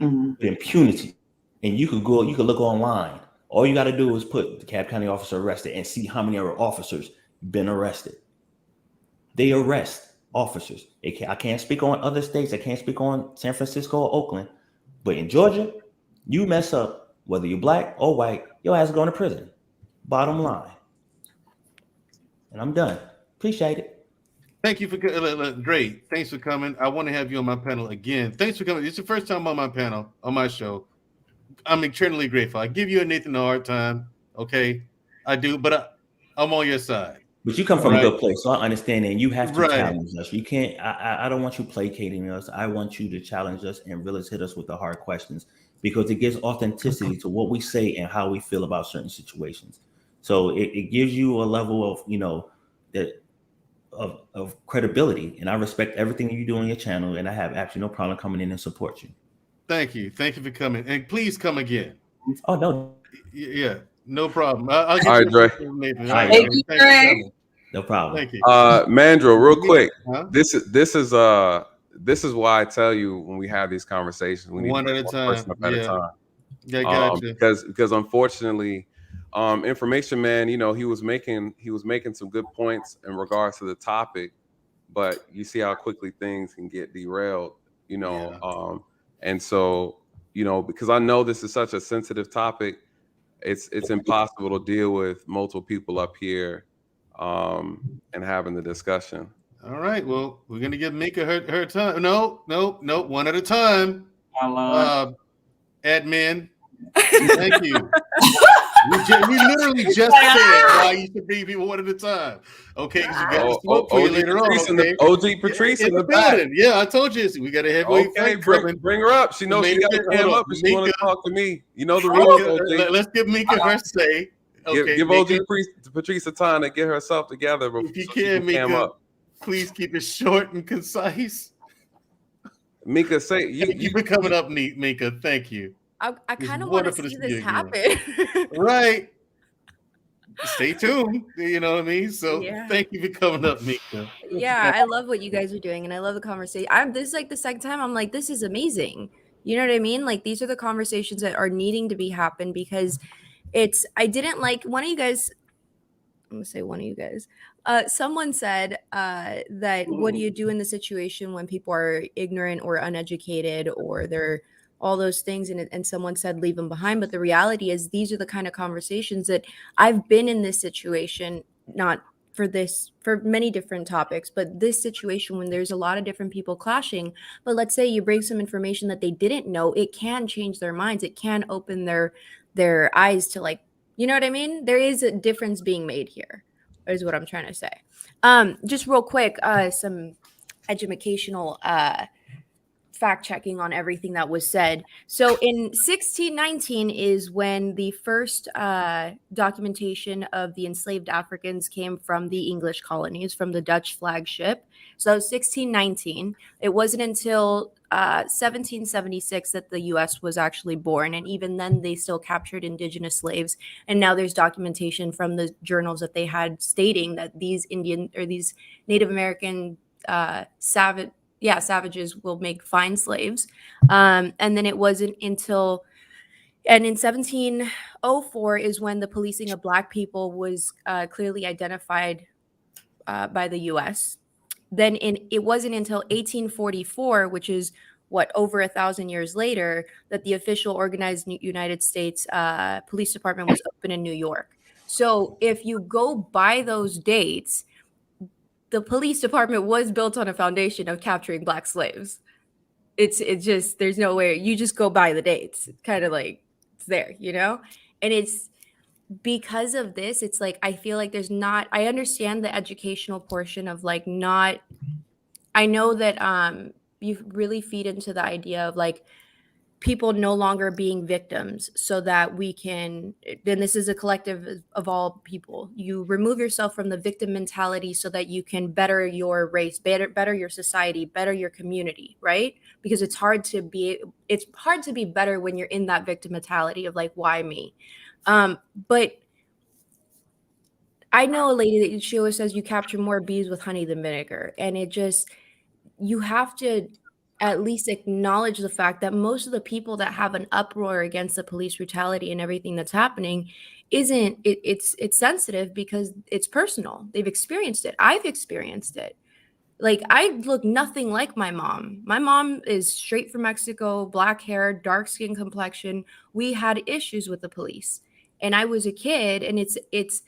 With impunity. And you could look online. All you got to do is put the Cobb County officer arrested and see how many other officers been arrested. They arrest officers. I can't speak on other states. I can't speak on San Francisco or Oakland. But in Georgia, you mess up, whether you're black or white, your ass is going to prison. Bottom line. And I'm done. Appreciate it. Thank you for Dre. Thanks for coming. I want to have you on my panel again. Thanks for coming. It's your first time on my panel, on my show. I'm eternally grateful. I give you and Nathan a hard time. Okay, I do, but I'm on your side. But you come from a good place, so I understand, and you have to challenge us. You can't. I don't want you placating us. I want you to challenge us and really hit us with the hard questions, because it gives authenticity to what we say and how we feel about certain situations. So it gives you a level of of credibility, and I respect everything you do on your channel, and I have absolutely no problem coming in and support you. Thank you for coming, and please come again. Oh no, yeah. No problem. I'll get all right, Dre. Thank you, Dre. No problem. Thank you. Mandrell, real quick. Huh? This is why I tell you when we have these conversations, we need one at a time. Yeah, gotcha. Because unfortunately, Information Man, he was making some good points in regards to the topic, but you see how quickly things can get derailed, and so because I know this is such a sensitive topic. It's impossible to deal with multiple people up here and having the discussion. All right. Well, we're going to give Mika her time. No. One at a time. Admin. Thank you. We literally just said why you should bring people one at a time. Okay, because you got to smoke for you later on. Okay? OG Patrice in the back. Yeah, I told you. We got a heavyweight fight coming. Bring her up. She knows she got to cam up, but she want to talk to me. You know the rules, OG. Let's give Mika her say. Okay, give OG Patrice a time to get herself together. If you can, Mika, please keep it short and concise. Mika, say you've been coming up, Mika. Thank you. I kind of want to see this happen. Right. Stay tuned. You know what I mean? So Thank you for coming up, Mika. Yeah, I love what you guys are doing, and I love the conversation. This is like the second time I'm like, this is amazing. You know what I mean? Like, these are the conversations that are needing to be happen, because I didn't like one of you guys. I'm gonna say one of you guys. Someone said that what do you do in the situation when people are ignorant or uneducated or they're all those things, and someone said leave them behind. But the reality is these are the kind of conversations that I've been in this situation, not for many different topics, but this situation when there's a lot of different people clashing. But let's say you bring some information that they didn't know, it can change their minds. It can open their eyes to, like, you know what I mean? There is a difference being made here, is what I'm trying to say. Just real quick, some educational fact checking on everything that was said. So in 1619 is when the first documentation of the enslaved Africans came from the English colonies, from the Dutch flagship. So 1619. It wasn't until 1776 that the U.S. was actually born, and even then they still captured indigenous slaves. And now there's documentation from the journals that they had stating that these these Native American savages will make fine slaves. And then it wasn't until And in 1704 is when the policing of Black people was clearly identified by the U.S. Then it wasn't until 1844, which is what, over 1,000 years later, that the official organized United States Police Department was open in New York. So if you go by those dates, the police department was built on a foundation of capturing Black slaves. It's just, there's no way, you just go by the dates. It's kind of like, it's there, you know? And it's because of this, it's like, I feel like there's not, I understand the educational portion of like not, I know that you really feed into the idea of like people no longer being victims so that we can, then this is a collective of all people. You remove yourself from the victim mentality so that you can better your race, better your society, better your community, right? Because it's hard to be better when you're in that victim mentality of like, why me? But I know a lady that she always says you capture more bees with honey than vinegar. And it just, you have to at least acknowledge the fact that most of the people that have an uproar against the police brutality and everything that's happening it's sensitive because it's personal. They've experienced it. I've experienced it. Like, I look nothing like my mom. My mom is straight from Mexico, Black hair, dark skin complexion. We had issues with the police. And I was a kid, and it's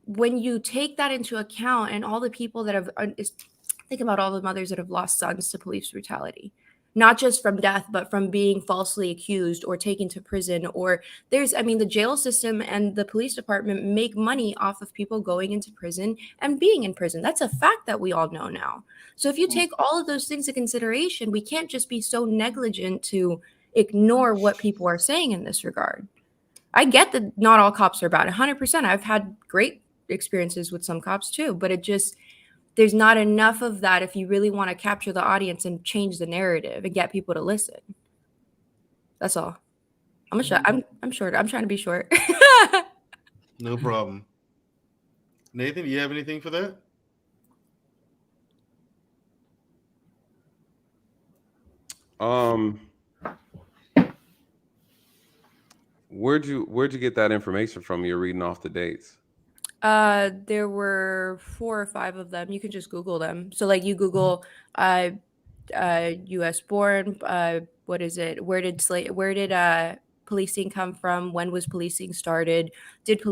when you take that into account and all the people that have think about all the mothers that have lost sons to police brutality, not just from death, but from being falsely accused or taken to prison. Or the jail system and the police department make money off of people going into prison and being in prison. That's a fact that we all know now. So if you take all of those things into consideration, we can't just be so negligent to ignore what people are saying in this regard. I get that not all cops are bad, 100%. I've had great experiences with some cops too, but there's not enough of that if you really want to capture the audience and change the narrative and get people to listen. That's all. I'm short. I'm trying to be short. No problem. Nathan, do you have anything for that? Where'd you get that information from? You're reading off the dates. There were 4 or 5 of them. You can just Google them. So like you Google US born, what is it? Where did policing come from? When was policing started? Did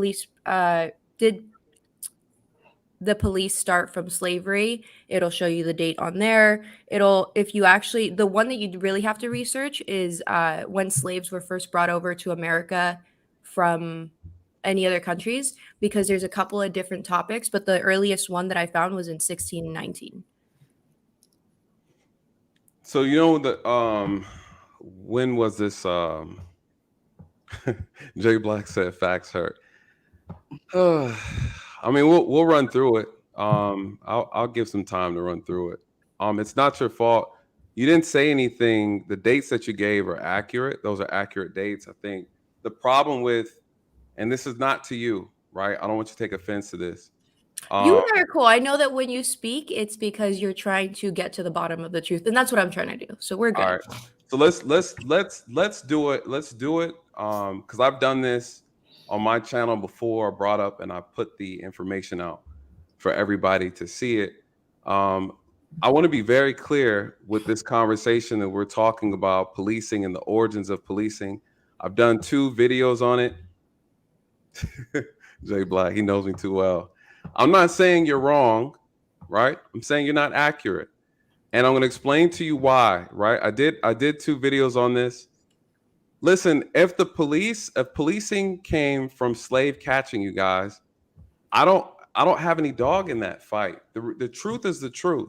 the police start from slavery? It'll show you the date on there. The one that you really have to research is when slaves were first brought over to America from any other countries, because there's a couple of different topics, but the earliest one that I found was in 1619. So when was this? Jay Black said facts hurt. I mean, we'll run through it. I'll give some time to run through it. It's not your fault. You didn't say anything. The dates that you gave are accurate. Those are accurate dates. I think the problem with, and this is not to you, right? I don't want you to take offense to this. You are cool. I know that when you speak, it's because you're trying to get to the bottom of the truth, and that's what I'm trying to do. So we're good. All right. So let's do it. Let's do it. Because I've done this on my channel before, brought up, and I put the information out for everybody to see it. I want to be very clear with this conversation that we're talking about policing and the origins of policing. I've done 2 videos on it. Jay Black, he knows me too well. I'm not saying you're wrong, right? I'm saying you're not accurate. And I'm going to explain to you why, right? I did 2 videos on this. Listen, if policing came from slave catching, you guys, I don't have any dog in that fight. The truth is the truth.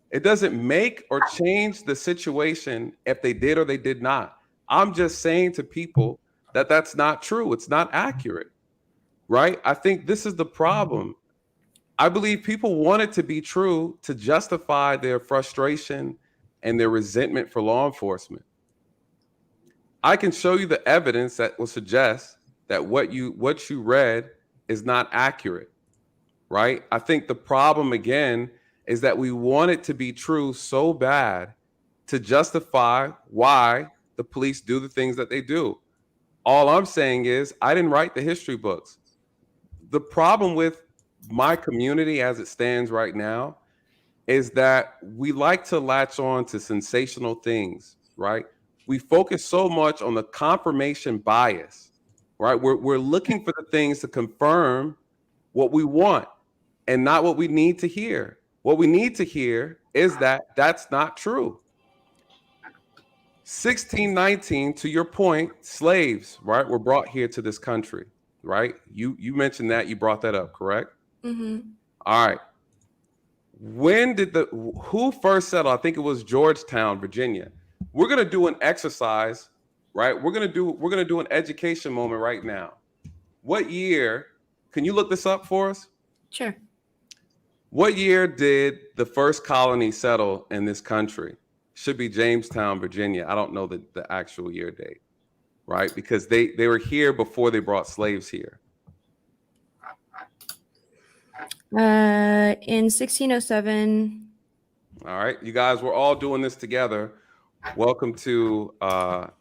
It doesn't make or change the situation if they did or they did not. I'm just saying to people that that's not true. It's not accurate, right? I think this is the problem. I believe people want it to be true to justify their frustration and their resentment for law enforcement. I can show you the evidence that will suggest that what you read is not accurate, right? I think the problem again is that we want it to be true so bad to justify why the police do the things that they do. All I'm saying is I didn't write the history books. The problem with my community as it stands right now is that we like to latch on to sensational things, right? We focus so much on the confirmation bias, right? We're looking for the things to confirm what we want and not what we need to hear. What we need to hear is that that's not true. 1619, to your point, slaves, right, were brought here to this country, right? You mentioned that, you brought that up, correct? Mm-hmm. All right. When did who first settled? I think it was Georgetown, Virginia. We're gonna do an exercise, right? We're gonna do an education moment right now. What year? Can you look this up for us? Sure. What year did the first colony settle in this country? Should be Jamestown, Virginia. I don't know the actual year date, right? Because they were here before they brought slaves here. In 1607. All right, you guys, we're all doing this together. Welcome to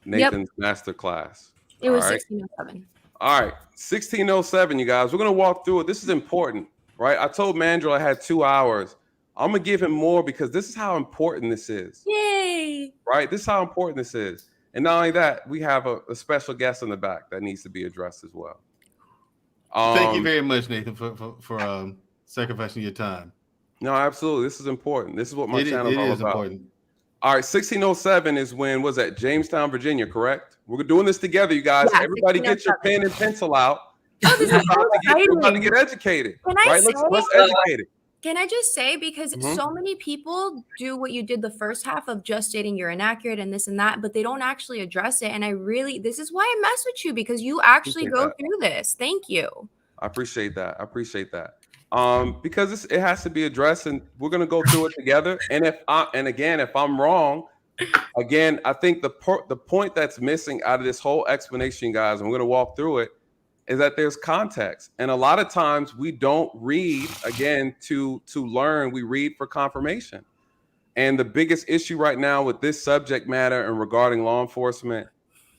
Nathan's master class. It was all right? 1607. All right, 1607, you guys. We're gonna walk through it. This is important, right? I told Mandrell I had 2 hours. I'm gonna give him more because this is how important this is. Yay! Right? This is how important this is. And not only that, we have a special guest in the back that needs to be addressed as well. Thank you very much, Nathan, for sacrificing your time. No, absolutely. This is important. This is what my channel is all about. Important. All right, 1607 is when was that? Jamestown, Virginia, correct? We're doing this together, you guys. Yeah, everybody get your pen and pencil out. Oh, this is so we're about to get educated. Can I right? say, Let's educate it. Can I just say, because so many people do what you did the first half of just stating you're inaccurate and this and that, but they don't actually address it. And this is why I mess with you, because you actually go through this. Thank you. I appreciate that. Because it has to be addressed, and we're going to go through it together. And if I'm wrong, again, I think the point that's missing out of this whole explanation, guys, and we're going to walk through it, is that there's context. And a lot of times we don't read, again, to learn. We read for confirmation. And the biggest issue right now with this subject matter and regarding law enforcement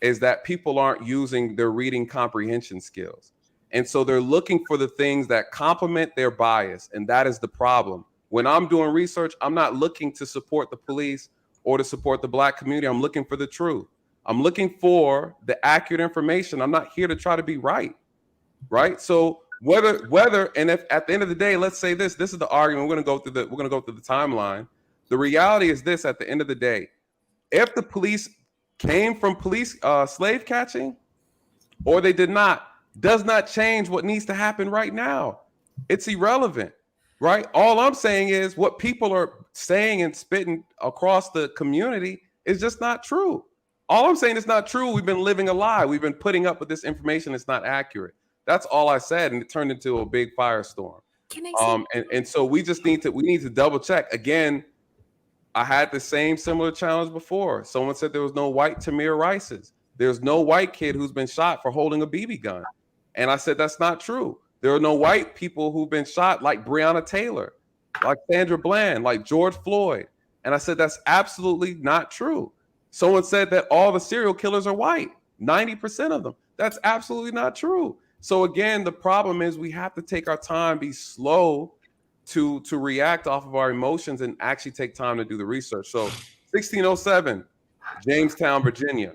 is that people aren't using their reading comprehension skills. And so they're looking for the things that complement their bias. And that is the problem. When I'm doing research, I'm not looking to support the police or to support the Black community. I'm looking for the truth. I'm looking for the accurate information. I'm not here to try to be right. So whether and if at the end of the day, let's say this is the argument. We're going to go through the timeline. The reality is this: at the end of the day, if the police came from slave catching or they did not, does not change what needs to happen right now. It's irrelevant, right? All I'm saying is what people are saying and spitting across the community is just not true. All I'm saying is not true. We've been living a lie. We've been putting up with this information that's not accurate. That's all I said, and it turned into a big firestorm. Can I say and so we need to double check. Again, I had the same similar challenge before. Someone said there was no white Tamir Rices. There's no white kid who's been shot for holding a BB gun. And I said, that's not true. There are no white people who've been shot like Breonna Taylor, like Sandra Bland, like George Floyd. And I said, that's absolutely not true. Someone said that all the serial killers are white, 90% of them. That's absolutely not true. So again, the problem is we have to take our time, be slow to react off of our emotions and actually take time to do the research. So 1607, Jamestown, Virginia.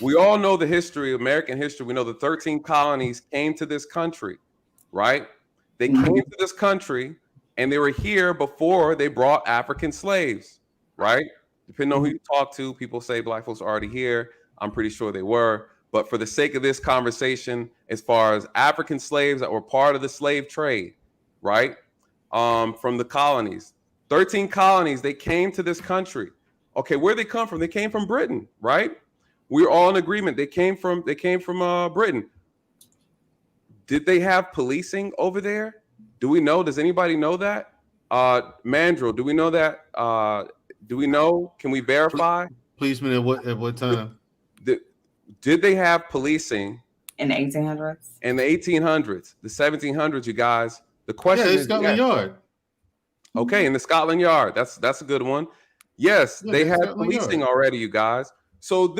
We all know the history, American history. We know the 13 colonies came to this country, right? They came to this country and they were here before they brought African slaves, right? Depending on who you talk to, people say Black folks are already here. I'm pretty sure they were. But for the sake of this conversation, as far as African slaves that were part of the slave trade, right? From the colonies, 13 colonies, they came to this country. Okay, where they come from? They came from Britain, right? We're all in agreement. They came from Britain. Did they have policing over there? Do we know? Does anybody know that? Mandrell, do we know that? Do we know? Can we verify? Policemen at what time? Did they have policing in the 1800s? In the 1800s, the 1700s, you guys. The question is Scotland Yard. Okay, in the Scotland Yard. That's a good one. Yes, they had policing already, you guys. So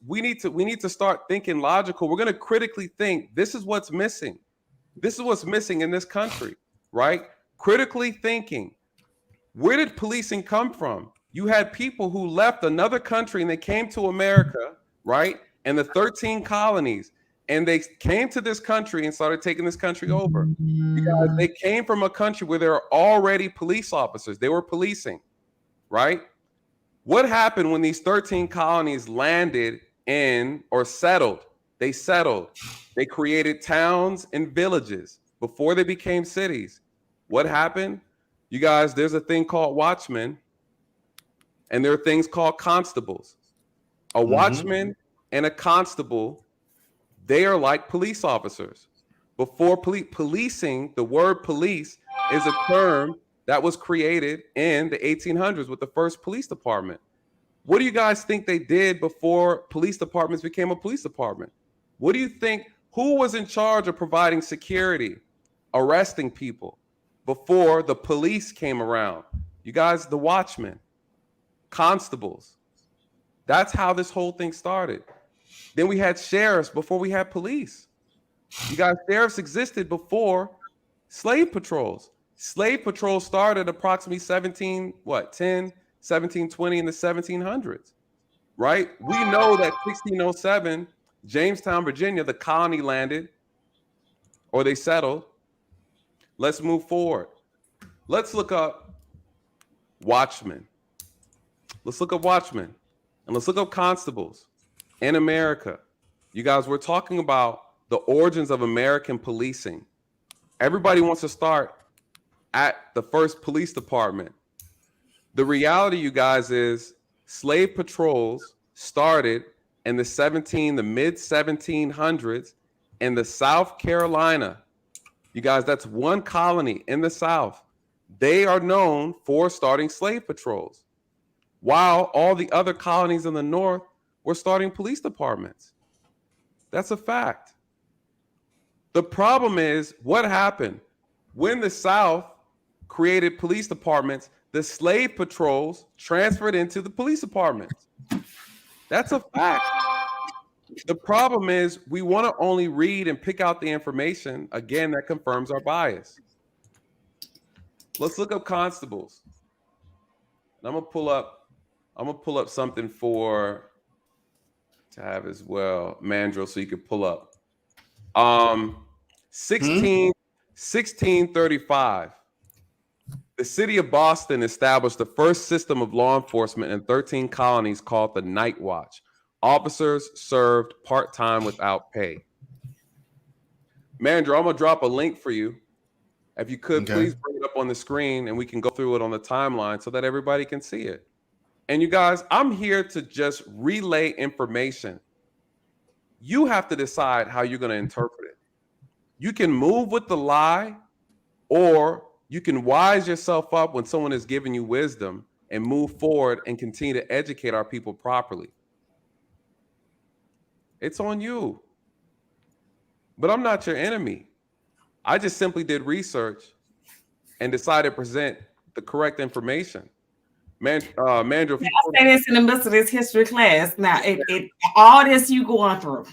we need to start thinking logical. We're going to critically think. This is what's missing. This is what's missing in this country, right? Critically thinking. Where did policing come from? You had people who left another country and they came to America, right? And the 13 colonies, and they came to this country and started taking this country over. Because they came from a country where there are already police officers. They were policing, right? What happened when these 13 colonies landed in or settled? They settled. They created towns and villages before they became cities. What happened? You guys, there's a thing called watchmen, and there are things called constables. A watchman and a constable, they are like police officers. Before policing, the word police is a term that was created in the 1800s with the first police department. What do you guys think they did before police departments became a police department? What do you think? Who was in charge of providing security, arresting people before the police came around? You guys, the watchmen, constables. That's how this whole thing started. Then we had sheriffs before we had police. You guys, sheriffs existed before slave patrols. Slave patrols started approximately 1720 in the 1700s, right? We know that 1607, Jamestown, Virginia, the colony landed or they settled. Let's move forward. Let's look up watchmen. Let's look up watchmen and let's look up constables in America. You guys, we're talking about the origins of American policing. Everybody wants to start at the first police department. The reality, you guys, is slave patrols started in the mid 1700s in the South Carolina. You guys, that's one colony in the South. They are known for starting slave patrols, while all the other colonies in the North were starting police departments. That's a fact. The problem is what happened when the South created police departments. The slave patrols transferred into the police departments. That's a fact. The problem is we want to only read and pick out the information, again, that confirms our bias. Let's look up constables. I'm gonna pull up something to have as well, Mandrell, so you can pull up. 1635. The city of Boston established the first system of law enforcement in 13 colonies called the Night Watch. Officers served part-time without pay. Mandrell, I'm going to drop a link for you. If you could, please bring it up on the screen and we can go through it on the timeline so that everybody can see it. And you guys, I'm here to just relay information. You have to decide how you're going to interpret it. You can move with the lie, or you can wise yourself up when someone is giving you wisdom and move forward and continue to educate our people properly. It's on you. But I'm not your enemy. I just simply did research and decided to present the correct information. Mandrell, I'll say this in the midst of this history class. Now, all this you going through.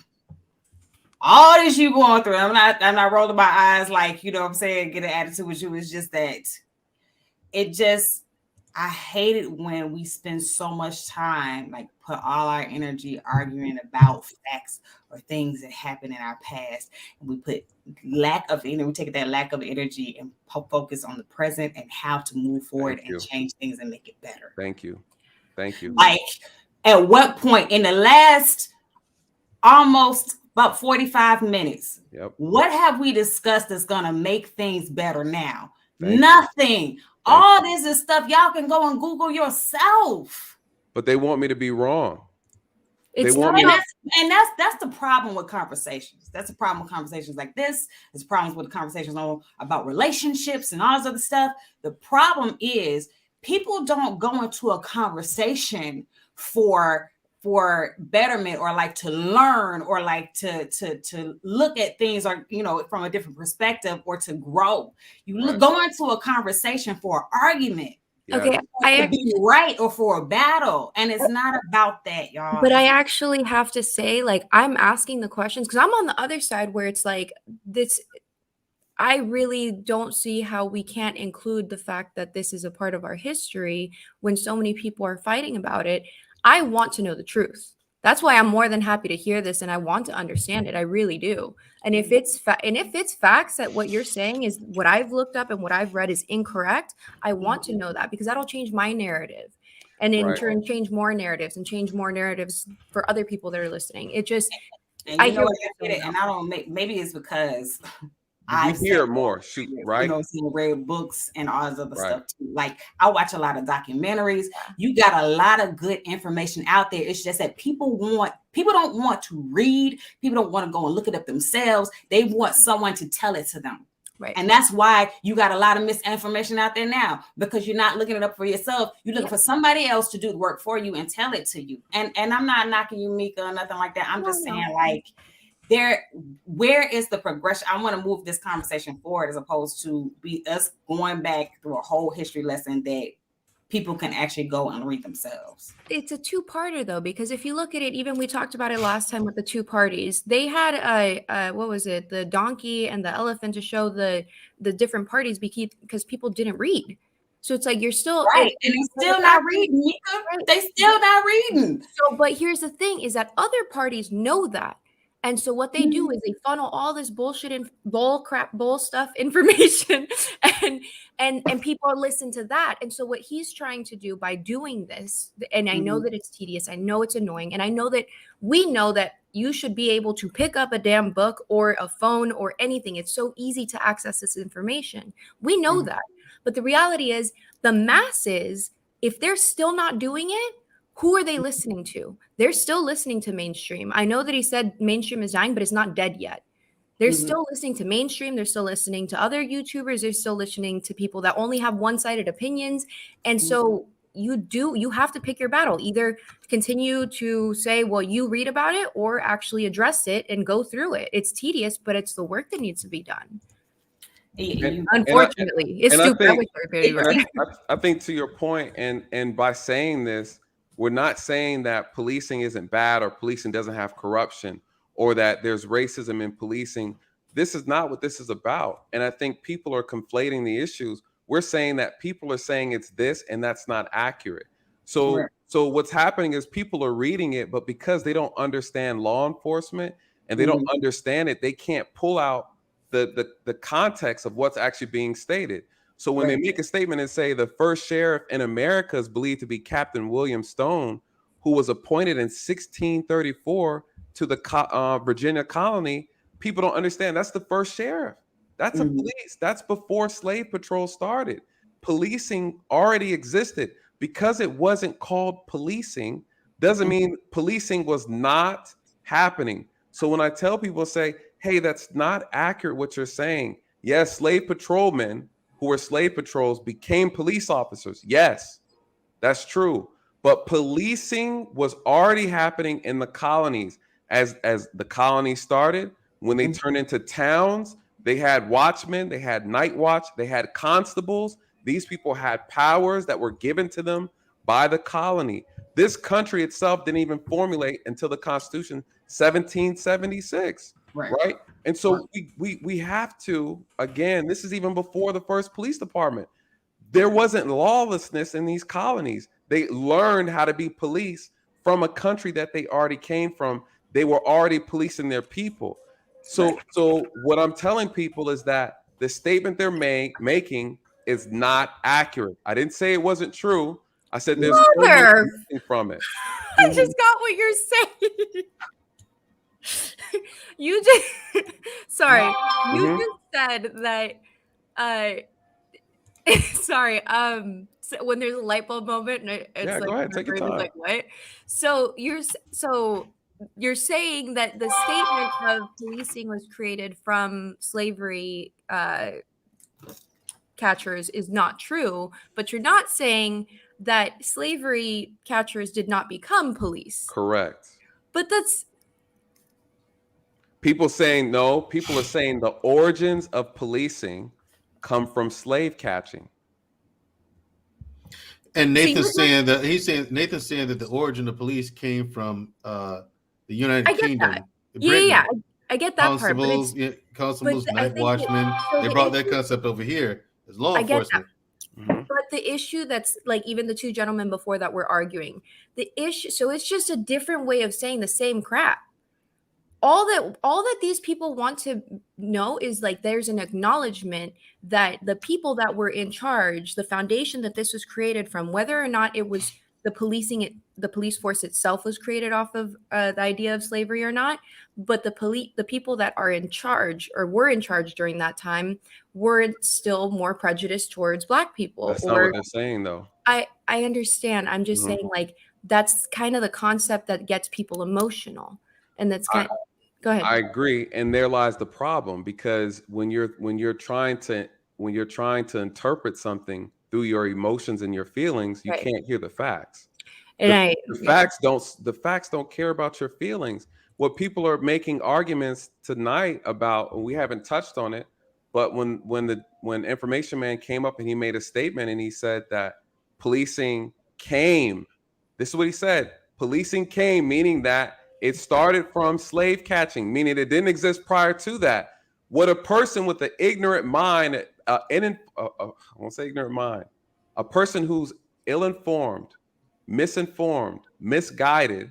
I'm not rolling my eyes like, you know what I'm saying, get an attitude with you. It's just that I hate it when we spend so much time, like put all our energy arguing about facts or things that happened in our past. And we put we take that lack of energy and focus on the present and how to move forward and change things and make it better. Thank you. Like, at what point in the last almost about 45 minutes, what have we discussed that's going to make things better now? Nothing. All this is stuff y'all can go and Google yourself. But they want me to be wrong. That's the problem with conversations. That's the problem with conversations like this. There's problems with conversations about relationships and all this other stuff. The problem is people don't go into a conversation for betterment or like to learn or like to look at things or, you know, from a different perspective or to grow. Go into a conversation for an argument. Okay, to be right or for a battle, and it's not about that, y'all. But I actually have to say, like, I'm asking the questions because I'm on the other side where it's like this. I really don't see how we can't include the fact that this is a part of our history when so many people are fighting about it. I want to know the truth. That's why I'm more than happy to hear this, and I want to understand it. I really do. And if it's facts that what you're saying is what I've looked up and what I've read is incorrect, I want to know that because that'll change my narrative, and in turn change more narratives and change more narratives for other people that are listening. It just, and I get it, and I don't maybe it's because. I hear more, shoot, right? You know, read books and all this other stuff too. Like I watch a lot of documentaries. You got a lot of good information out there. It's just that people don't want to read. People don't want to go and look it up themselves. They want someone to tell it to them. Right. And that's why you got a lot of misinformation out there now, because you're not looking it up for yourself. You're looking for somebody else to do the work for you and tell it to you. And I'm not knocking you, Mika, or nothing like that. I'm just saying, like, where is the progression? I want to move this conversation forward as opposed to be us going back through a whole history lesson that people can actually go and read themselves. It's a two-parter though, because if you look at it, even we talked about it last time with the two parties. They had what was it, the donkey and the elephant to show the different parties because people didn't read. So it's like you're still right, and they're still not reading, Mika. Right. They still not reading. So, but here's the thing: is that other parties know that. And so what they do is they funnel all this bullshit and bull stuff information and people listen to that. And so what he's trying to do by doing this, and I know that it's tedious, I know it's annoying, and I know that we know that you should be able to pick up a damn book or a phone or anything. It's so easy to access this information. We know that. But the reality is the masses, if they're still not doing it, who are they listening to? They're still listening to mainstream. I know that he said mainstream is dying, but it's not dead yet. They're still listening to mainstream. They're still listening to other YouTubers. They're still listening to people that only have one-sided opinions. And so you have to pick your battle. Either continue to say, well, you read about it, or actually address it and go through it. It's tedious, but it's the work that needs to be done. Unfortunately, it's stupid. I think to your point, and by saying this, we're not saying that policing isn't bad or policing doesn't have corruption or that there's racism in policing. This is not what this is about. And I think people are conflating the issues. We're saying that people are saying it's this, and that's not accurate. So what's happening is people are reading it, but because they don't understand law enforcement and they don't understand it, they can't pull out the context of what's actually being stated. So when they make a statement and say the first sheriff in America is believed to be Captain William Stone, who was appointed in 1634 to the Virginia colony, people don't understand that's the first sheriff. That's a police. That's before slave patrol started. Policing already existed. Because it wasn't called policing doesn't mean policing was not happening. So when I tell people, say, hey, that's not accurate what you're saying. Yes, slave patrolmen who were slave patrols became police officers. Yes, that's true. But policing was already happening in the colonies. As the colonies started, when they turned into towns, they had watchmen, they had night watch, they had constables. These people had powers that were given to them by the colony. This country itself didn't even formulate until the Constitution 1776. Right. And so we have to, again, this is even before the first police department. There wasn't lawlessness in these colonies. They learned how to be police from a country that they already came from. They were already policing their people. So what I'm telling people is that the statement they're making is not accurate. I didn't say it wasn't true. I said there's something from it. I just got what you're saying. You just sorry. You just said that sorry. So when there's a light bulb moment, and it's like, go ahead, take your time. Like, what? So you're saying that the statement of policing was created from slavery catchers is not true, but you're not saying that slavery catchers did not become police. Correct. But that's people saying no. People are saying the origins of policing come from slave catching. And Nathan's saying that Nathan's saying that the origin of police came from the United Kingdom. Yeah, I get that part. Constables, night watchmen. They brought that concept over here as law enforcement. But the issue that's like even the two gentlemen before that were arguing the issue. So it's just a different way of saying the same crap. All that these people want to know is like there's an acknowledgement that the people that were in charge, the foundation that this was created from, whether or not it was the police force itself was created off of the idea of slavery or not, but the people that are in charge or were in charge during that time were still more prejudiced towards Black people. That's not what they're saying, though. I understand. I'm just saying, like, that's kind of the concept that gets people emotional, and that's kind of. Go ahead. I agree, and there lies the problem, because when you're trying to interpret something through your emotions and your feelings, you can't hear the facts. And the facts don't care about your feelings. What people are making arguments tonight about, and we haven't touched on it, but when Information Man came up and he made a statement and he said that policing came, this is what he said: policing came, meaning that it started from slave catching, meaning it didn't exist prior to that. What a person with an ignorant mind, I won't say ignorant mind, a person who's ill-informed, misinformed, misguided,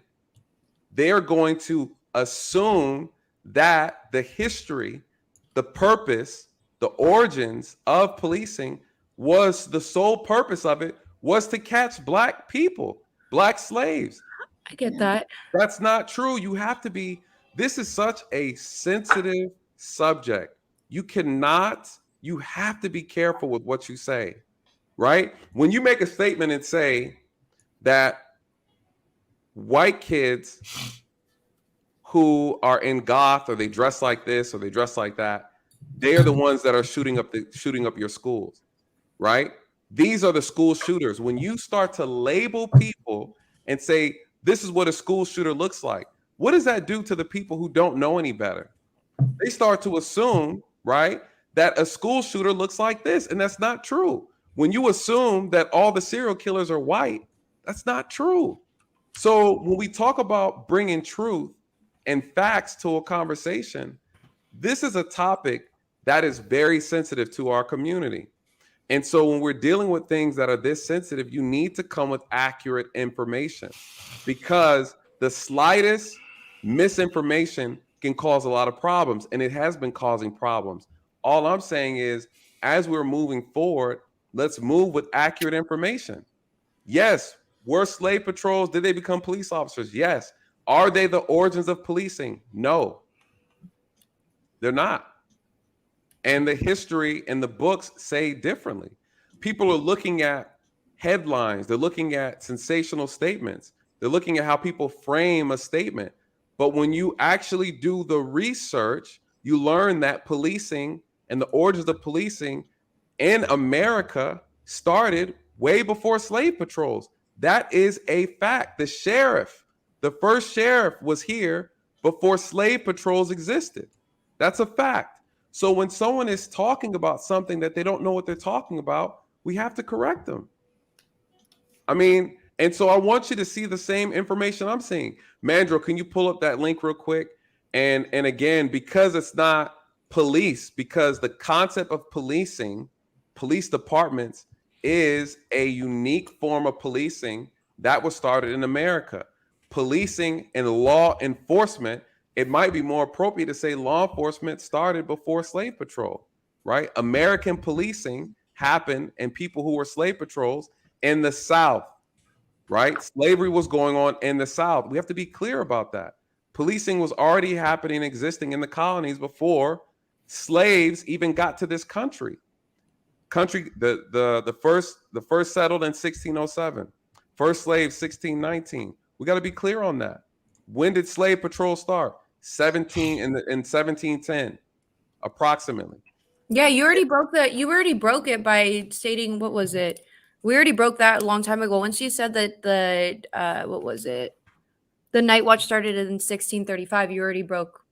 they are going to assume that the history, the purpose, the origins of policing was the sole purpose of it was to catch Black people, Black slaves. I get that. That's not true. You have to be, this is such a sensitive subject. You have to be careful with what you say, right? When you make a statement and say that white kids who are in goth, or they dress like this or they dress like that, they are the ones that are shooting up your schools, right? These are the school shooters. When you start to label people and say, this is what a school shooter looks like, what does that do to the people who don't know any better? They start to assume, right, that a school shooter looks like this, and that's not true. When you assume that all the serial killers are white, that's not true. So when we talk about bringing truth and facts to a conversation, this is a topic that is very sensitive to our community. And so when we're dealing with things that are this sensitive, you need to come with accurate information, because the slightest misinformation can cause a lot of problems, and it has been causing problems. All I'm saying is, as we're moving forward, let's move with accurate information. Yes, were slave patrols, did they become police officers? Yes. Are they the origins of policing? No, they're not. And the history and the books say differently. People are looking at headlines. They're looking at sensational statements. They're looking at how people frame a statement. But when you actually do the research, you learn that policing and the origins of policing in America started way before slave patrols. That is a fact. The first sheriff was here before slave patrols existed. That's a fact. So when someone is talking about something that they don't know what they're talking about, we have to correct them. I mean, and so I want you to see the same information I'm seeing. Mandrell, can you pull up that link real quick? And again, because it's not police, because the concept of policing, police departments, is a unique form of policing that was started in America. Policing and law enforcement, it might be more appropriate to say law enforcement started before slave patrol, right? American policing happened, and people who were slave patrols in the South, right? Slavery was going on in the South. We have to be clear about that. Policing was already happening, existing in the colonies before slaves even got to this country. The first settled in 1607. First slave 1619. We got to be clear on that. When did slave patrol start? In 1710, approximately. Yeah, you already broke that. You already broke it by stating, what was it? We already broke that a long time ago. Once you said that the Night Watch started in 1635, you already broke.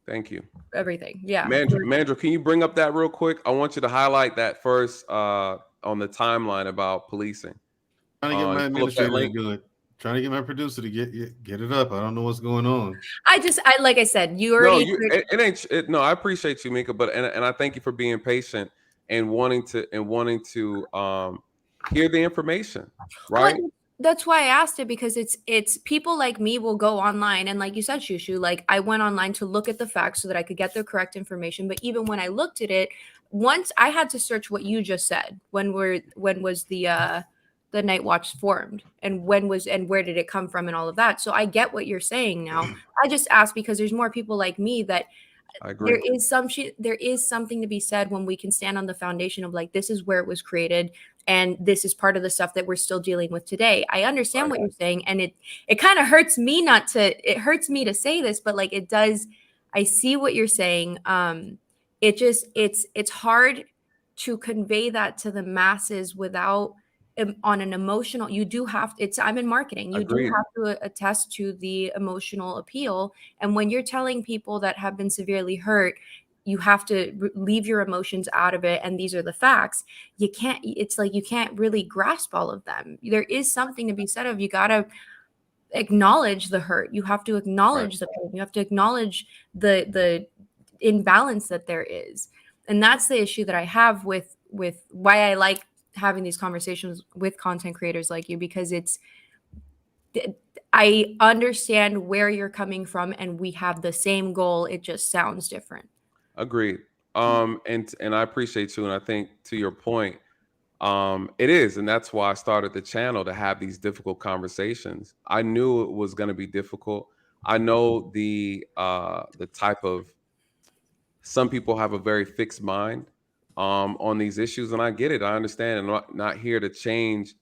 Thank you. Everything. Yeah. Mandrell, can you bring up that real quick? I want you to highlight that first on the timeline about policing. Trying to get my You pull up that administrator to link. do it. Trying to get my producer to get it up. I don't know what's going on. I like I said, you No, already. it ain't. No, I appreciate you, Mika, but and I thank you for being patient and wanting to hear the information, right? Well, that's why I asked it, because it's people like me will go online, and like you said, Shushu, like I went online to look at the facts so that I could get the correct information. But even when I looked at it, once I had to search what you just said. When was the night watch formed, and where did it come from, and all of that. So I get what you're saying now. I just asked because there's more people like me that I agree. There is something to be said when we can stand on the foundation of like, this is where it was created, and this is part of the stuff that we're still dealing with today. I understand what you're saying, and it kind of hurts me it hurts me to say this, but like it does. I see what you're saying. It's hard to convey that to the masses without on an emotional. You do have I'm in marketing. You Agreed. do have to attest to the emotional appeal, and when you're telling people that have been severely hurt, you have to leave your emotions out of it, and these are the facts. It's like you can't really grasp all of them. There is something to be said of, you got to acknowledge the hurt. You have to acknowledge the pain. You have to acknowledge the imbalance that there is. And that's the issue that I have with why I like having these conversations with content creators like you, because I understand where you're coming from, and we have the same goal. It just sounds different. Agreed. And I appreciate you. And I think to your point, it is. And that's why I started the channel, to have these difficult conversations. I knew it was going to be difficult. I know the type of, some people have a very fixed mind on these issues, and I get it. I understand. I'm not here to change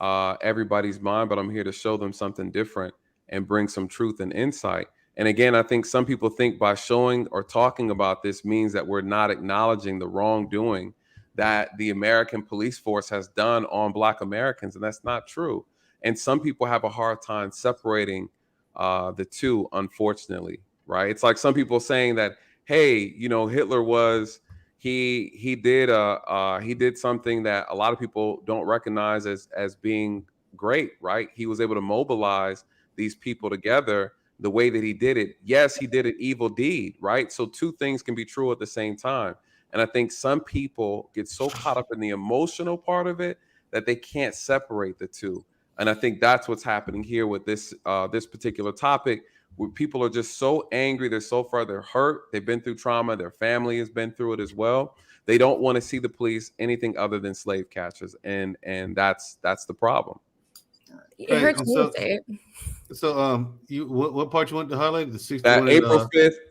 everybody's mind, but I'm here to show them something different and bring some truth and insight. And again, I think some people think by showing or talking about this means that we're not acknowledging the wrongdoing that the American police force has done on Black Americans, and that's not true. And some people have a hard time separating the two, unfortunately, right? It's like some people saying that, hey, Hitler was, he did something that a lot of people don't recognize as being great, right? He was able to mobilize these people together the way that he did it. Yes, he did an evil deed, right? So two things can be true at the same time. And I think some people get so caught up in the emotional part of it that they can't separate the two. And I think that's what's happening here with this particular topic, where people are just so angry, they're hurt, they've been through trauma, their family has been through it as well. They don't want to see the police anything other than slave catchers, and that's the problem. It hurts me to say it. So, what part you want to highlight? The 60, that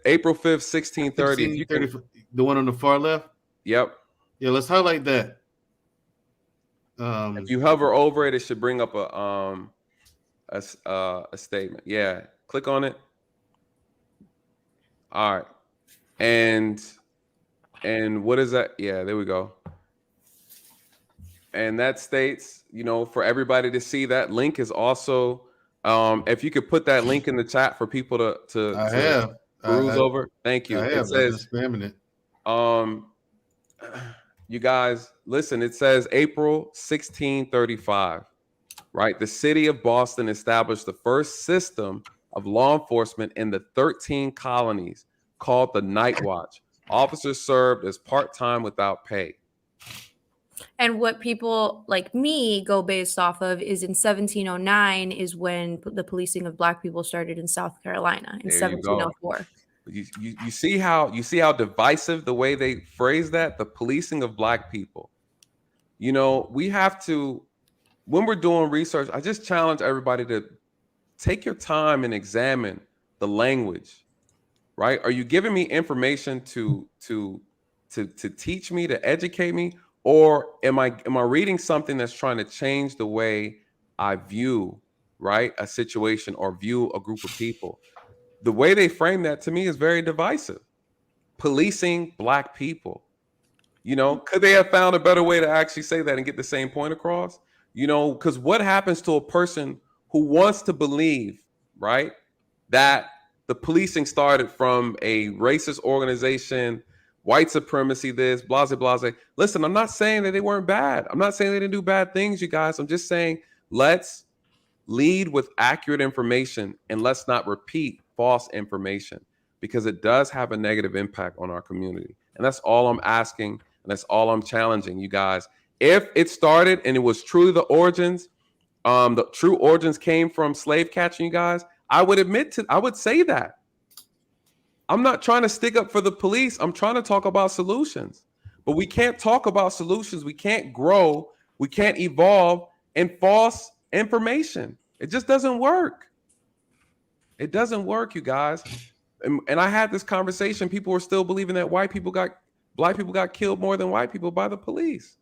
April 5th, 1630. The one on the far left. Yep. Yeah, let's highlight that. If you hover over it, it should bring up a statement. Yeah, click on it. All right, and what is that? Yeah, there we go. And that states, for everybody to see, that link is also, if you could put that link in the chat for people to peruse over. Thank you. It says, spamming it. You guys, listen, it says April 1635, right? The city of Boston established the first system of law enforcement in the 13 colonies called the Night Watch. Officers served as part-time without pay. And what people like me go based off of is in 1709 is when the policing of Black people started in South Carolina in 1704. You see how divisive the way they phrase that, the policing of Black people. We have to, when we're doing research, I just challenge everybody to take your time and examine the language, right? Are you giving me information to teach me, to educate me? Or am I reading something that's trying to change the way I view, right, a situation or view a group of people? The way they frame that to me is very divisive. Policing Black people. Could they have found a better way to actually say that and get the same point across? Because what happens to a person who wants to believe, right, that the policing started from a racist organization, white supremacy, this, blase, blase. Listen, I'm not saying that they weren't bad. I'm not saying they didn't do bad things, you guys. I'm just saying, let's lead with accurate information and let's not repeat false information, because it does have a negative impact on our community. And that's all I'm asking, and that's all I'm challenging you guys. If it started and it was truly the true origins came from slave catching, you guys, I would say that. I'm not trying to stick up for the police. I'm trying to talk about solutions. But we can't talk about solutions. We can't grow. We can't evolve in false information. It just doesn't work. It doesn't work, you guys. And I had this conversation. People were still believing that black people got killed more than white people by the police.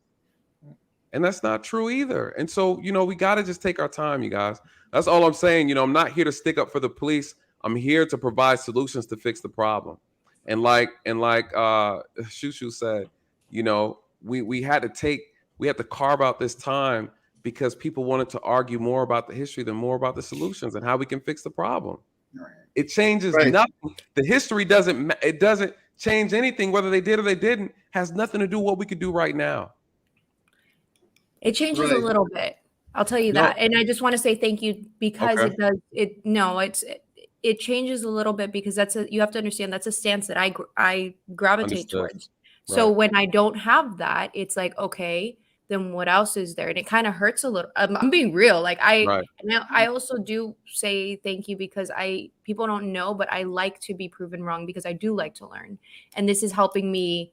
And that's not true either. And so, we got to just take our time, you guys. That's all I'm saying. I'm not here to stick up for the police. I'm here to provide solutions to fix the problem. And like Shushu said, we had to carve out this time because people wanted to argue more about the history than more about the solutions and how we can fix the problem. Right. It changes nothing. The history doesn't change anything, whether they did or they didn't. Has nothing to do with what we could do right now. It changes a little bit. I'll tell you that. And I just want to say thank you because it changes a little bit because you have to understand that's a stance that I gravitate towards. Right. So when I don't have that, it's like, okay, then what else is there? And it kind of hurts a little. I'm being real. Like I also do say thank you because people don't know, but I like to be proven wrong because I do like to learn. And this is helping me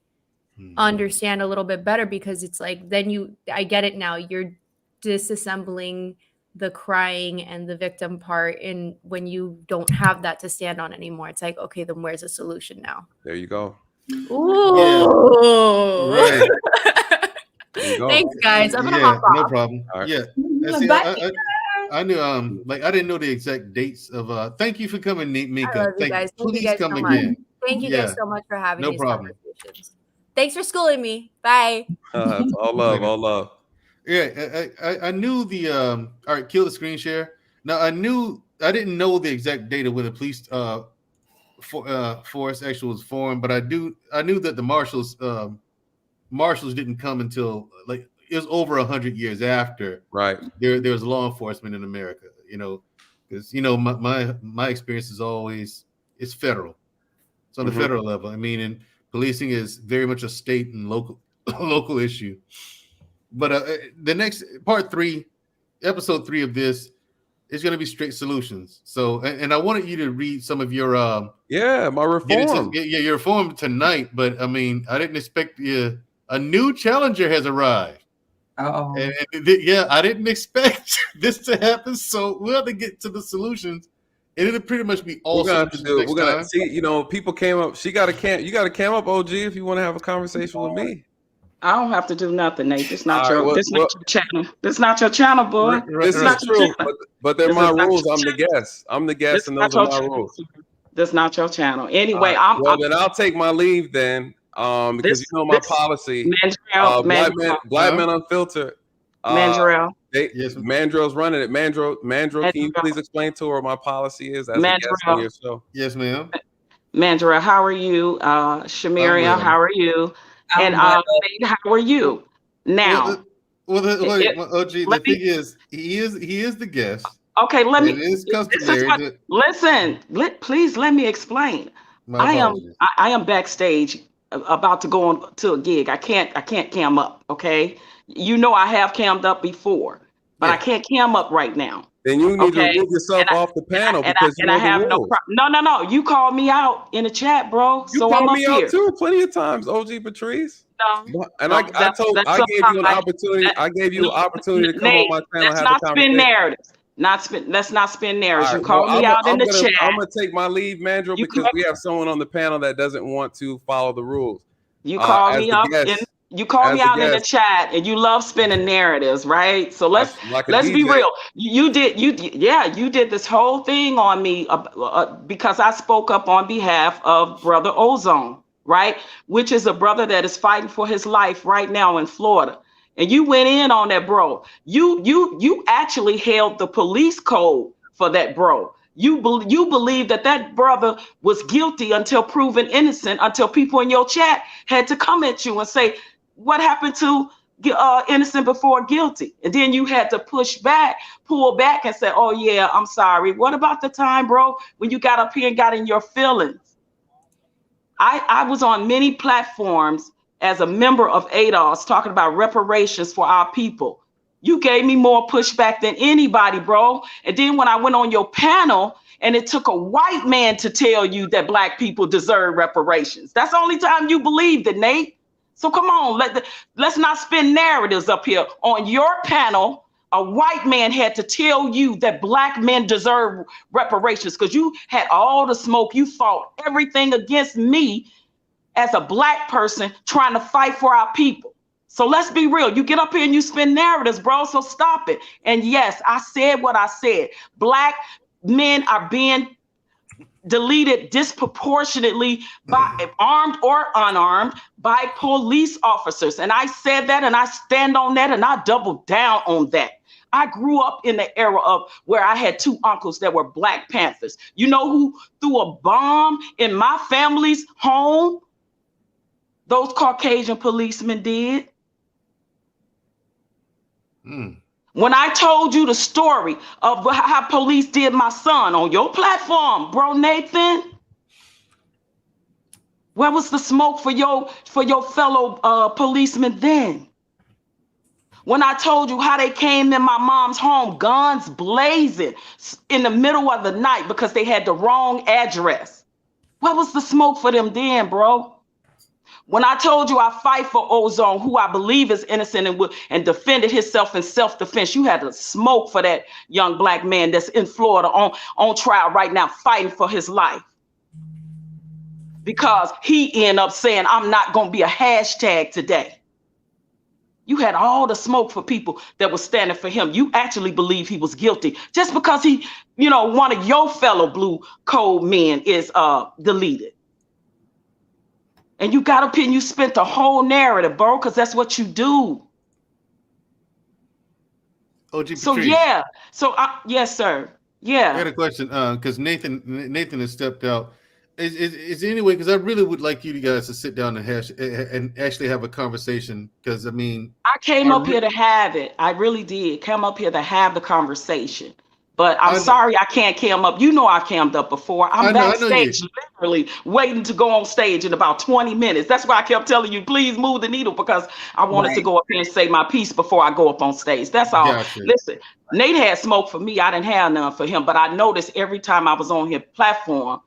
understand a little bit better because it's like, I get it now. You're disassembling the crying and the victim part. And when you don't have that to stand on anymore, it's like, okay, then where's the solution now? There you go. Ooh. Yeah. Right. Thanks, guys. I'm gonna hop off. No problem. Right. Yeah. See, I knew I didn't know the exact dates of thank you for coming, Mika. Please come again. Thank you guys so much for having these problem. Conversations. Thanks for schooling me. Bye. All love. Yeah, I knew the all right, kill the screen share. Now I didn't know the exact date of when the police force actually was formed, but I knew that the marshals didn't come until it was over 100 years after. Right. There was law enforcement in America, because my experience is always it's federal. It's on the federal level. I mean, and policing is very much a state and local issue. But the next part 3, episode 3 of this is going to be straight solutions. So, and I wanted you to read some of your my reform. Your reform tonight. But I mean, I didn't expect a new challenger has arrived. Oh, I didn't expect this to happen. So we'll have to get to the solutions, and it'll pretty much be all. We're gonna see. People came up. You got to cam up, OG, if you want to have a conversation with me. I don't have to do nothing, Nate. This not your channel. This not your channel, boy. This is true, but they're my rules. I'm the guest. And those are my rules. That's not your channel. Anyway, then I'll take my leave then. Because my policy. Black Man Unfiltered. Mandrell. Mandrell's running it. Mandrell, can you please explain to her what my policy is as a guest on your show? Yes, ma'am. Mandrell, how are you? Shamiria, how are you? And how are you? Now, OG, the thing is, he is the guest. Okay, let me. It is customary. Please let me explain. I am backstage, about to go on to a gig. I can't cam up. Okay, I have cammed up before, but I can't cam up right now. Then you need to remove yourself off the panel because I have no problem. No. You called me out in the chat, bro. You called me out too plenty of times, OG Patrice. No, and I gave you an opportunity. I gave you an opportunity to come on my channel. Let's not spin narratives. Let's not spin narratives. You called me out in the chat. I'm gonna take my leave, Mandrell, because we have someone on the panel that doesn't want to follow the rules. You called me up. You called me out in the chat, and you love spinning narratives, right? So let's be real. You did this whole thing on me because I spoke up on behalf of Brother Ozone, right? Which is a brother that is fighting for his life right now in Florida. And you went in on that, bro. You actually held the police code for that, bro. You believe that brother was guilty until proven innocent, until people in your chat had to come at you and say, what happened to innocent before guilty. And then you had to pull back and say, oh yeah, I'm sorry. What about the time, bro, when you got up here and got in your feelings? I was on many platforms as a member of ADOS talking about reparations for our people. You gave me more pushback than anybody, bro. And then when I went on your panel and it took a white man to tell you that black people deserve reparations, that's the only time you believed it, Nate. So come on, let's not spin narratives up here. On your panel, a white man had to tell you that black men deserve reparations because you had all the smoke. You fought everything against me as a black person trying to fight for our people. So let's be real. You get up here and you spin narratives, bro. So stop it. And yes, I said what I said. Black men are being deleted disproportionately by armed or unarmed by police officers. And I said that and I stand on that and I double down on that. I grew up in the era of where I had two uncles that were Black Panthers. You know who threw a bomb in my family's home? Those Caucasian policemen did. When I told you the story of how police did my son on your platform, bro, Nathan, where was the smoke for your fellow policemen then? When I told you how they came in my mom's home, guns blazing in the middle of the night because they had the wrong address. Where was the smoke for them then, bro? When I told you I fight for Ozone, who I believe is innocent and defended himself in self-defense, you had to smoke for that young black man that's in Florida on trial right now fighting for his life. Because he ended up saying, I'm not going to be a hashtag today. You had all the smoke for people that were standing for him. You actually believe he was guilty just because he, one of your fellow blue code men is deleted. And you got up here and you spent the whole narrative, bro, because that's what you do. OG so Patrice. Yeah. So yes, sir. Yeah. I got a question because Nathan has stepped out. Is there any way? Because I really would like you guys to sit down and actually have a conversation. Because I came up here to have it. I really did come up here to have the conversation. But I'm sorry I can't cam up. You know I've cammed up before. I'm backstage literally waiting to go on stage in about 20 minutes. That's why I kept telling you, please move the needle, because I wanted to go up here and say my piece before I go up on stage. That's all. Gotcha. Listen, Nate had smoke for me. I didn't have none for him. But I noticed every time I was on his platform,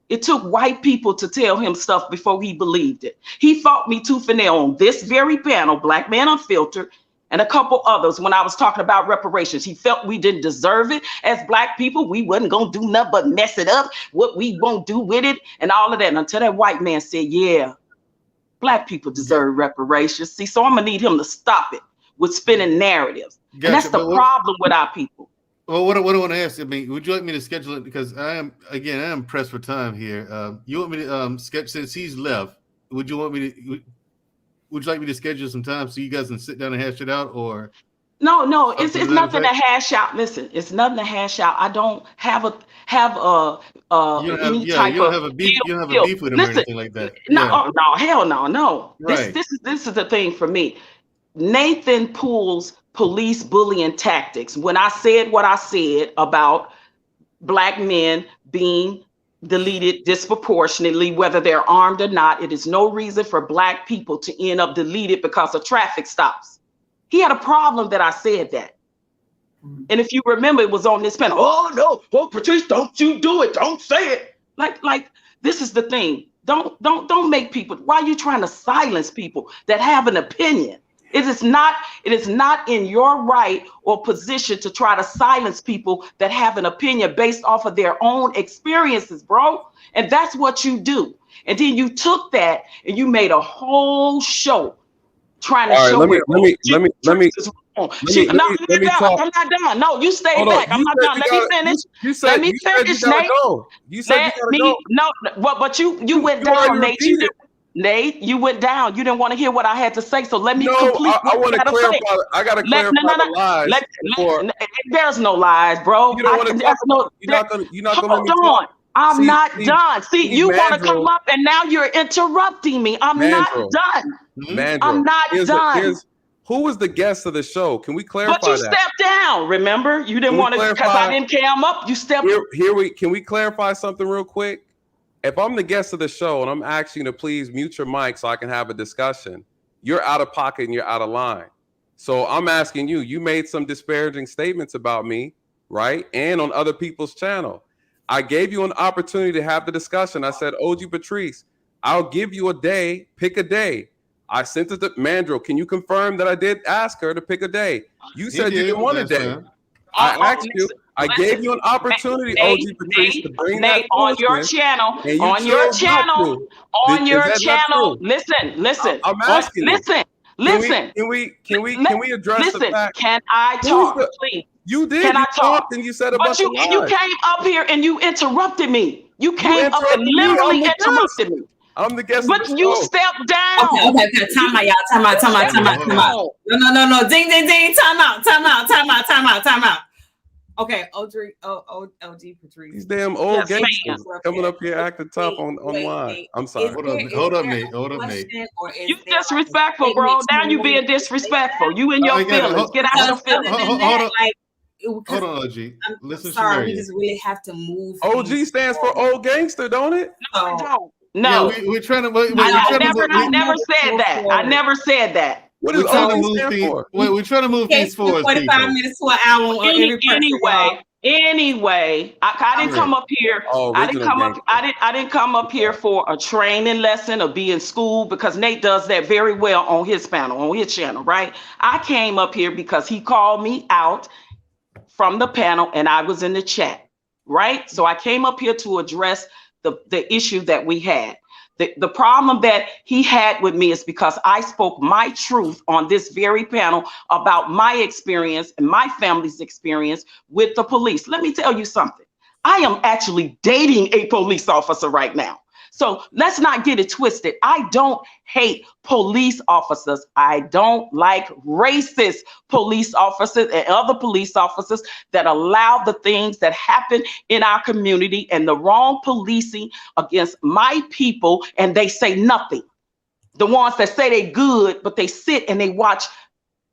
it took white people to tell him stuff before he believed it. He fought me tooth and nail on this very panel, Black Man Unfiltered, and a couple others when I was talking about reparations. He felt we didn't deserve it as black people. We wasn't going to do nothing but mess it up, what we won't do with it and all of that. And until that white man said, yeah, black people deserve reparations. See, so I'm going to need him to stop it with spinning narratives. Gotcha. And that's the problem with our people. Well, what I want to ask, would you like me to schedule it? Because I am pressed for time here. You want me to sketch, since he's left, would you like me to schedule some time so you guys can sit down and hash it out, or? No, it's nothing to hash out. Listen, it's nothing to hash out. I don't have a beef. You don't have a beef with him or anything like that. No, hell no. Right. This is the thing for me. Nathan pulls police bullying tactics. When I said what I said about black men being deleted disproportionately, whether they're armed or not, it is no reason for black people to end up deleted because of traffic stops. He had a problem that I said that. And if you remember, it was on this panel. Oh no, Patrice, don't you do it. Don't say it. Like this is the thing. Don't make people, why are you trying to silence people that have an opinion? It is not in your right or position to try to silence people that have an opinion based off of their own experiences, bro. And that's what you do. And then you took that and you made a whole show trying to show. Let me talk. I'm not done. No, you stay back. I'm not done. Let me finish. Let me finish, Nate. You said you gotta go. No, but you went down, Nate. Nate, you went down. You didn't want to hear what I had to say, so let me complete. I want to clarify. I got to clarify the lies. There's no lies, bro. You don't want to talk. You're not going to let me talk. I'm not done. See, you want to come up, and now you're interrupting me. I'm not done. I'm not done. Who was the guest of the show? Can we clarify But you that? stepped down, remember? You didn't want to, because I didn't cam up, you stepped Can we clarify something real quick? If I'm the guest of the show and I'm asking you to please mute your mic so I can have a discussion, you're out of pocket and you're out of line. So I'm asking you, you made some disparaging statements about me, right? And on other people's channel. I gave you an opportunity to have the discussion. I said, OG Patrice, I'll give you a day, pick a day. I sent it to Mandrell. Can you confirm that I did ask her to pick a day? You said you didn't want a day. I asked you. I gave you an opportunity, OG Patrice, to bring that on your channel. On your channel. On your channel. Listen. I'm asking. Listen. Can we address the fact? Can I talk, please? You did. Can I talk? And you said a bunch of lies. You came up here and you interrupted me. You came up and literally interrupted me. I'm the guest. But you stepped down. Okay. Time out, y'all. Time out. No. Ding. Time out. Okay, OG Patrice. These damn old gangsters coming up here acting tough online. I'm sorry. Hold up, Nate. You disrespectful, bro. Now you being disrespectful. You in your feelings. Get out your feelings. Hold on, OG. Listen, sorry, we just really have to move. OG stands for old gangster, don't it? No, it don't. No, yeah, we're trying to. I never said that. I never said that. What is OG stand for? We're trying to move these forward. 45 minutes to an hour. Anyway, I didn't come up here. I didn't come up here for a training lesson or be in school, because Nate does that very well on his channel, right? I came up here because he called me out from the panel and I was in the chat, right? So I came up here to address the issue that we had. The problem that he had with me is because I spoke my truth on this very panel about my experience and my family's experience with the police. Let me tell you something. I am actually dating a police officer right now. So let's not get it twisted. I don't hate police officers. I don't like racist police officers and other police officers that allow the things that happen in our community and the wrong policing against my people, and they say nothing. The ones that say they good, but they sit and they watch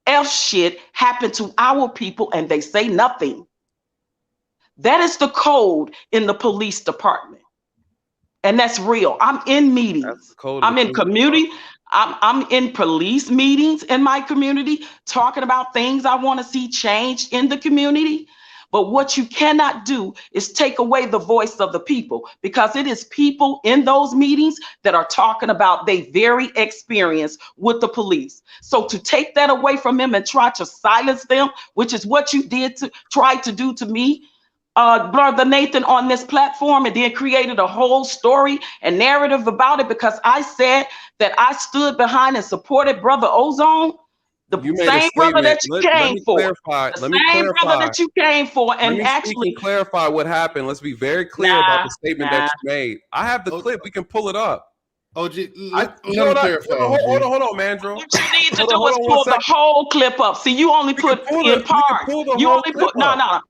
F shit happen to our people and they say nothing. That is the code in the police department. And that's real. I'm in meetings. I'm in community. I'm in police meetings in my community, talking about things I want to see changed in the community. But what you cannot do is take away the voice of the people, because it is people in those meetings that are talking about their very experience with the police. So to take that away from them and try to silence them, which is what you did to try to do to me, Brother Nathan, on this platform, and then created a whole story and narrative about it because I said that I stood behind and supported Brother Ozone, the same brother that you came for. The same brother that you came for, and actually clarify what happened. Let's be very clear about the statement that you made. I have the clip. We can pull it up. OG, hold on, Mandrell. What you need to do is pull the whole clip up. See, you only put in parts. You only put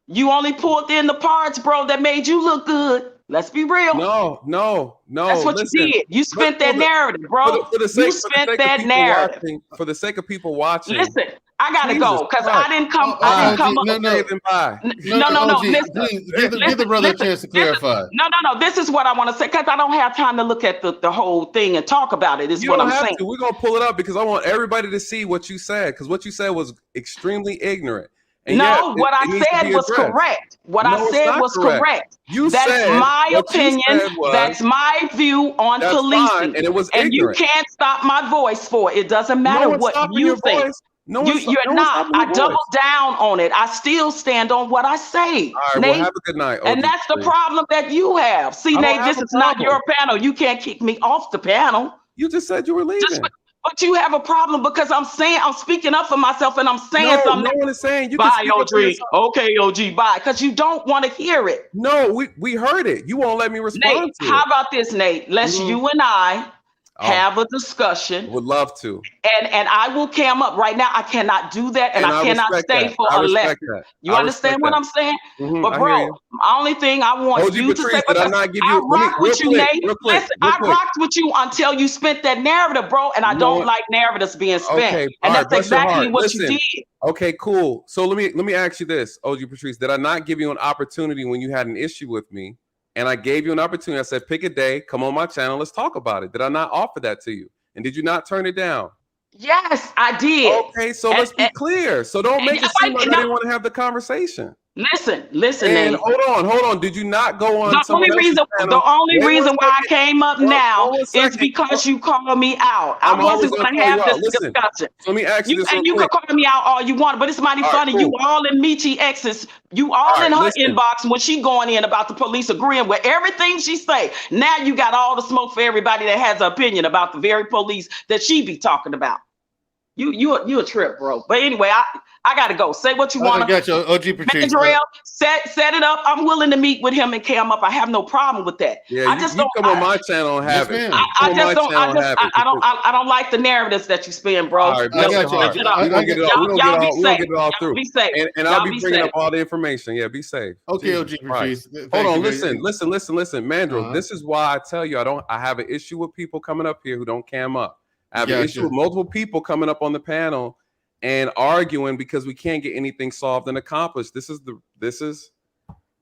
You only pulled in the parts, bro, that made you look good. Let's be real. No. That's what you did. You spent that narrative, bro. You spent that narrative. For the sake of people watching. Listen, I gotta go because I didn't come up. No. Give the brother a chance to clarify. No. This is what I want to say, because I don't have time to look at the whole thing and talk about it. Is what I'm saying. We're gonna pull it up because I want everybody to see what you said, because what you said was extremely ignorant. And what I said was correct. What I said was correct. That's my opinion. That's my view on policing. And it was ignorant. And you can't stop my voice for it. It doesn't matter what you think. You're not. I double down on it. I still stand on what I say. All right, Nate, well, have a good night. And that's the problem that you have. See, Nate, this is not your panel. You can't kick me off the panel. You just said you were leaving. But you have a problem because I'm speaking up for myself and I'm saying something. No one is saying you bye, OG. Okay, OG, bye. Because you don't want to hear it. No, we heard it. You won't let me respond Nate, how about this, Nate? Let's you and I have a discussion. Would love to. And I will cam up right now. I cannot do that, and I cannot stay for a lesson. You understand what I'm saying? But bro, the only thing I want you to say, because I rocked with you, Nate. Listen, I rocked with you until you spent that narrative, bro, and I don't like narratives being spent. And that's exactly what you did. Okay, cool. So let me ask you this, OG Patrice. Did I not give you an opportunity when you had an issue with me? And I gave you an opportunity. I said, pick a day, come on my channel, let's talk about it. Did I not offer that to you? And did you not turn it down? Yes, I did. Okay, so let's be clear. So don't make it seem like I didn't want to have the conversation. Listen, and hold on. Did you not go on? The only reason why I came up now is because you called me out. I wasn't going to have this discussion. So let me ask you this. And you can call me out all you want, but it's mighty funny. Cool. You all in Michi exes. You all in her inbox when she going in about the police agreeing with everything she say. Now you got all the smoke for everybody that has an opinion about the very police that she be talking about. You a trip, bro. But anyway, I gotta go. Say what you want. I got you, OG Patrice. Mandrell, set it up. I'm willing to meet with him and cam up. I have no problem with that. Yeah, I just don't come on my channel and have it. I don't like the narratives that you spin, bro. All right, I got you. We're gonna get it all through. Be safe. And I'll be bringing up all the information. Yeah, be safe. Okay, OG Patrice. Hold on, listen, Mandrell. This is why I tell you I have an issue with people coming up here who don't cam up. I have an issue with multiple people coming up on the panel and arguing because we can't get anything solved and accomplished. This is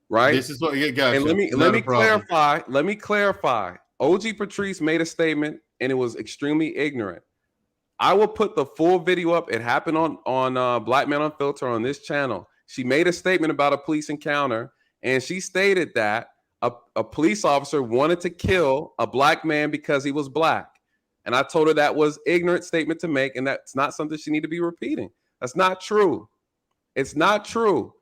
right. This is what you got. And let me clarify. Let me clarify. OG Patrice made a statement and it was extremely ignorant. I will put the full video up. It happened on Black Man Unfiltered on this channel. She made a statement about a police encounter and she stated that a police officer wanted to kill a black man because he was black. And I told her that was an ignorant statement to make, and that's not something she need to be repeating. That's not true. It's not true.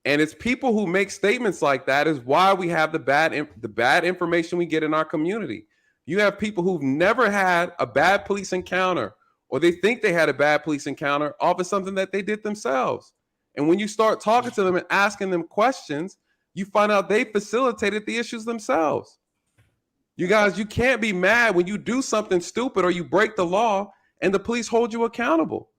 And it's people who make statements like that is why we have the bad information we get in our community. You have people who've never had a bad police encounter, or they think they had a bad police encounter off of something that they did themselves. And when you start talking to them and asking them questions, you find out they facilitated the issues themselves. You guys, you can't be mad when you do something stupid or you break the law and the police hold you accountable.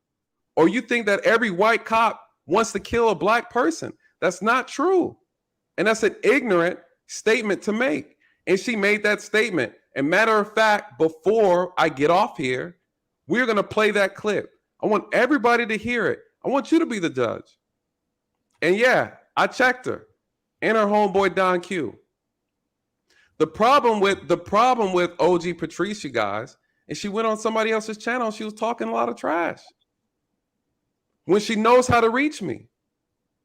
Or you think that every white cop wants to kill a black person. That's not true. And that's an ignorant statement to make. And she made that statement. And matter of fact, before I get off here, we're going to play that clip. I want everybody to hear it. I want you to be the judge. And yeah, I checked her and her homeboy Don Q. The problem with OG Patrice, you guys, and she went on somebody else's channel. She was talking a lot of trash. When she knows how to reach me,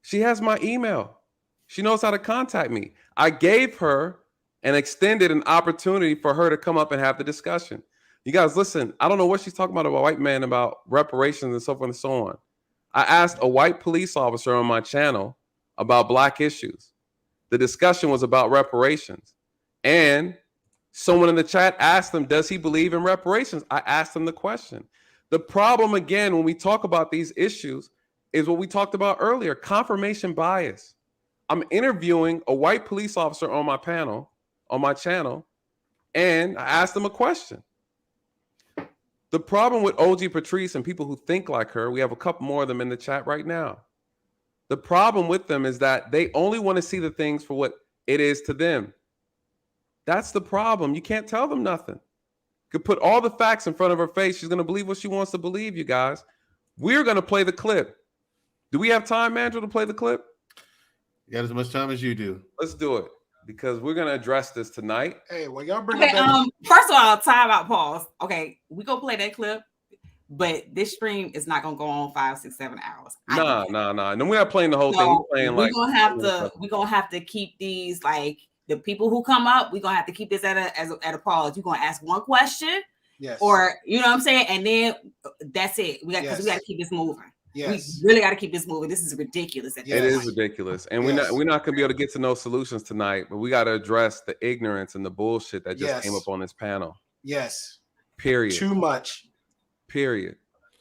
she has my email. She knows how to contact me. I gave her and extended an opportunity for her to come up and have the discussion. You guys, listen, I don't know what she's talking about a white man about reparations and so forth and so on. I asked a white police officer on my channel about black issues. The discussion was about reparations. And someone in the chat asked him, does he believe in reparations? I asked him the question. The problem, again, when we talk about these issues is what we talked about earlier, confirmation bias. I'm interviewing a white police officer on my panel, on my channel, and I asked him a question. The problem with OG Patrice and people who think like her, we have a couple more of them in the chat right now. The problem with them is that they only want to see the things for what it is to them. That's the problem. You can't tell them nothing. Could put all the facts in front of her face. She's going to believe what she wants to believe, you guys. We're going to play the clip. Do we have time, Mandrell, to play the clip? You got as much time as you do. Let's do it because we're going to address this tonight. Hey, well, y'all bring first of all, time out, pause. Okay, we go play that clip, but this stream is not going to go on 5, 6, 7 hours. Nah. And then we're not playing the whole thing. We're playing we're gonna have to keep these like. The people who come up, we're gonna have to keep this at a pause. You're gonna ask one question, yes, or you know what I'm saying, and then that's it. We got to keep this moving. Yes, we really got to keep this moving. This is ridiculous. It is ridiculous, and we're not gonna be able to get to no solutions tonight. But we got to address the ignorance and the bullshit that just came up on this panel. Yes. Period. Too much. Period.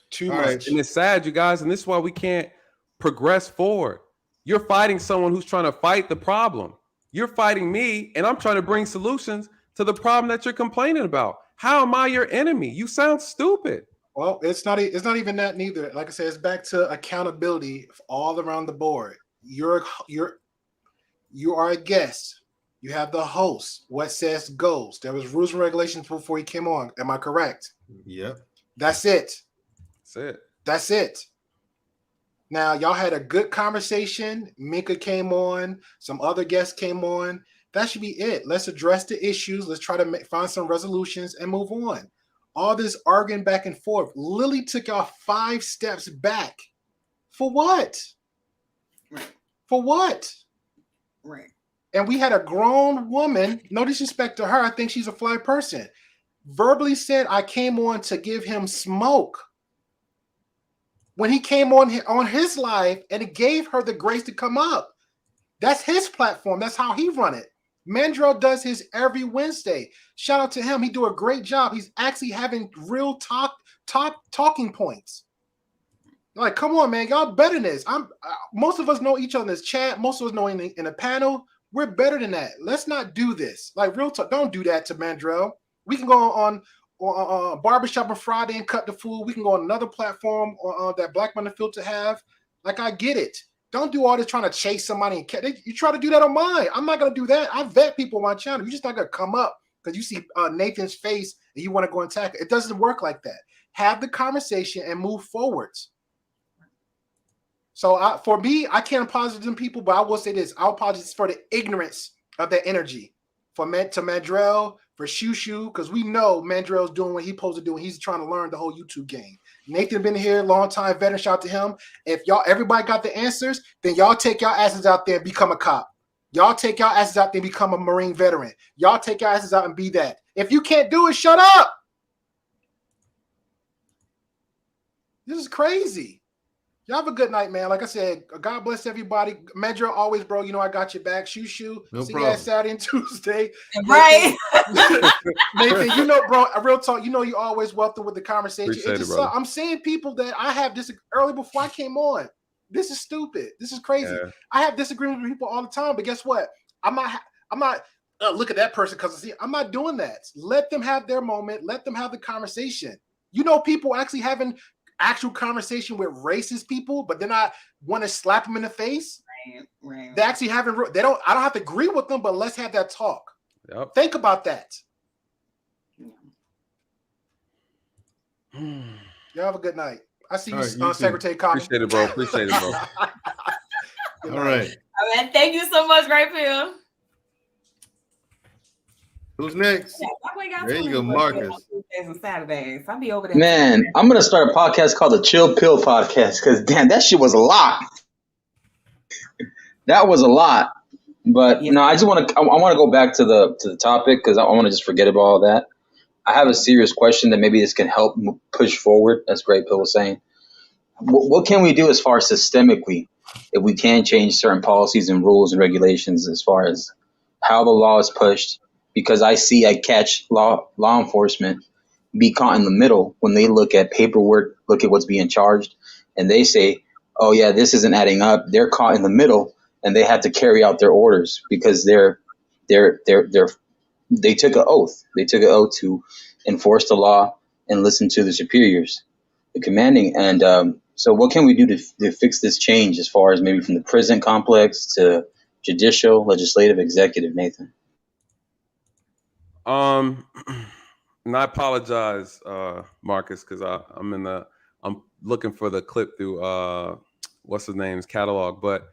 Too much. And it's sad, you guys, and this is why we can't progress forward. You're fighting someone who's trying to fight the problem. You're fighting me, and I'm trying to bring solutions to the problem that you're complaining about. How am I your enemy? You sound stupid. Well, it's not even that neither. Like I said, it's back to accountability all around the board. You are a guest. You have the host. What says goes. There was rules and regulations before he came on. Am I correct? Yep. That's it. That's it. Now, y'all had a good conversation. Mika came on. Some other guests came on. That should be it. Let's address the issues. Let's try to find some resolutions and move on. All this arguing back and forth. Lily took y'all 5 steps back. For what? Right. For what? Right. And we had a grown woman, no disrespect to her, I think she's a fly person, verbally said, I came on to give him smoke. When he came on his live, and it gave her the grace to come up. That's his platform. That's how he run it. Mandrell does his every Wednesday. Shout out to him. He do a great job. He's actually having real talking points. Like, come on, man. Y'all better than this. Most of us know each other in this chat. Most of us know in a panel. We're better than that. Let's not do this. Like, real talk. Don't do that to Mandrell. We can go on Barbershop on Friday and cut the fool. We can go on another platform that Black Man Unfiltered have. Like, I get it. Don't do all this trying to chase somebody. You try to do that on mine. I'm not going to do that. I vet people on my channel. You're just not going to come up because you see Nathan's face and you want to go and attack it. It doesn't work like that. Have the conversation and move forwards. So for me, I can't apologize to them people, but I will say this. I'll apologize for the ignorance of that energy. To Mandrell, for Shushu, because we know Mandrell's doing what he's supposed to do, and he's trying to learn the whole YouTube game. Nathan been here a long time, veteran, shout out to him. If everybody got the answers, then y'all take y'all asses out there and become a cop. Y'all take y'all asses out there and become a Marine veteran. Y'all take y'all asses out and be that. If you can't do it, shut up. This is crazy. Y'all have a good night, man. Like I said, God bless everybody. Mandrell, always, bro. You know I got your back. Shushu. No See problem. you Saturday and Tuesday. Right. Nathan, you know, bro, a real talk. You know you always welcome with the conversation. Appreciate it, brother. I'm seeing people that I have this early before I came on. This is stupid. This is crazy. Yeah. I have disagreements with people all the time, but guess what? I'm not look at that person because I'm not doing that. Let them have their moment. Let them have the conversation. You know, people actually having actual conversation with racist people, but then I want to slap them in the face. Right. They actually haven't. I don't have to agree with them, but let's have that talk. Yep. Think about that. Y'all have a good night. I see you, Secretary Cotton. Appreciate it, bro. Appreciate it, bro. All right. All right. Thank you so much, Great Phil. Who's next? There you go, Marcus. And Saturdays. I'll be over there. Man, I'm gonna start a podcast called the Chill Pill Podcast because damn, that shit was a lot. That was a lot. But no, I want to go back to the topic because I want to just forget about all that. I have a serious question that maybe this can help push forward. As Great Pill was saying, what can we do as far as systemically if we can change certain policies and rules and regulations as far as how the law is pushed? Because I catch law enforcement be caught in the middle when they look at paperwork, look at what's being charged, and they say, "Oh yeah, this isn't adding up." They're caught in the middle, and they have to carry out their orders because they took an oath. They took an oath to enforce the law and listen to the superiors, the commanding. And so, what can we do to fix this change as far as maybe from the prison complex to judicial, legislative, executive, Nathan? And I apologize, Marcus, because I'm looking for the clip through what's his name's catalog. But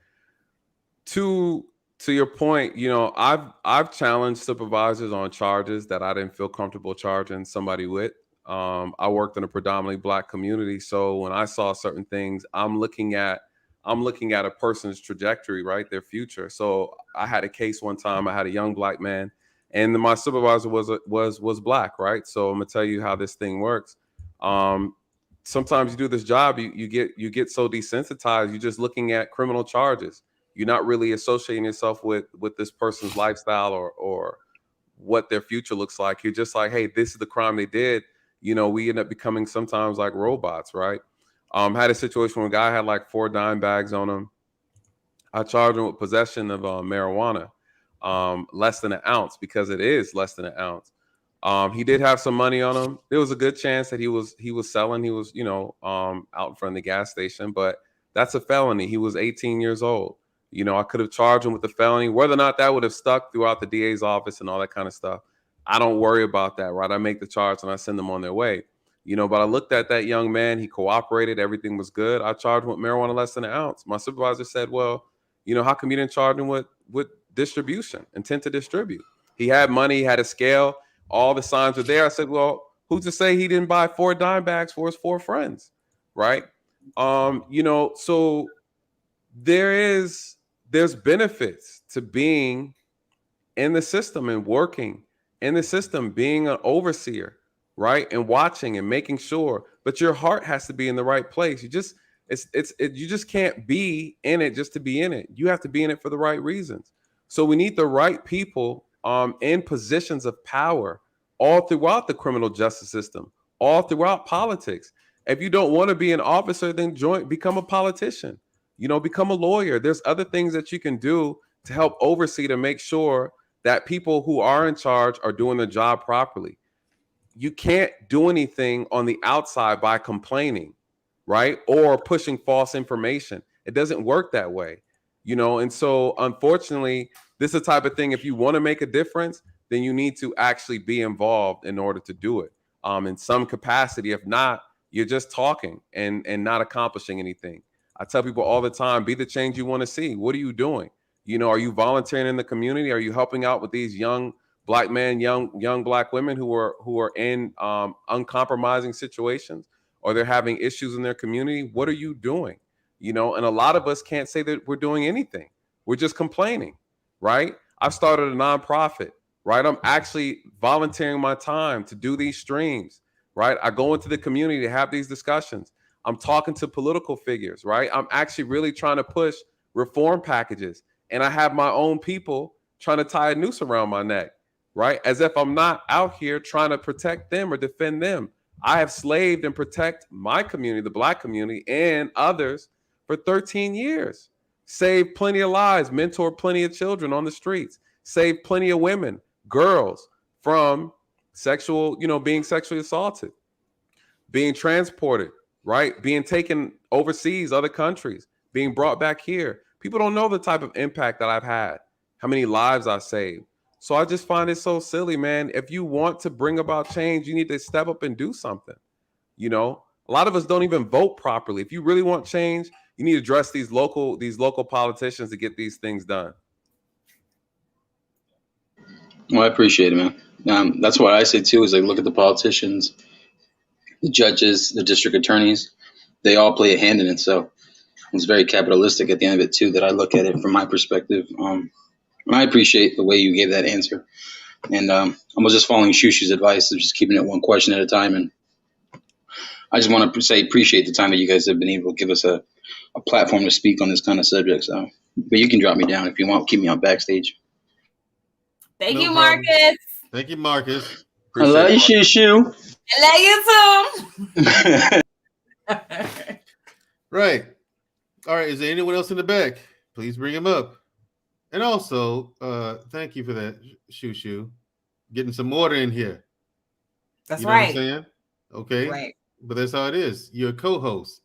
to your point, you know, I've challenged supervisors on charges that I didn't feel comfortable charging somebody with. I worked in a predominantly Black community, so when I saw certain things, I'm looking at a person's trajectory, right, their future. So I had a case one time. I had a young Black man. And my supervisor was Black, right? So I'm gonna tell you how this thing works. Sometimes you do this job, you get so desensitized. You're just looking at criminal charges. You're not really associating yourself with this person's lifestyle or what their future looks like. You're just like, hey, this is the crime they did. You know, we end up becoming sometimes like robots, right? Had a situation where a guy had like 4 dime bags on him. I charged him with possession of marijuana. Less than an ounce, because it is less than an ounce. He did have some money on him. There was a good chance that he was selling. He was, out in front of the gas station, but that's a felony. He was 18 years old. I could have charged him with the felony. Whether or not that would have stuck throughout the DA's office and all that kind of stuff, I don't worry about that, right? I make the charge and I send them on their way. But I looked at that young man. He cooperated. Everything was good. I charged him with marijuana less than an ounce. My supervisor said, well, how come you didn't charge him with distribution, intent to distribute? He had money. He had a scale. All the signs were there. I said, well, who's to say he didn't buy 4 dime bags for his 4 friends, right? So there's benefits to being in the system and working in the system, being an overseer, right? And watching and making sure, but your heart has to be in the right place. You just can't be in it just to be in it. You have to be in it for the right reasons. So we need the right people in positions of power all throughout the criminal justice system, all throughout politics. If you don't want to be an officer, then become a politician, become a lawyer. There's other things that you can do to help oversee, to make sure that people who are in charge are doing their job properly. You can't do anything on the outside by complaining, right? Or pushing false information. It doesn't work that way, And so unfortunately, this is the type of thing, if you want to make a difference, then you need to actually be involved in order to do it in some capacity. If not, you're just talking and not accomplishing anything. I tell people all the time, be the change you want to see. What are you doing? Are you volunteering in the community? Are you helping out with these young Black men, young Black women who are in uncompromising situations, or they're having issues in their community? What are you doing? And a lot of us can't say that we're doing anything. We're just complaining, right? I've started a nonprofit, right? I'm actually volunteering my time to do these streams, right? I go into the community to have these discussions. I'm talking to political figures, right? I'm actually really trying to push reform packages, and I have my own people trying to tie a noose around my neck, right? As if I'm not out here trying to protect them or defend them. I have slaved and protect my community, the Black community, and others for 13 years. Saved plenty of lives, mentored plenty of children on the streets, saved plenty of women, girls from being sexually assaulted, being transported, right? Being taken overseas, other countries, being brought back here. People don't know the type of impact that I've had, how many lives I've saved. So I just find it so silly, man. If you want to bring about change, you need to step up and do something. A lot of us don't even vote properly. If you really want change, you need to address these local politicians to get these things done. Well, I appreciate it, man. That's what I say too, is look at the politicians, the judges, the district attorneys. They all play a hand in it. So it's very capitalistic at the end of it too, that I look at it from my perspective. I appreciate the way you gave that answer. And I was just following Shushu's advice of just keeping it one question at a time. And I just want to appreciate the time that you guys have been able to give us a platform to speak on this kind of subject. So, but you can drop me down if you want. Keep me on backstage. Thank you, Marcus. Thank you, Marcus. I love you, Shushu. I love you too. Right. All right. Is there anyone else in the back? Please bring him up. And also, thank you for that, Shushu. Getting some order in here. That's you know right. What I'm saying? Okay. Right. But that's how it is. You're a co-host.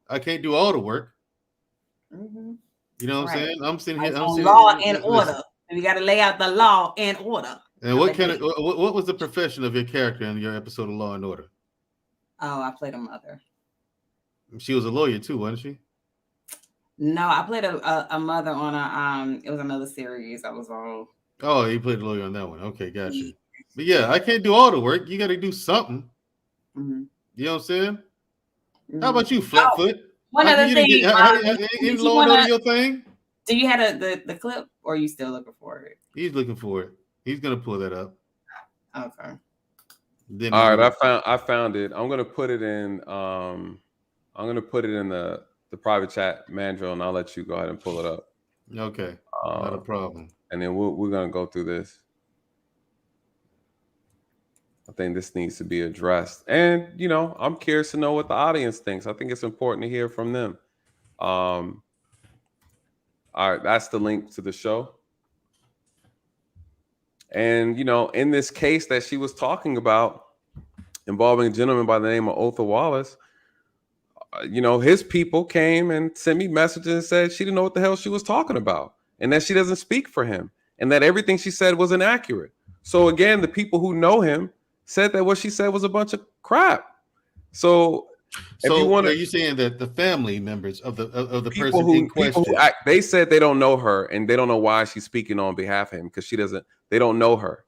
I can't do all the work. Mm-hmm. You know what I'm saying? I'm sitting here. Law and order. We got to lay out the law and order. And what was the profession of your character in your episode of Law and Order? Oh, I played a mother. She was a lawyer too, wasn't she? No, I played a mother on it was another series I was on. Oh, you played a lawyer on that one. Okay, got you. But yeah, I can't do all the work. You got to do something. Mm-hmm. You know what I'm saying? Mm-hmm. How about you, Flatfoot? One other thing. Is Law and Order your thing? Do you have the clip, or are you still looking for it? He's looking for it. He's gonna pull that up. Okay. All right, I found it. I'm gonna put it in. I'm gonna put it in the private chat, Mandrell, and I'll let you go ahead and pull it up. Okay, not a problem. And then we're gonna go through this. I think this needs to be addressed, and I'm curious to know what the audience thinks. I think it's important to hear from them. All right, that's the link to the show. And, you know, in this case that she was talking about involving a gentleman by the name of Otha Wallace, you know, his people came and sent me messages and said she didn't know what the hell she was talking about and that she doesn't speak for him and that everything she said was inaccurate. So again, the people who know him said that what she said was a bunch of crap. So if you want to, are you saying that the family members of the person in question, they said they don't know her and they don't know why she's speaking on behalf of him because they don't know her.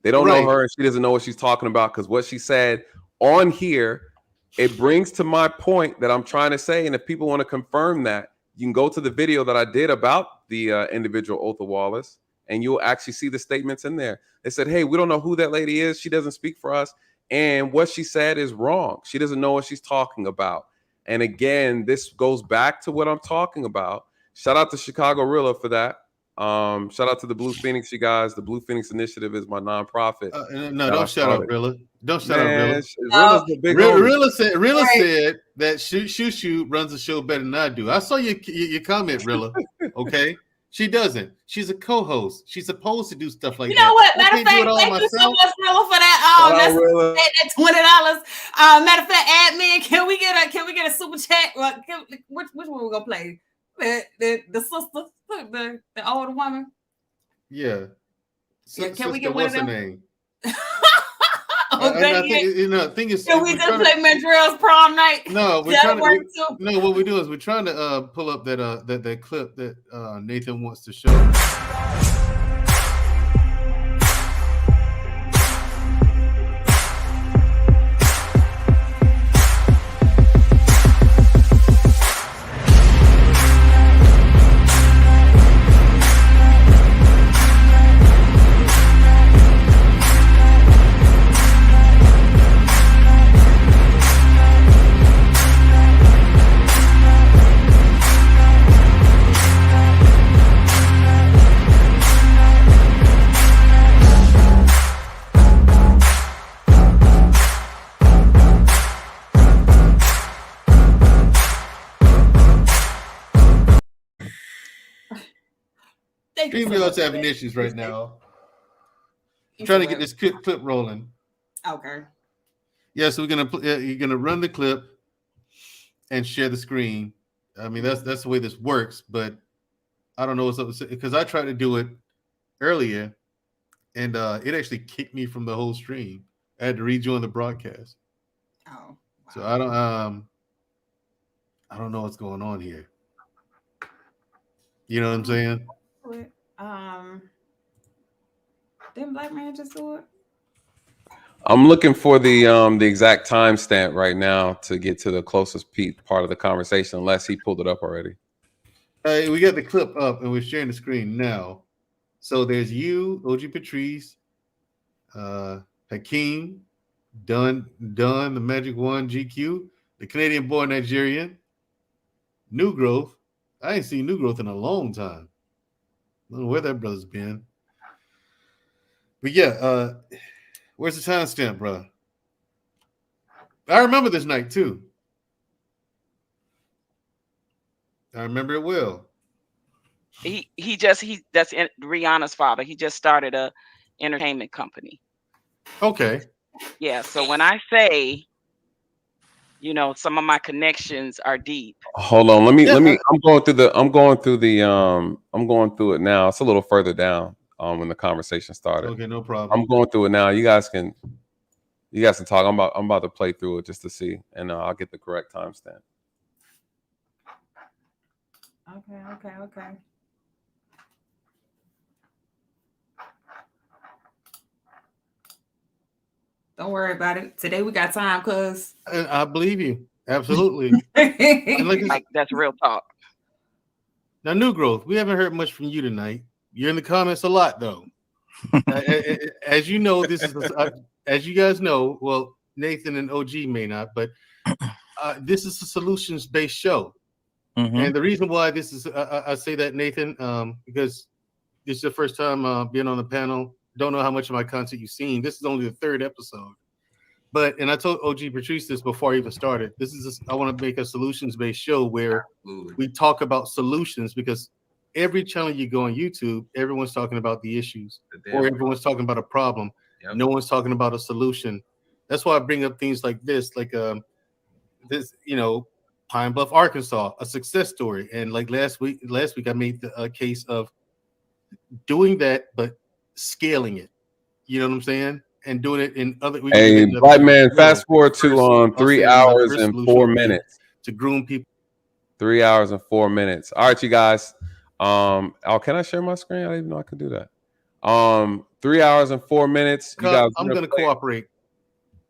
They don't know her and she doesn't know what she's talking about because what she said on here, it brings to my point that I'm trying to say. And if people want to confirm that, you can go to the video that I did about the individual Otha Wallace and you'll actually see the statements in there. They said, hey, we don't know who that lady is. She doesn't speak for us. And what she said is wrong. She doesn't know what she's talking about. And again, this goes back to what I'm talking about. Shout out to Chicago Rilla for that. Shout out to the Blue Phoenix, you guys. The Blue Phoenix Initiative is my nonprofit. No, don't shout out Rilla. Don't shout out Rilla. Rilla said that Shoo runs the show better than I do. I saw your comment, Rilla. Okay. She doesn't. She's a co-host. She's supposed to do stuff like that. You know what? Matter of fact, thank you so much, Rilla, for that. That's $20. Matter of fact, admin, can we get a super chat? Which one we gonna play? The sister, the older woman. Yeah. Can we get one of them? What's her name? I think it's. Can we just play Mandrell's prom night? No, what we're doing is we're trying to pull up that clip that Nathan wants to show. Females having issues right now. I'm trying to get this clip rolling. Okay. Yeah, so you're gonna run the clip and share the screen. I mean, that's the way this works, but I don't know what's up because I tried to do it earlier, and it actually kicked me from the whole stream. I had to rejoin the broadcast. Oh. Wow. So I don't know what's going on here. You know what I'm saying? Didn't Black Man just do it? I'm looking for the exact timestamp right now to get to the closest part of the conversation, unless he pulled it up already. We got the clip up and we're sharing the screen now. So there's you, OG Patrice, Hakeem, Dunn, the Magic One, GQ, the Canadian boy Nigerian, New Growth. I ain't seen New Growth in a long time. I don't know where that brother's been. But yeah, where's the timestamp, bro? I remember this night too. I remember it well. That's Rihanna's father. He just started a entertainment company. Okay. Yeah. So when I say, you know, some of my connections are deep. Hold on, let me. I'm going through it now. It's a little further down when the conversation started. Okay, no problem. I'm going through it now. You guys can talk. I'm about to play through it just to see, and I'll get the correct timestamp. Okay. Don't worry about it. Today we got time, cuz. I believe you. Absolutely. Like, that's real talk. Now, New Growth, we haven't heard much from you tonight. You're in the comments a lot, though. As you know, this is as you guys know. Well, Nathan and OG may not, but this is a solutions-based show. Mm-hmm. And the reason why this is, I say that, Nathan, because this is the first time being on the panel. Don't know how much of my content you've seen. This is only the third episode. And I told OG Patrice this before I even started. I want to make a solutions-based show where we talk about solutions, because every channel you go on YouTube, everyone's talking about the issues, or everyone's talking about a problem. Yep. No one's talking about a solution. That's why I bring up things like this, this, Pine Bluff, Arkansas, a success story. And like last week I made a case of doing that, but scaling it. You know what I'm saying? And doing it in other. Hey, Black Man, fast forward to 3 hours and 4 minutes to groom people. 3 hours and 4 minutes. All right, you guys. Can I share my screen? I didn't even know I could do that. 3 hours and 4 minutes. You guys, I'm going to cooperate.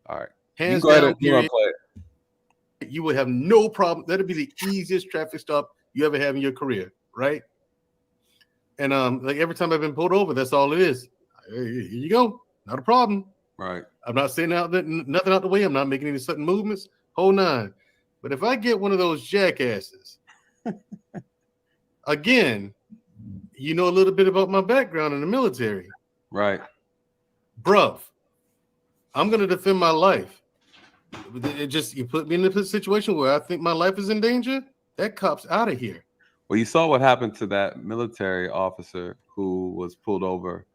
All right. Hands down, you would have no problem. That'd be the easiest traffic stop you ever have in your career, right? And like every time I've been pulled over, that's all it is. Here you go. Not a problem. Right. I'm not saying nothing out the way. I'm not making any sudden movements. Whole nine. But if I get one of those jackasses, again, you know a little bit about my background in the military. Right. Bruv, I'm going to defend my life. You put me in a situation where I think my life is in danger, that cop's out of here. Well, you saw what happened to that military officer who was pulled over,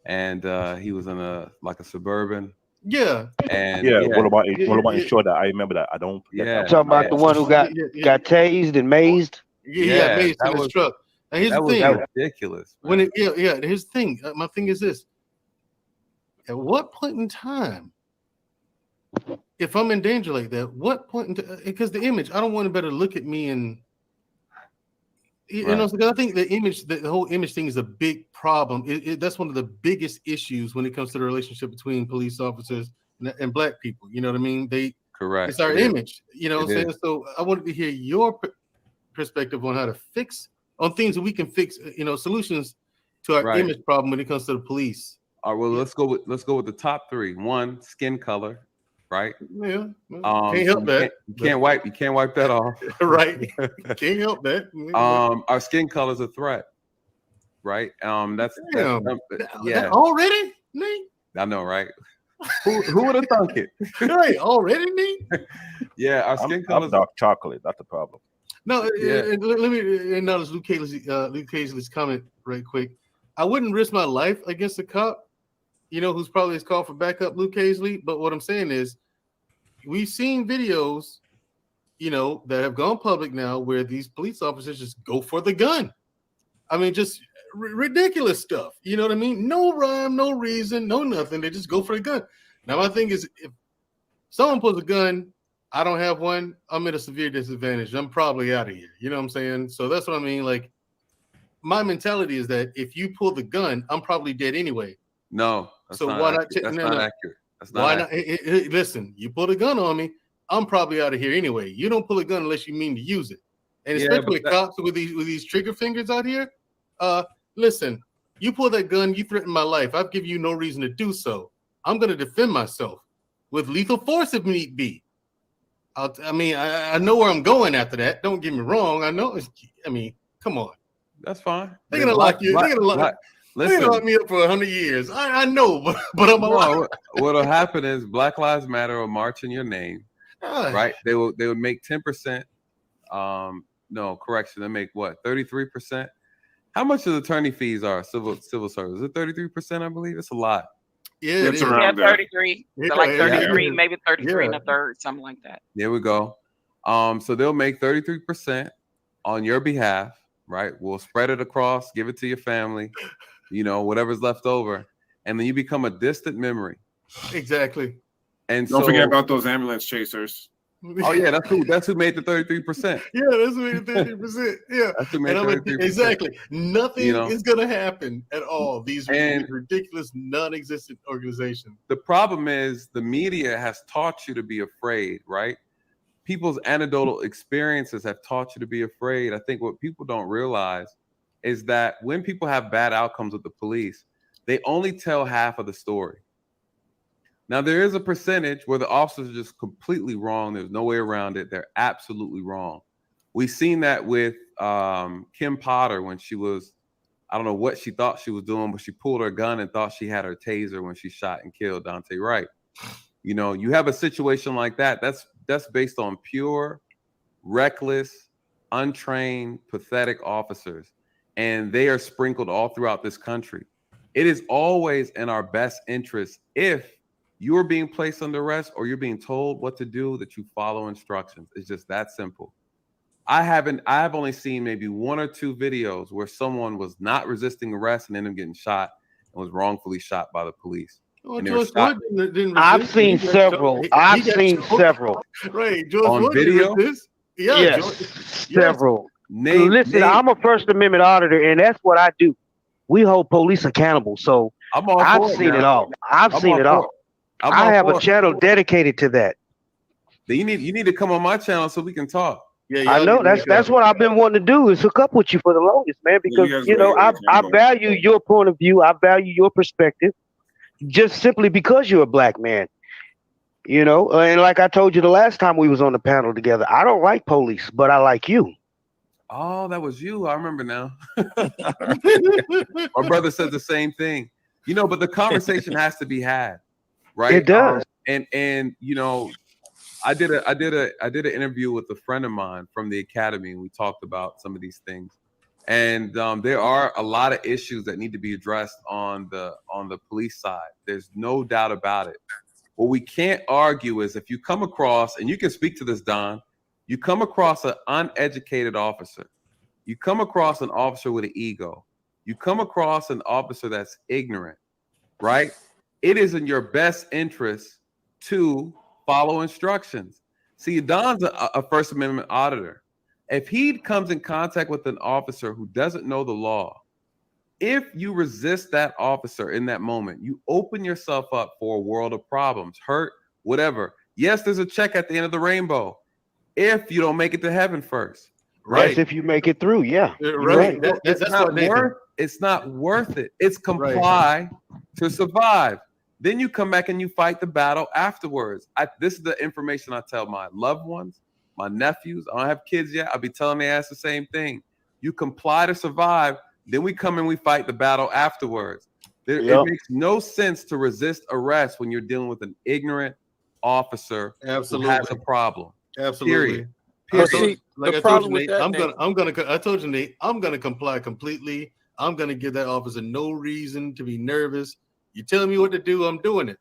and he was in a Suburban. Yeah. And what about ensure that I remember that I don't. Talking about the one who got tased and mazed. Yeah, mazed in his truck. And here's the thing. That was ridiculous. Man. Here's the thing. My thing is this. At what point in time, if I'm in danger like that, what point in time, because the image, I don't want anybody to look at me and, because I think the whole image thing is a big problem. That's one of the biggest issues when it comes to the relationship between police officers and black people. You know what I mean? Correct. It's our image. You know what I'm saying? So I wanted to hear your perspective on how to fix, on things that we can fix, solutions to our image problem when it comes to the police. All right, well, let's go with the top three. One, skin color, right? Yeah. Can't help that. You can't wipe that off. Right. Can't help that. Our skin color is a threat. Right. That's already, Nate? I know, right? Who would have thunk it? Right, already, Nate? Yeah, our skin color is dark chocolate. That's the problem. No, let me acknowledge Luke Hazley's comment right quick. I wouldn't risk my life against a cop, who's probably has called for backup, Luke Hazley. But what I'm saying is, we've seen videos, that have gone public now where these police officers just go for the gun. I mean, just ridiculous stuff. You know what I mean? No rhyme, no reason, no nothing. They just go for the gun. Now, my thing is, if someone pulls a gun, I don't have one, I'm at a severe disadvantage. I'm probably out of here. You know what I'm saying? So that's what I mean. Like, my mentality is that if you pull the gun, I'm probably dead anyway. No. So why not? That's not accurate. That's not why accurate. not? Listen, you pull a gun on me, I'm probably out of here anyway. You don't pull a gun unless you mean to use it. And especially with cops with these trigger fingers out here. Listen, you pull that gun, you threaten my life. I've given you no reason to do so. I'm going to defend myself with lethal force if need be. I know where I'm going after that. Don't get me wrong. I know. Come on. That's fine. They're gonna lock you. They're gonna lock me up for 100 years. I know, but I'm alive. What'll happen is Black Lives Matter will march in your name, right? They would make 10%. No, correction. They make what? 33%. How much of the attorney fees are civil service? Is it 33%? I believe it's a lot. Yeah, it's around 33. So like 33, maybe 33 and a third, something like that. There we go. So they'll make 33% on your behalf, right? We'll spread it across, give it to your family, whatever's left over, and then you become a distant memory. Exactly. And don't forget about those ambulance chasers. Oh yeah, that's who made the 33%. Yeah, that's who made the 33%. Yeah, that's who made 33%. Exactly. Nothing is gonna happen at all. These ridiculous, non-existent organizations. The problem is the media has taught you to be afraid, right? People's anecdotal experiences have taught you to be afraid. I think what people don't realize is that when people have bad outcomes with the police, they only tell half of the story. Now, there is a percentage where the officers are just completely wrong. There's no way around it. They're absolutely wrong. We've seen that with Kim Potter when she was, I don't know what she thought she was doing, but she pulled her gun and thought she had her taser when she shot and killed Dante Wright. You have a situation like that. That's based on pure, reckless, untrained, pathetic officers. and they are sprinkled all throughout this country. It is always in our best interest, if you're being placed under arrest or you're being told what to do, that you follow instructions. It's just that simple. I've only seen maybe 1 or 2 videos where someone was not resisting arrest and ended up getting shot and was wrongfully shot by the police. I've seen several. I've seen several. Right, George on Floyd video. Yeah, yes, several. Listen, I'm a First Amendment auditor, and that's what I do. We hold police accountable. So I've seen it all. I've seen it all. I have a channel dedicated to that. You need to come on my channel so we can talk. Yeah, I know that's what I've been wanting to do, is hook up with you for the longest, man, because I value your point of view. I value your perspective, just simply because you're a black man. And like I told you the last time we was on the panel together, I don't like police, but I like you. Oh, that was you. I remember now. My brother said the same thing. But the conversation has to be had, right? It does. And I did an interview with a friend of mine from the academy, and we talked about some of these things. And there are a lot of issues that need to be addressed on the police side. There's no doubt about it. What we can't argue is, if you come across, and you can speak to this, Don, you come across an uneducated officer, you come across an officer with an ego, you come across an officer that's ignorant, right? It is in your best interest to follow instructions. See, Don's a First Amendment auditor. If he comes in contact with an officer who doesn't know the law, if you resist that officer in that moment, you open yourself up for a world of problems, hurt, whatever. Yes, there's a check at the end of the rainbow if you don't make it to heaven first. Right. Yes, if you make it through, yeah. Right. It's not worth it. It's comply to survive. Then you come back and you fight the battle afterwards. This is the information I tell my loved ones, my nephews. I don't have kids yet. I'll be telling their ass the same thing. You comply to survive. Then we come and we fight the battle afterwards. It makes no sense to resist arrest when you're dealing with an ignorant officer who has a problem. Absolutely. Period. Like I told you, Nate, I told you, Nate, I'm gonna comply completely. I'm gonna give that officer no reason to be nervous. You tell me what to do, I'm doing it.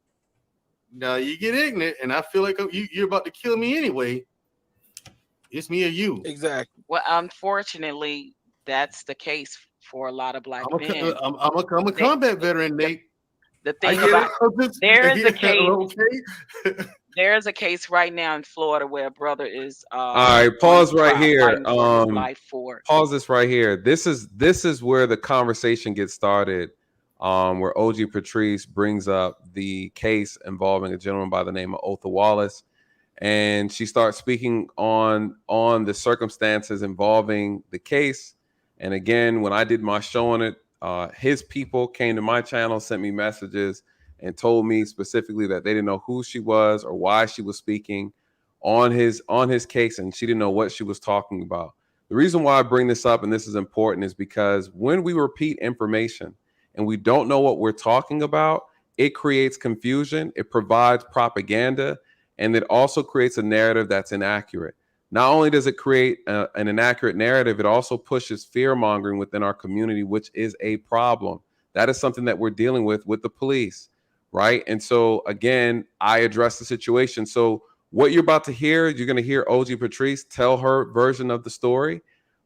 Now you get ignorant, and I feel like you're about to kill me anyway. It's me or you. Exactly. Well, unfortunately, that's the case for a lot of black men. I'm a combat veteran, Nate. The thing about there is a case. There is a case right now in Florida where a brother is. All right, pause right here. Pause this right here. This is where the conversation gets started. Where OG Patrice brings up the case involving a gentleman by the name of Otha Wallace, and she starts speaking on the circumstances involving the case. And again, when I did my show on it, his people came to my channel, sent me messages, and told me specifically that they didn't know who she was or why she was speaking on his case, and she didn't know what she was talking about. The reason why I bring this up, and this is important, is because when we repeat information and we don't know what we're talking about, it creates confusion, it provides propaganda, and it also creates a narrative that's inaccurate. Not only does it create an inaccurate narrative, it also pushes fear-mongering within our community, which is a problem. That is something that we're dealing with the police, right? And so, again, I address the situation. So what you're about to hear, you're going to hear OG Patrice tell her version of the story,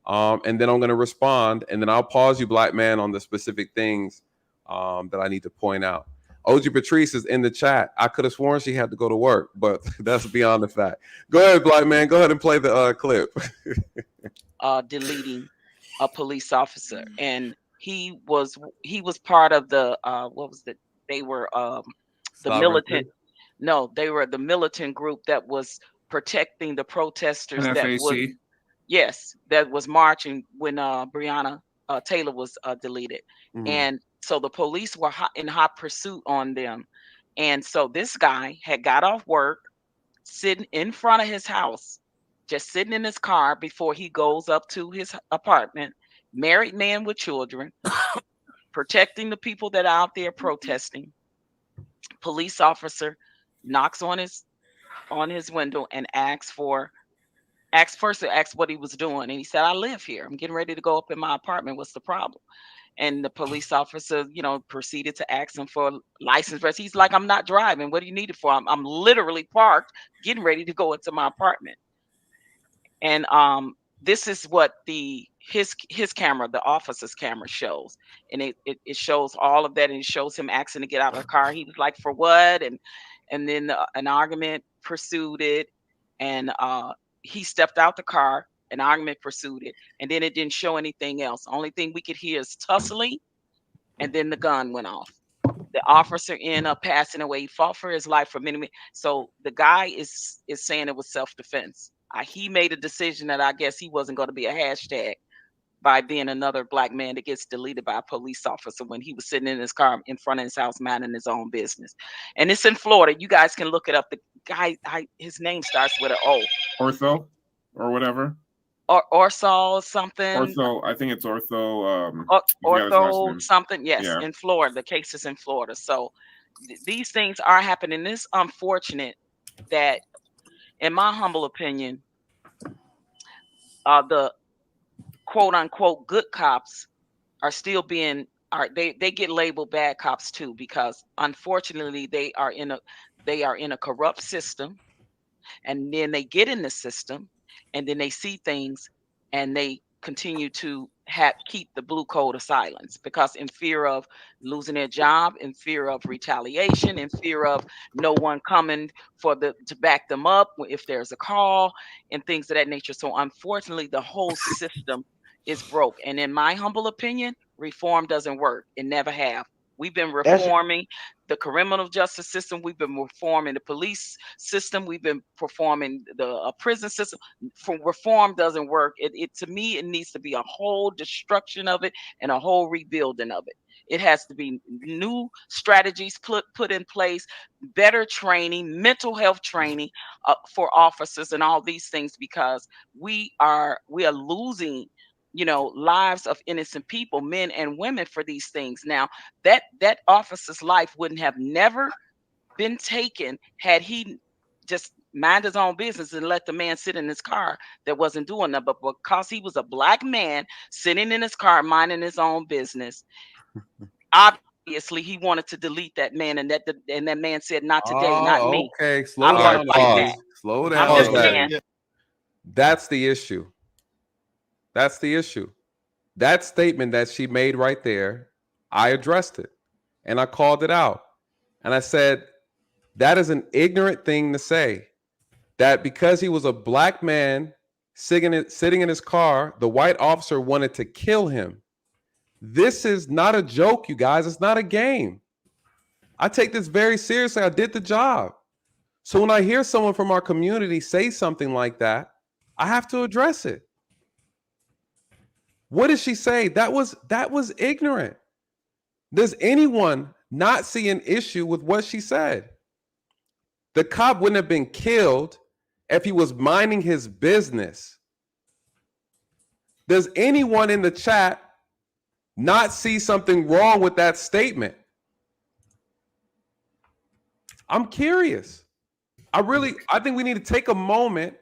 and then I'm going to respond, and then I'll pause you, Black Man, on the specific things that I need to point out. OG Patrice is in the chat. I could have sworn she had to go to work, but that's beyond the fact. Go ahead, Black Man. Go ahead and play the clip. Deleting a police officer, and he was part of the they were the militant. No, they were the militant group that was protecting the protesters. That was marching when Breonna Taylor was deleted. Mm-hmm. And so the police were in hot pursuit on them. And so this guy had got off work, sitting in front of his house, just sitting in his car before he goes up to his apartment, married man with children, protecting the people that are out there protesting. Police officer knocks on his window and asks for asked what he was doing, and he said, I live here. I'm getting ready to go up in my apartment. What's the problem? And the police officer, proceeded to ask him for license plate. He's like, I'm not driving. What do you need it for? I'm literally parked, getting ready to go into my apartment. And this is what his camera, the officer's camera, shows. And it shows all of that, and it shows him asking to get out of the car. He was like, for what? And then an argument pursued it, and he stepped out the car. An argument pursued it, and then it didn't show anything else. The only thing we could hear is tussling, and then the gun went off. The officer ended up passing away. He fought for his life for many minutes. So the guy is saying it was self-defense. He made a decision that I guess he wasn't going to be a hashtag by being another black man that gets deleted by a police officer when he was sitting in his car in front of his house minding his own business. And it's in Florida. You guys can look it up. The guy, his name starts with an O. Ortho or whatever. Or Orsol something. Ortho, I think it's Ortho. Ortho something. Yes, yeah. In Florida. The case is in Florida. So these things are happening. It's unfortunate that, in my humble opinion, the quote unquote good cops are still being they get labeled bad cops too, because unfortunately they are in a corrupt system, and then they get in the system, and then they see things, and they continue to keep the blue code of silence, because in fear of losing their job, in fear of retaliation, in fear of no one coming to back them up if there's a call, and things of that nature. So unfortunately, the whole system is broke. And in my humble opinion, reform doesn't work. It never have. We've been reforming the criminal justice system. We've been reforming the police system. We've been reforming the prison system. Reform doesn't work. To me, it needs to be a whole destruction of it and a whole rebuilding of it. It has to be new strategies put in place, better training, mental health training for officers, and all these things, because we are losing lives of innocent people, men and women, for these things. Now, that officer's life wouldn't have never been taken had he just mind his own business and let the man sit in his car that wasn't doing that. But because he was a black man sitting in his car minding his own business, obviously he wanted to delete that man, and that man said, "Not today, not me." Okay, slow down. Slow down. I'm just saying. That's the issue. That's the issue. That statement that she made right there, I addressed it and I called it out. And I said, that is an ignorant thing to say, that because he was a black man sitting in his car, the white officer wanted to kill him. This is not a joke, you guys. It's not a game. I take this very seriously. I did the job. So when I hear someone from our community say something like that, I have to address it. What did she say? That was ignorant. Does anyone not see an issue with what she said? The cop wouldn't have been killed if he was minding his business. Does anyone in the chat not see something wrong with that statement? I'm curious. I think we need to take a moment.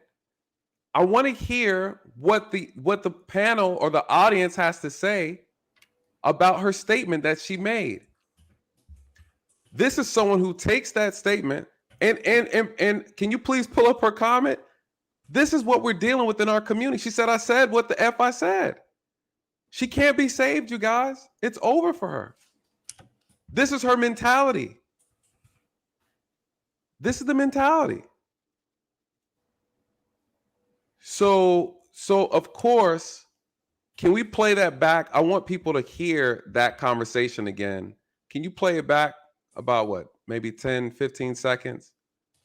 I want to hear what the panel or the audience has to say about her statement that she made. This is someone who takes that statement and can you please pull up her comment? This is what we're dealing with in our community. She said, I said what the F I said. She can't be saved, you guys. It's over for her. This is her mentality. This is the mentality. So of course, can we play that back? I want people to hear that conversation again. Can you play it back about what? Maybe 10, 15 seconds?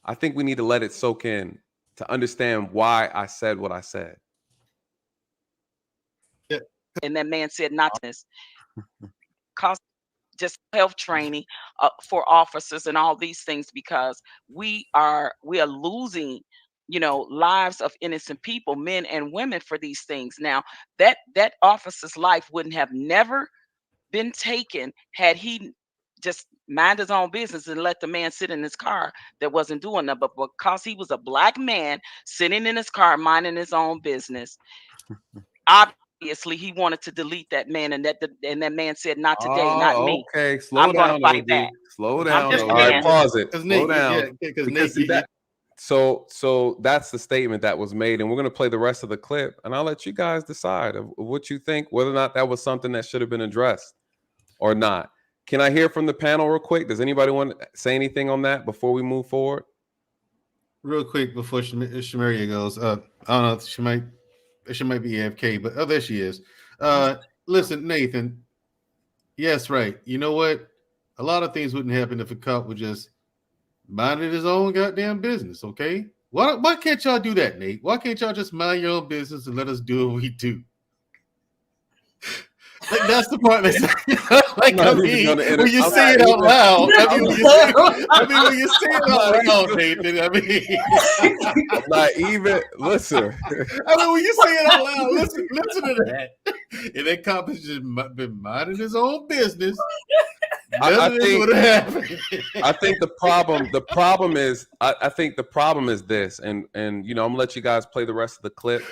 I think we need to let it soak in to understand why I said what I said. Yeah. And that man said, not this. Cost just health training for officers and all these things, because we are losing lives of innocent people, men and women, for these things. Now, that officer's life wouldn't have never been taken had he just mind his own business and let the man sit in his car that wasn't doing nothing. But because he was a black man sitting in his car minding his own business, obviously he wanted to delete that man, and that man said, "Not today, not me." Okay, I'm going to fight back. Slow down. I'm just All right, saying. pause it. Slow Nate, down. Because Nate, so that's the statement that was made, and we're going to play the rest of the clip, and I'll let you guys decide of what you think, whether or not that was something that should have been addressed or not. Can I hear from the panel real quick? Does anybody want to say anything on that before we move forward? Real quick before Shamaria goes, I don't know if she might be AFK, but there she is. Listen, Nathan. Yes, right. You know what? A lot of things wouldn't happen if a cop would just minded his own goddamn business. Okay, why can't y'all do that, Nate? Why can't y'all just mind your own business and let us do what we do? Like, that's the part that's like, when you say it out loud. When you say it out loud, Nathan. Not even listen. When you say it out loud, listen to that. And that cop has just been minding his own business. I think the problem is I think the problem is this, and I'm gonna let you guys play the rest of the clip,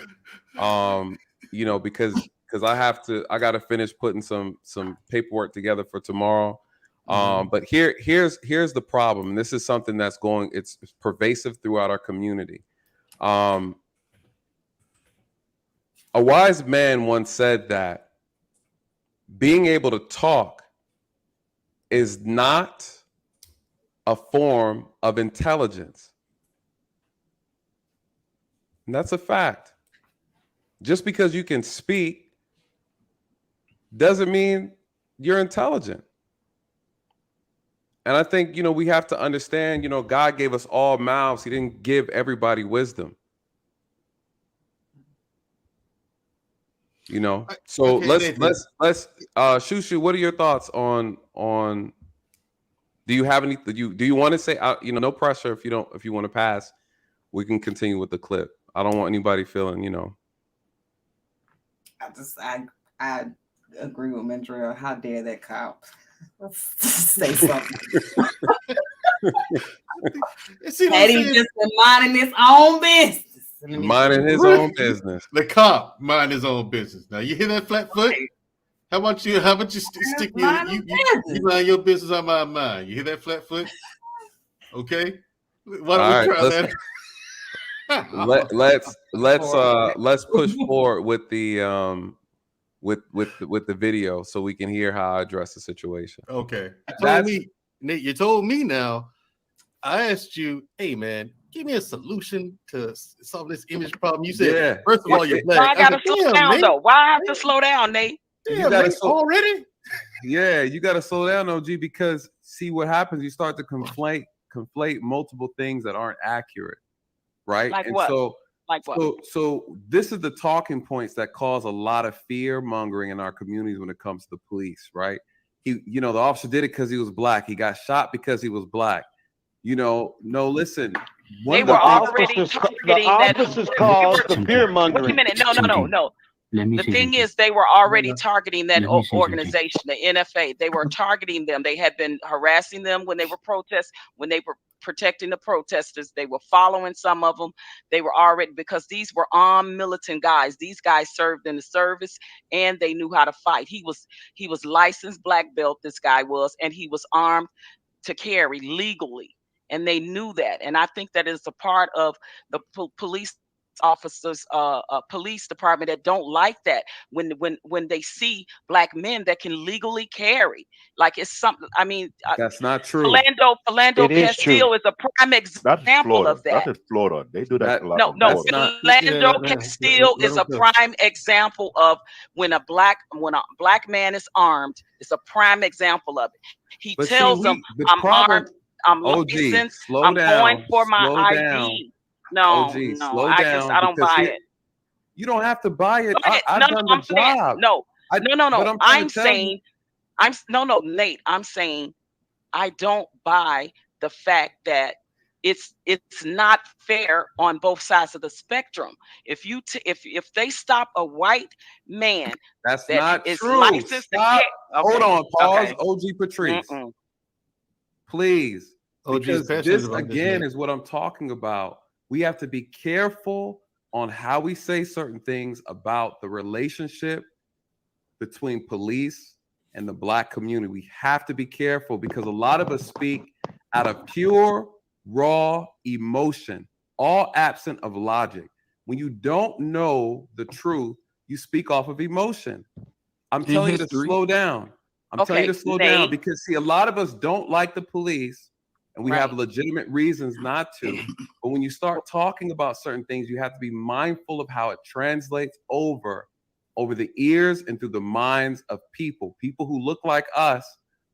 because I gotta finish putting some paperwork together for tomorrow. But here's the problem, and this is something that's it's pervasive throughout our community. A wise man once said that being able to talk is not a form of intelligence. And that's a fact. Just because you can speak doesn't mean you're intelligent. And I think, we have to understand, God gave us all mouths. He didn't give everybody wisdom. So okay, let's Shushu, what are your thoughts on do you have any do you want to say no pressure if you want to pass, we can continue with the clip. I don't want anybody feeling, I agree with Mandrell. How dare that cop say something? Had he just been minding his own business. Minding his own business. The cop mind his own business. Now you hear that, Flatfoot? How about you stick you mind your business on my mind? You hear that, Flatfoot? Okay. Why don't we try that? Let's push forward with the with the video so we can hear how I address the situation. Okay. Nate, you told me now. I asked you, hey man, give me a solution to solve this image problem. You said, first of all, you're black. Why I gotta slow down though? Why I have to slow down, Nate? You gotta already? Yeah, you gotta slow down, OG, because see what happens, you start to conflate multiple things that aren't accurate. Right? Like what? So this is the talking points that cause a lot of fear mongering in our communities when it comes to the police, right? The officer did it because he was black. He got shot because he was black. No, listen. They were already the officers caused the fear mongering. Wait a minute. No. The thing is, they were already targeting that organization, the NFA. They were targeting them. They had been harassing them when they were when they were protecting the protesters. They were following some of them. They were already, because these were armed militant guys. These guys served in the service and they knew how to fight. He was licensed black belt, this guy was, and he was armed to carry legally. And they knew that. And I think that is a part of the police officers, police department that don't like that when they see black men that can legally carry. Like it's something. I mean, that's not true. Philando Castile is a prime example of that. That is Florida. They do that a lot. No. Philando Castile is a prime example of when a black man is armed. It's a prime example of it. He tells them, "I'm armed. I'm licensed. I'm going for my ID." No, I don't buy it. You don't have to buy it. I've done the job. No. Nate, I'm saying I don't buy the fact that it's not fair on both sides of the spectrum. If they stop a white man, that's not true. Hold on, pause. OG Patrice. Please. OG's Because this again is what I'm talking about. We have to be careful on how we say certain things about the relationship between police and the Black community. We have to be careful because a lot of us speak out of pure, raw emotion, all absent of logic. When you don't know the truth, you speak off of emotion. I'm telling you to slow down. I'm telling you to slow down because, see, a lot of us don't like the police and we have legitimate reasons not to. But when you start talking about certain things, you have to be mindful of how it translates over the ears and through the minds of people who look like us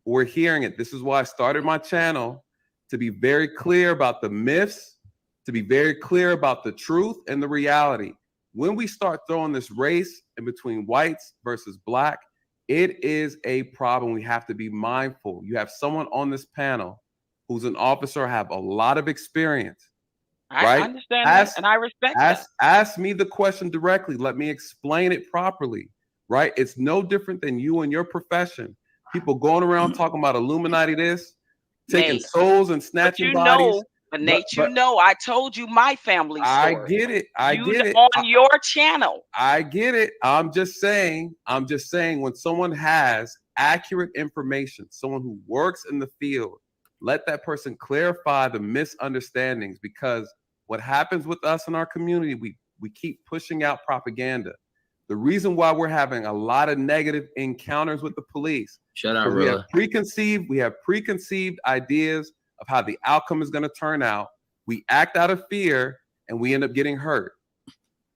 who are hearing it. This is why I started my channel, to be very clear about the myths, to be very clear about the truth and the reality. When we start throwing this race in between whites versus Black, it is a problem. We have to be mindful. You have someone on this panel who's an officer, have a lot of experience. I understand that, and I respect that. Ask me the question directly. Let me explain it properly, right? It's no different than you and your profession. People going around talking about Illuminati this, taking souls and snatching bodies. But Nate, I told you my family story. I get it. I get it. On your channel. I get it. I'm just saying, when someone has accurate information, someone who works in the field, let that person clarify the misunderstandings, because what happens with us in our community, we keep pushing out propaganda. The reason why we're having a lot of negative encounters with the police, we have preconceived ideas of how the outcome is going to turn out. We act out of fear and we end up getting hurt.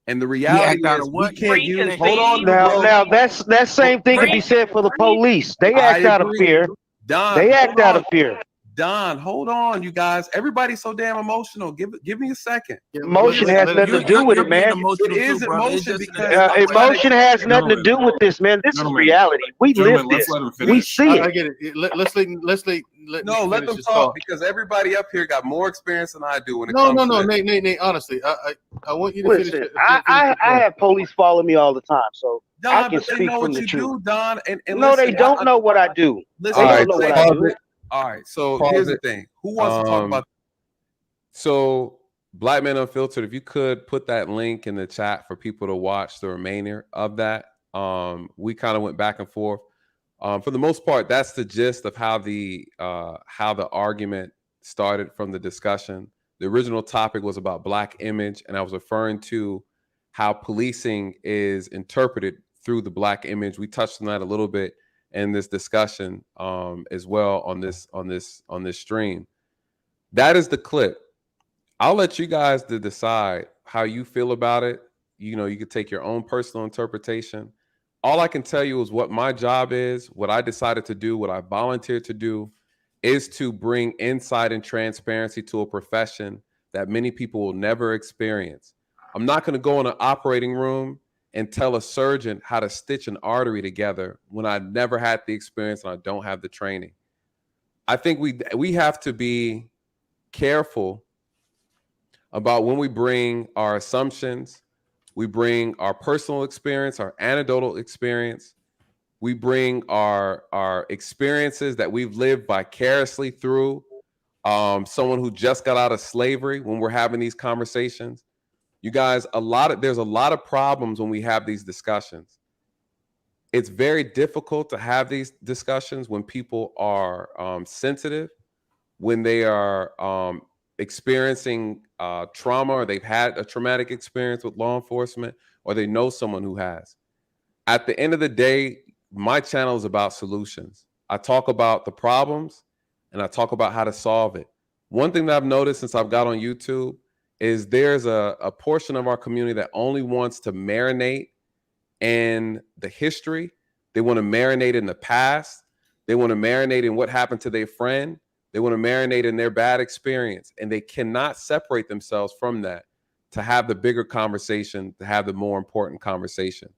And the reality is we can't use, hold on. Now that same thing can be said for the police. They act out of fear. They act out of fear. Don, hold on, you guys. Everybody's so damn emotional. Give me a second. Emotion has nothing to do with it, man. It is emotion because emotion has nothing to do with this, man. This is reality. We live this. We see it. I get it. Let them talk, because everybody up here got more experience than I do when it comes to Nate, honestly, I want you to listen. I have police follow me all the time, so Don, I can speak from the truth. Don, and no, listen, they don't know what I do. Listen, they don't know what I do. All right, so here's the thing. Who wants to talk about? So, Black Man Unfiltered, if you could put that link in the chat for people to watch the remainder of that. We kind of went back and forth. For the most part, that's the gist of how the argument started from the discussion. The original topic was about Black image, and I was referring to how policing is interpreted through the Black image. We touched on that a little bit in this discussion as well on this stream. That is the clip. I'll let you guys to decide how you feel about it. You know, you could take your own personal interpretation. All I can tell you is what my job is, what I decided to do, what I volunteered to do, is to bring insight and transparency to a profession that many people will never experience. I'm not going to go in an operating room and tell a surgeon how to stitch an artery together when I never had the experience and I don't have the training. I think we have to be careful about when we bring our assumptions, we bring our personal experience, our anecdotal experience, we bring our experiences that we've lived vicariously through someone who just got out of slavery when we're having these conversations. You guys, there's a lot of problems when we have these discussions. It's very difficult to have these discussions when people are sensitive, when they are experiencing trauma, or they've had a traumatic experience with law enforcement, or they know someone who has. At the end of the day, my channel is about solutions. I talk about the problems and I talk about how to solve it. One thing that I've noticed since I've got on YouTube is there's a portion of our community that only wants to marinate in the history. They want to marinate in the past. They want to marinate in what happened to their friend. They want to marinate in their bad experience, and they cannot separate themselves from that to have the bigger conversation, to have the more important conversation.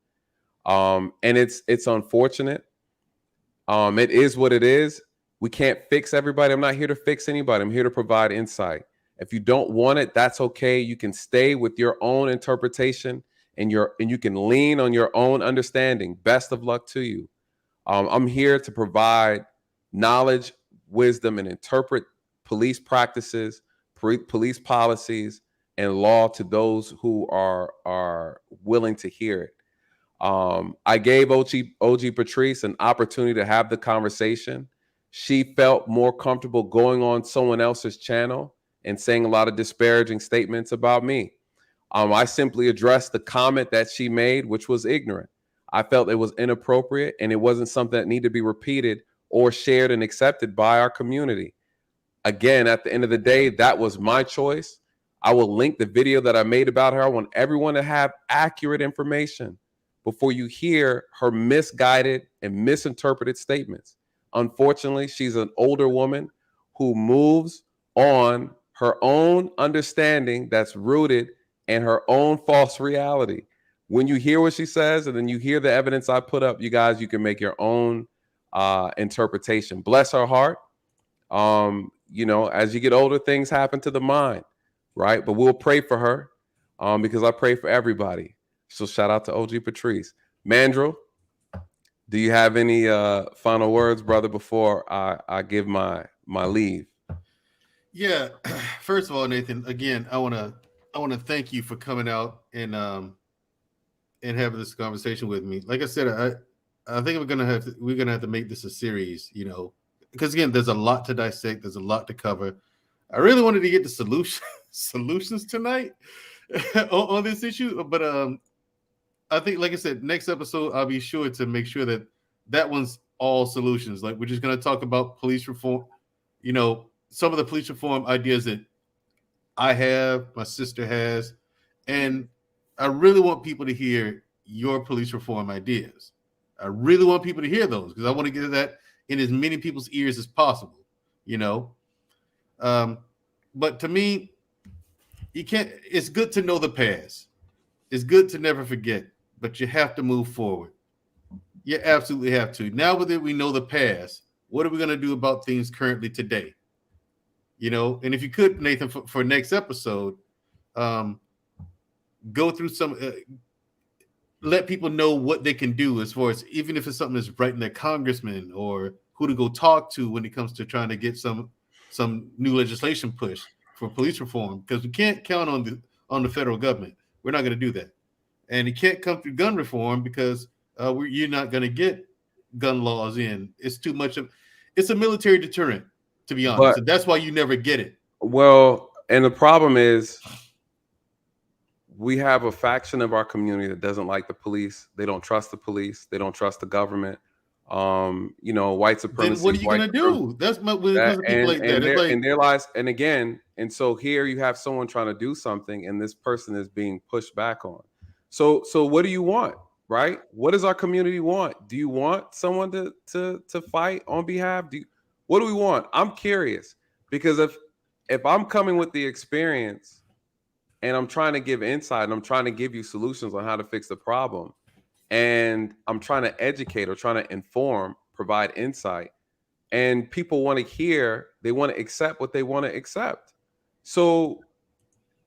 And it's unfortunate. It is what it is. We can't fix everybody. I'm not here to fix anybody. I'm here to provide insight. If you don't want it, that's okay. You can stay with your own interpretation and you can lean on your own understanding. Best of luck to you. I'm here to provide knowledge wisdom and interpret police practices, police policies, and law to those who are willing to hear it. I gave OG Patrice an opportunity to have the conversation. She felt more comfortable going on someone else's channel and saying a lot of disparaging statements about me. I simply addressed the comment that she made, which was ignorant. I felt it was inappropriate and it wasn't something that needed to be repeated or shared and accepted by our community. Again, at the end of the day, that was my choice. I will link the video that I made about her. I want everyone to have accurate information before you hear her misguided and misinterpreted statements. Unfortunately, she's an older woman who moves on her own understanding that's rooted in her own false reality. When you hear what she says and then you hear the evidence I put up, you guys, you can make your own interpretation. Bless her heart. You know, as you get older, things happen to the mind, right? But we'll pray for her because I pray for everybody. So shout out to OG Patrice. Mandrell, do you have any final words, brother, before I give my leave? Yeah. First of all, Nathan, again, I want to thank you for coming out and having this conversation with me. Like I said, I think we're gonna have to make this a series, you know, because again, there's a lot to dissect, there's a lot to cover. I really wanted to get the solutions tonight on this issue, but I think, like I said, next episode I'll be sure to make sure that one's all solutions. Like, we're just gonna talk about police reform, you know, some of the police reform ideas that I have, my sister has, and I really want people to hear your police reform ideas. I really want people to hear those because I want to get that in as many people's ears as possible, you know. But to me, it's good to know the past. It's good to never forget, but you have to move forward. You absolutely have to. Now that we know the past, what are we going to do about things currently today? You know, and if you could, Nathan, for next episode, go through some, let people know what they can do as far as, even if it's something that's writing their congressman or who to go talk to when it comes to trying to get some new legislation pushed for police reform, because we can't count on the federal government. We're not going to do that. And it can't come through gun reform because you're not going to get gun laws in. It's too much it's a military deterrent, to be honest. And that's why you never get it. Well, and the problem is we have a faction of our community that doesn't like the police. They don't trust the police. They don't trust the government. You know, white supremacy. Then what are you going to do? That's my people like that. And their lives. And again, and so here you have someone trying to do something, and this person is being pushed back on. So what do you want, right? What does our community want? Do you want someone to fight on behalf? What do we want? I'm curious, because if I'm coming with the experience and I'm trying to give insight and I'm trying to give you solutions on how to fix the problem, and I'm trying to educate or trying to inform, provide insight, and people want to hear, they want to accept what they want to accept. So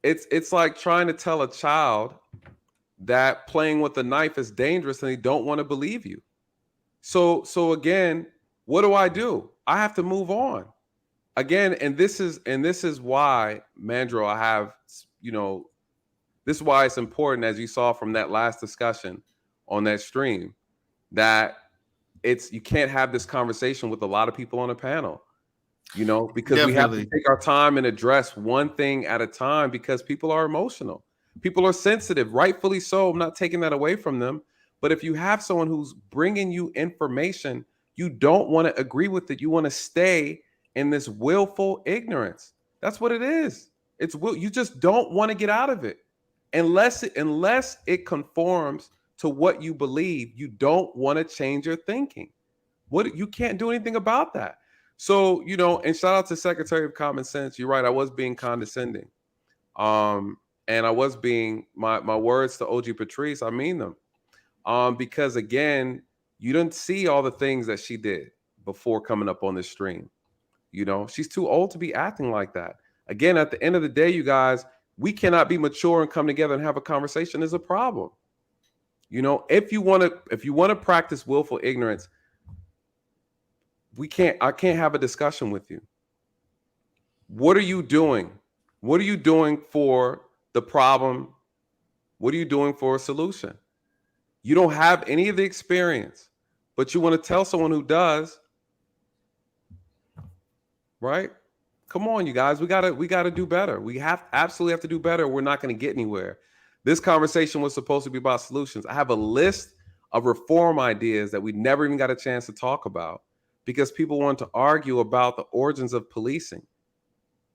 it's like trying to tell a child that playing with a knife is dangerous and they don't want to believe you. So again, what do? I have to move on. Again, and this is why, Mandrell, I have, you know, this is why it's important, as you saw from that last discussion on that stream, that you can't have this conversation with a lot of people on a panel, you know, because Definitely. We have to take our time and address one thing at a time, because people are emotional. People are sensitive, rightfully so. I'm not taking that away from them. But if you have someone who's bringing you information, you don't want to agree with it. You want to stay in this willful ignorance. That's what it is. You just don't want to get out of it. Unless it conforms to what you believe, you don't want to change your thinking. You can't do anything about that. So, you know, and shout out to Secretary of Common Sense. You're right. I was being condescending. And I was being, my words to OG Patrice, I mean them. Because again, you didn't see all the things that she did before coming up on this stream. You know, she's too old to be acting like that. Again, at the end of the day, you guys, we cannot be mature and come together and have a conversation is a problem. You know, if you want to practice willful ignorance, I can't have a discussion with you. What are you doing? What are you doing for the problem? What are you doing for a solution? You don't have any of the experience, but you want to tell someone who does, right? Come on, you guys. We gotta do better. We absolutely have to do better. We're not going to get anywhere. This conversation was supposed to be about solutions. I have a list of reform ideas that we never even got a chance to talk about because people want to argue about the origins of policing.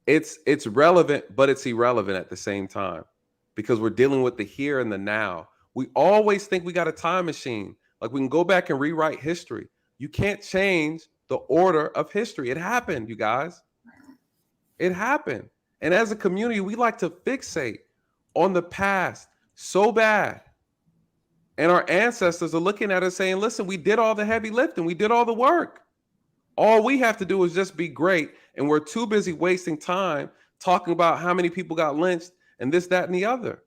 It's relevant, but it's irrelevant at the same time because we're dealing with the here and the now. We always think we got a time machine. Like we can go back and rewrite history. You can't change the order of history. It happened, you guys. It happened. And as a community, we like to fixate on the past so bad. And our ancestors are looking at us saying, listen, we did all the heavy lifting. We did all the work. All we have to do is just be great. And we're too busy wasting time talking about how many people got lynched and this, that, and the other.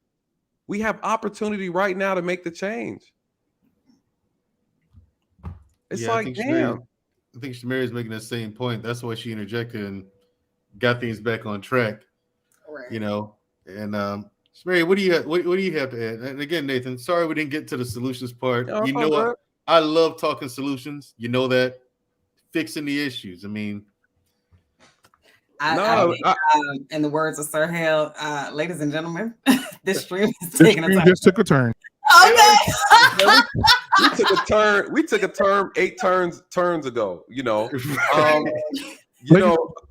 We have opportunity right now to make the change. It's like, damn. I think Shamari is making that same point. That's why she interjected and got things back on track. Right. You know, and Shamari, what do you have to add? And again, Nathan, sorry we didn't get to the solutions part. No, you know, I love talking solutions. You know that. Fixing the issues. I mean, in the words of Sir Hale, ladies and gentlemen, this stream is taking a turn. Just took a turn. Okay. We took a turn 8 turns ago. You know,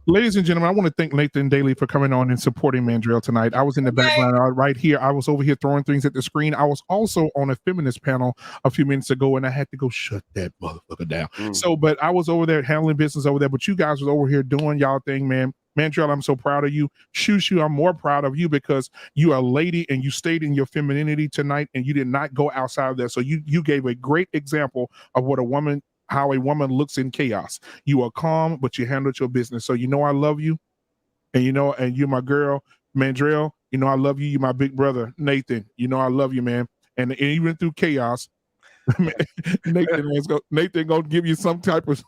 ladies and gentlemen, I want to thank Nathan Daley for coming on and supporting Mandrell tonight. I was in the background right here. I was over here throwing things at the screen. I was also on a feminist panel a few minutes ago, and I had to go shut that motherfucker down. So, but I was over there handling business over there, but you guys was over here doing y'all thing, man. Mandrell, I'm so proud of you. Shushu, I'm more proud of you because you are a lady and you stayed in your femininity tonight and you did not go outside of that. So you gave a great example of what how a woman looks in chaos. You are calm, but you handled your business. So I love you. And and you're my girl, Mandrell. I love you. You're my big brother, Nathan. I love you, man. And even through chaos, Nathan gonna give you some type of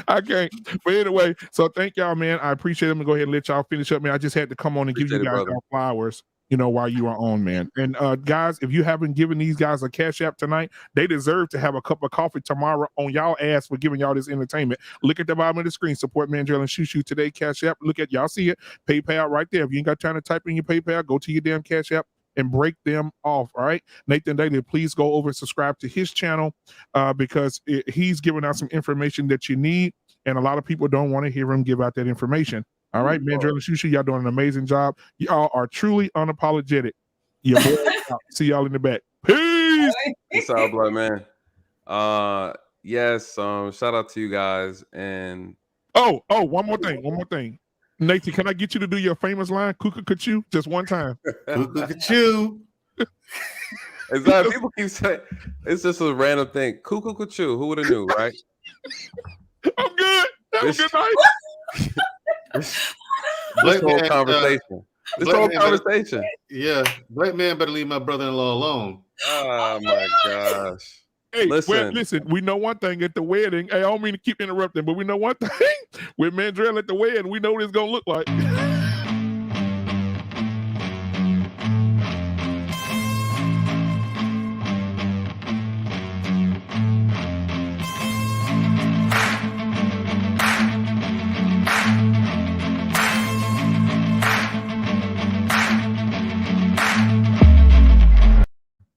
I can't. But anyway, so thank y'all, man. I appreciate them. Go ahead and let y'all finish up, man. I just had to come on and give you guys our flowers, while you are on, man. And guys, if you haven't given these guys a cash app tonight, they deserve to have a cup of coffee tomorrow on y'all ass for giving y'all this entertainment. Look at the bottom of the screen. Support Mandrell and Shushu today. Cash app. Look at y'all see it. PayPal right there. If you ain't got time to type in your PayPal, go to your damn cash app and break them off. All right, Nathan Daley, please go over and subscribe to his channel because he's giving out some information that you need, and a lot of people don't want to hear him give out that information. All right, Mandrell and Shushu, y'all doing an amazing job. Y'all are truly unapologetic. See y'all in the back. Peace. Peace out, Black Man. Yes. Shout out to you guys. And one more thing. Nathan, can I get you to do your famous line, cuckoo-ca-choo, just one time? Cuckoo-ca-choo. It's like people keep saying it's just a random thing. Cuckoo-ca-choo. Who would have knew, right? I'm good. Have a good night. This whole conversation. Yeah, Black Man better leave my brother-in-law alone. Oh my gosh. Hey, listen, we know one thing at the wedding. Hey, I don't mean to keep interrupting, but we know one thing. With Mandrell at the wedding, we know what it's going to look like.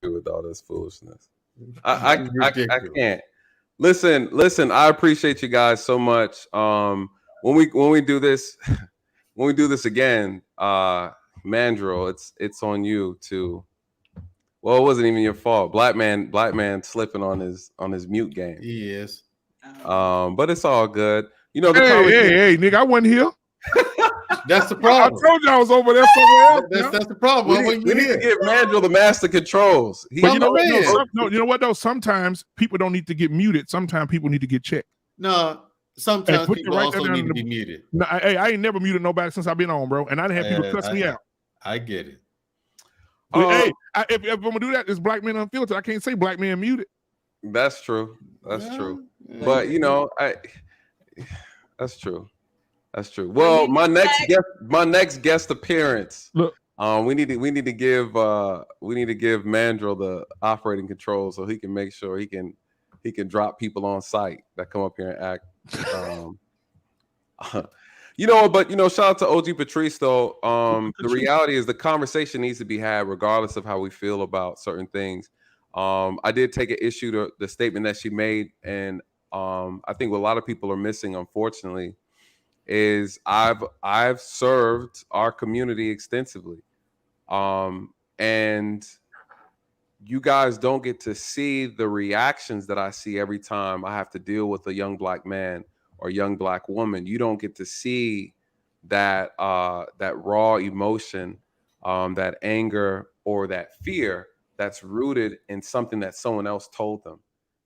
With all this foolishness. I can't. Listen, I appreciate you guys so much. When we do this again, Mandrell, it's on you to. Well, it wasn't even your fault. Black man slipping on his mute game. He is. But it's all good. Hey, nigga, I wasn't here. That's the problem. I told you I was over there somewhere else. That's the problem. We need to give Mandrell the master controls. But you know what though? Sometimes people don't need to get muted. Sometimes people need to get checked. No, sometimes people also need to be muted. No, I ain't never muted nobody since I've been on, bro. And I didn't have people cuss me out. I get it. Hey, if I'm gonna do that, it's Black Man Unfiltered. I can't say Black Man muted. That's true. That's true. Yeah. But That's true. That's true. Well, my next guest appearance. Look, we need to give Mandrell the operating control so he can make sure he can drop people on site that come up here and act. Shout out to OG Patrice though. The reality is the conversation needs to be had regardless of how we feel about certain things. I did take an issue to the statement that she made, and I think what a lot of people are missing, unfortunately, is I've served our community extensively, and you guys don't get to see the reactions that I see every time I have to deal with a young black man or young black woman. You don't get to see that raw emotion, that anger or that fear that's rooted in something that someone else told them.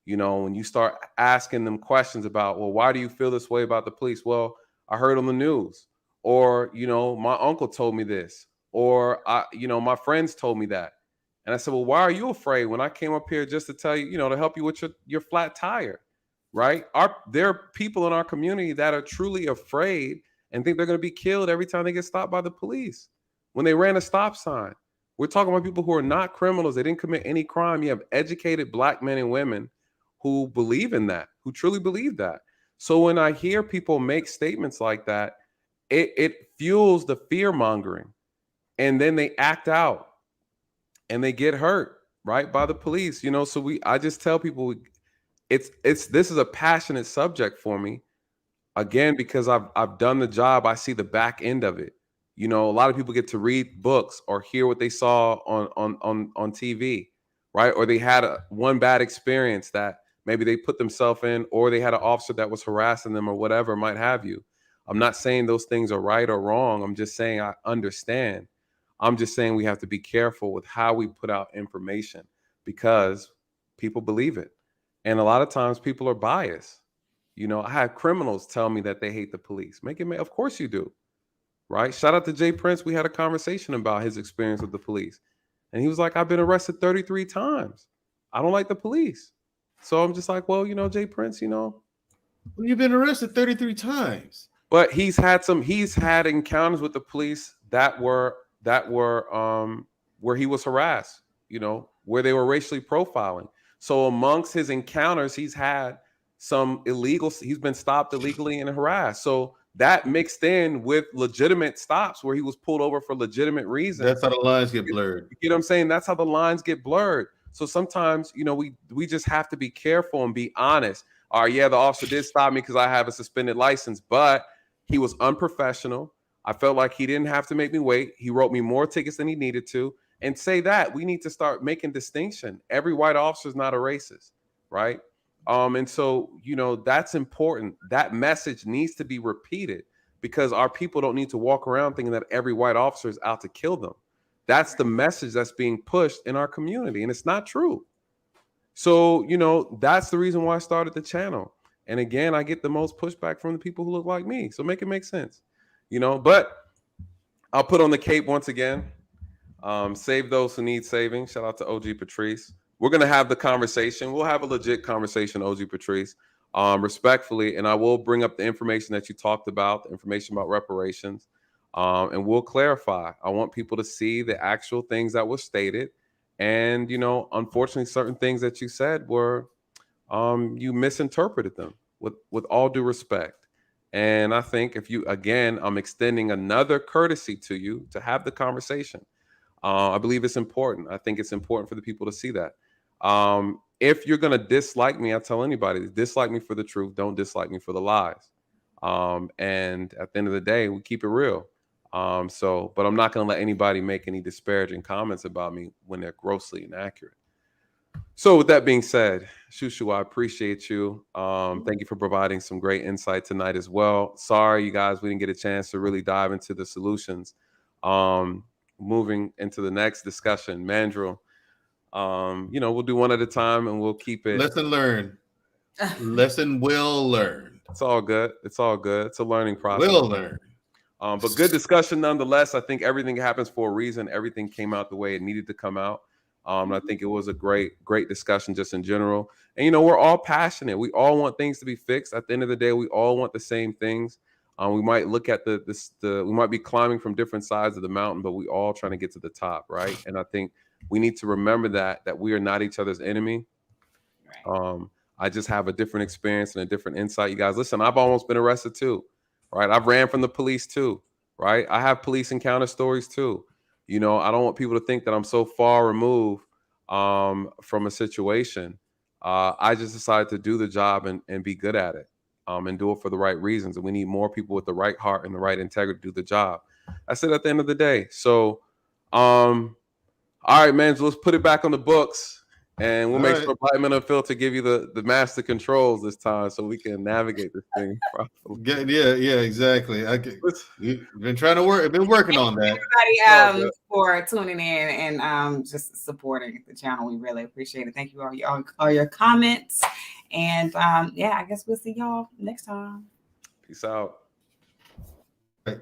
When you start asking them questions about, well, why do you feel this way about the police? Well, I heard on the news, or, my uncle told me this, or, my friends told me that. And I said, well, why are you afraid when I came up here just to tell you, to help you with your flat tire, right? There are people in our community that are truly afraid and think they're going to be killed every time they get stopped by the police. When they ran a stop sign, we're talking about people who are not criminals. They didn't commit any crime. You have educated black men and women who believe in that, who truly believe that. So when I hear people make statements like that, it fuels the fear mongering, and then they act out and they get hurt, right, by the police. So I just tell people this is a passionate subject for me, again, because I've done the job. I see the back end of it. A lot of people get to read books or hear what they saw on TV, right? Or they had one bad experience that maybe they put themselves in, or they had an officer that was harassing them or whatever might have you. I'm not saying those things are right or wrong. I'm just saying I understand. I'm just saying we have to be careful with how we put out information, because people believe it. And a lot of times people are biased. I have criminals tell me that they hate the police. Of course you do, right? Shout out to Jay Prince. We had a conversation about his experience with the police. And he was like, I've been arrested 33 times. I don't like the police. So I'm just like, well, Jay Prince, well, you've been arrested 33 times. But he's had encounters with the police that were where he was harassed, where they were racially profiling. So amongst his encounters, he's had he's been stopped illegally and harassed. So that mixed in with legitimate stops where he was pulled over for legitimate reasons. That's how the lines get blurred. You know what I'm saying? That's how the lines get blurred. So sometimes, we just have to be careful and be honest. All right, yeah, the officer did stop me because I have a suspended license, but he was unprofessional. I felt like he didn't have to make me wait. He wrote me more tickets than he needed to. And say that we need to start making distinction. Every white officer is not a racist, right? And so, that's important. That message needs to be repeated, because our people don't need to walk around thinking that every white officer is out to kill them. That's the message that's being pushed in our community, and it's not true. So, that's the reason why I started the channel. And again, I get the most pushback from the people who look like me. So make it make sense, but I'll put on the cape once again. Save those who need saving. Shout out to OG Patrice. We're going to have the conversation. We'll have a legit conversation, OG Patrice, respectfully. And I will bring up the information that you talked about, the information about reparations, and we'll clarify. I want people to see the actual things that were stated. And, unfortunately, certain things that you said were, you misinterpreted them with all due respect. And I think I'm extending another courtesy to you to have the conversation. I believe it's important. I think it's important for the people to see that. If you're going to dislike me, I tell anybody, dislike me for the truth. Don't dislike me for the lies. And at the end of the day, we keep it real. But I'm not going to let anybody make any disparaging comments about me when they're grossly inaccurate. So with that being said, Shushu, I appreciate you. Thank you for providing some great insight tonight as well. Sorry, you guys, we didn't get a chance to really dive into the solutions. Moving into the next discussion, Mandrell, we'll do one at a time and we'll keep it. Lesson learned. Lesson well learned. It's all good. It's all good. It's a learning process. Well learned. But good discussion nonetheless. I think everything happens for a reason. Everything came out the way it needed to come out. I think it was a great discussion just in general. And, you know, we're all passionate. We all want things to be fixed. At the end of the day, we all want the same things. We might look at we might be climbing from different sides of the mountain, but we all trying to get to the top, right? And I think we need to remember that we are not each other's enemy. I just have a different experience and a different insight. You guys, listen, I've almost been arrested too, right? I've ran from the police too, right? I have police encounter stories too. You know, I don't want people to think that I'm so far removed from a situation. I just decided to do the job and be good at it. And do it for the right reasons. And we need more people with the right heart and the right integrity to do the job. That's it at the end of the day. So, all right, man, so let's put it back on the books, and we'll make sure Black Man Unfiltered give you the master controls this time so we can navigate this thing properly. Yeah, exactly. We've been trying to work. I've been working on that. Everybody for tuning in and just supporting the channel. We really appreciate it. Thank you all your comments. And yeah, I guess we'll see y'all next time. Peace out. Right.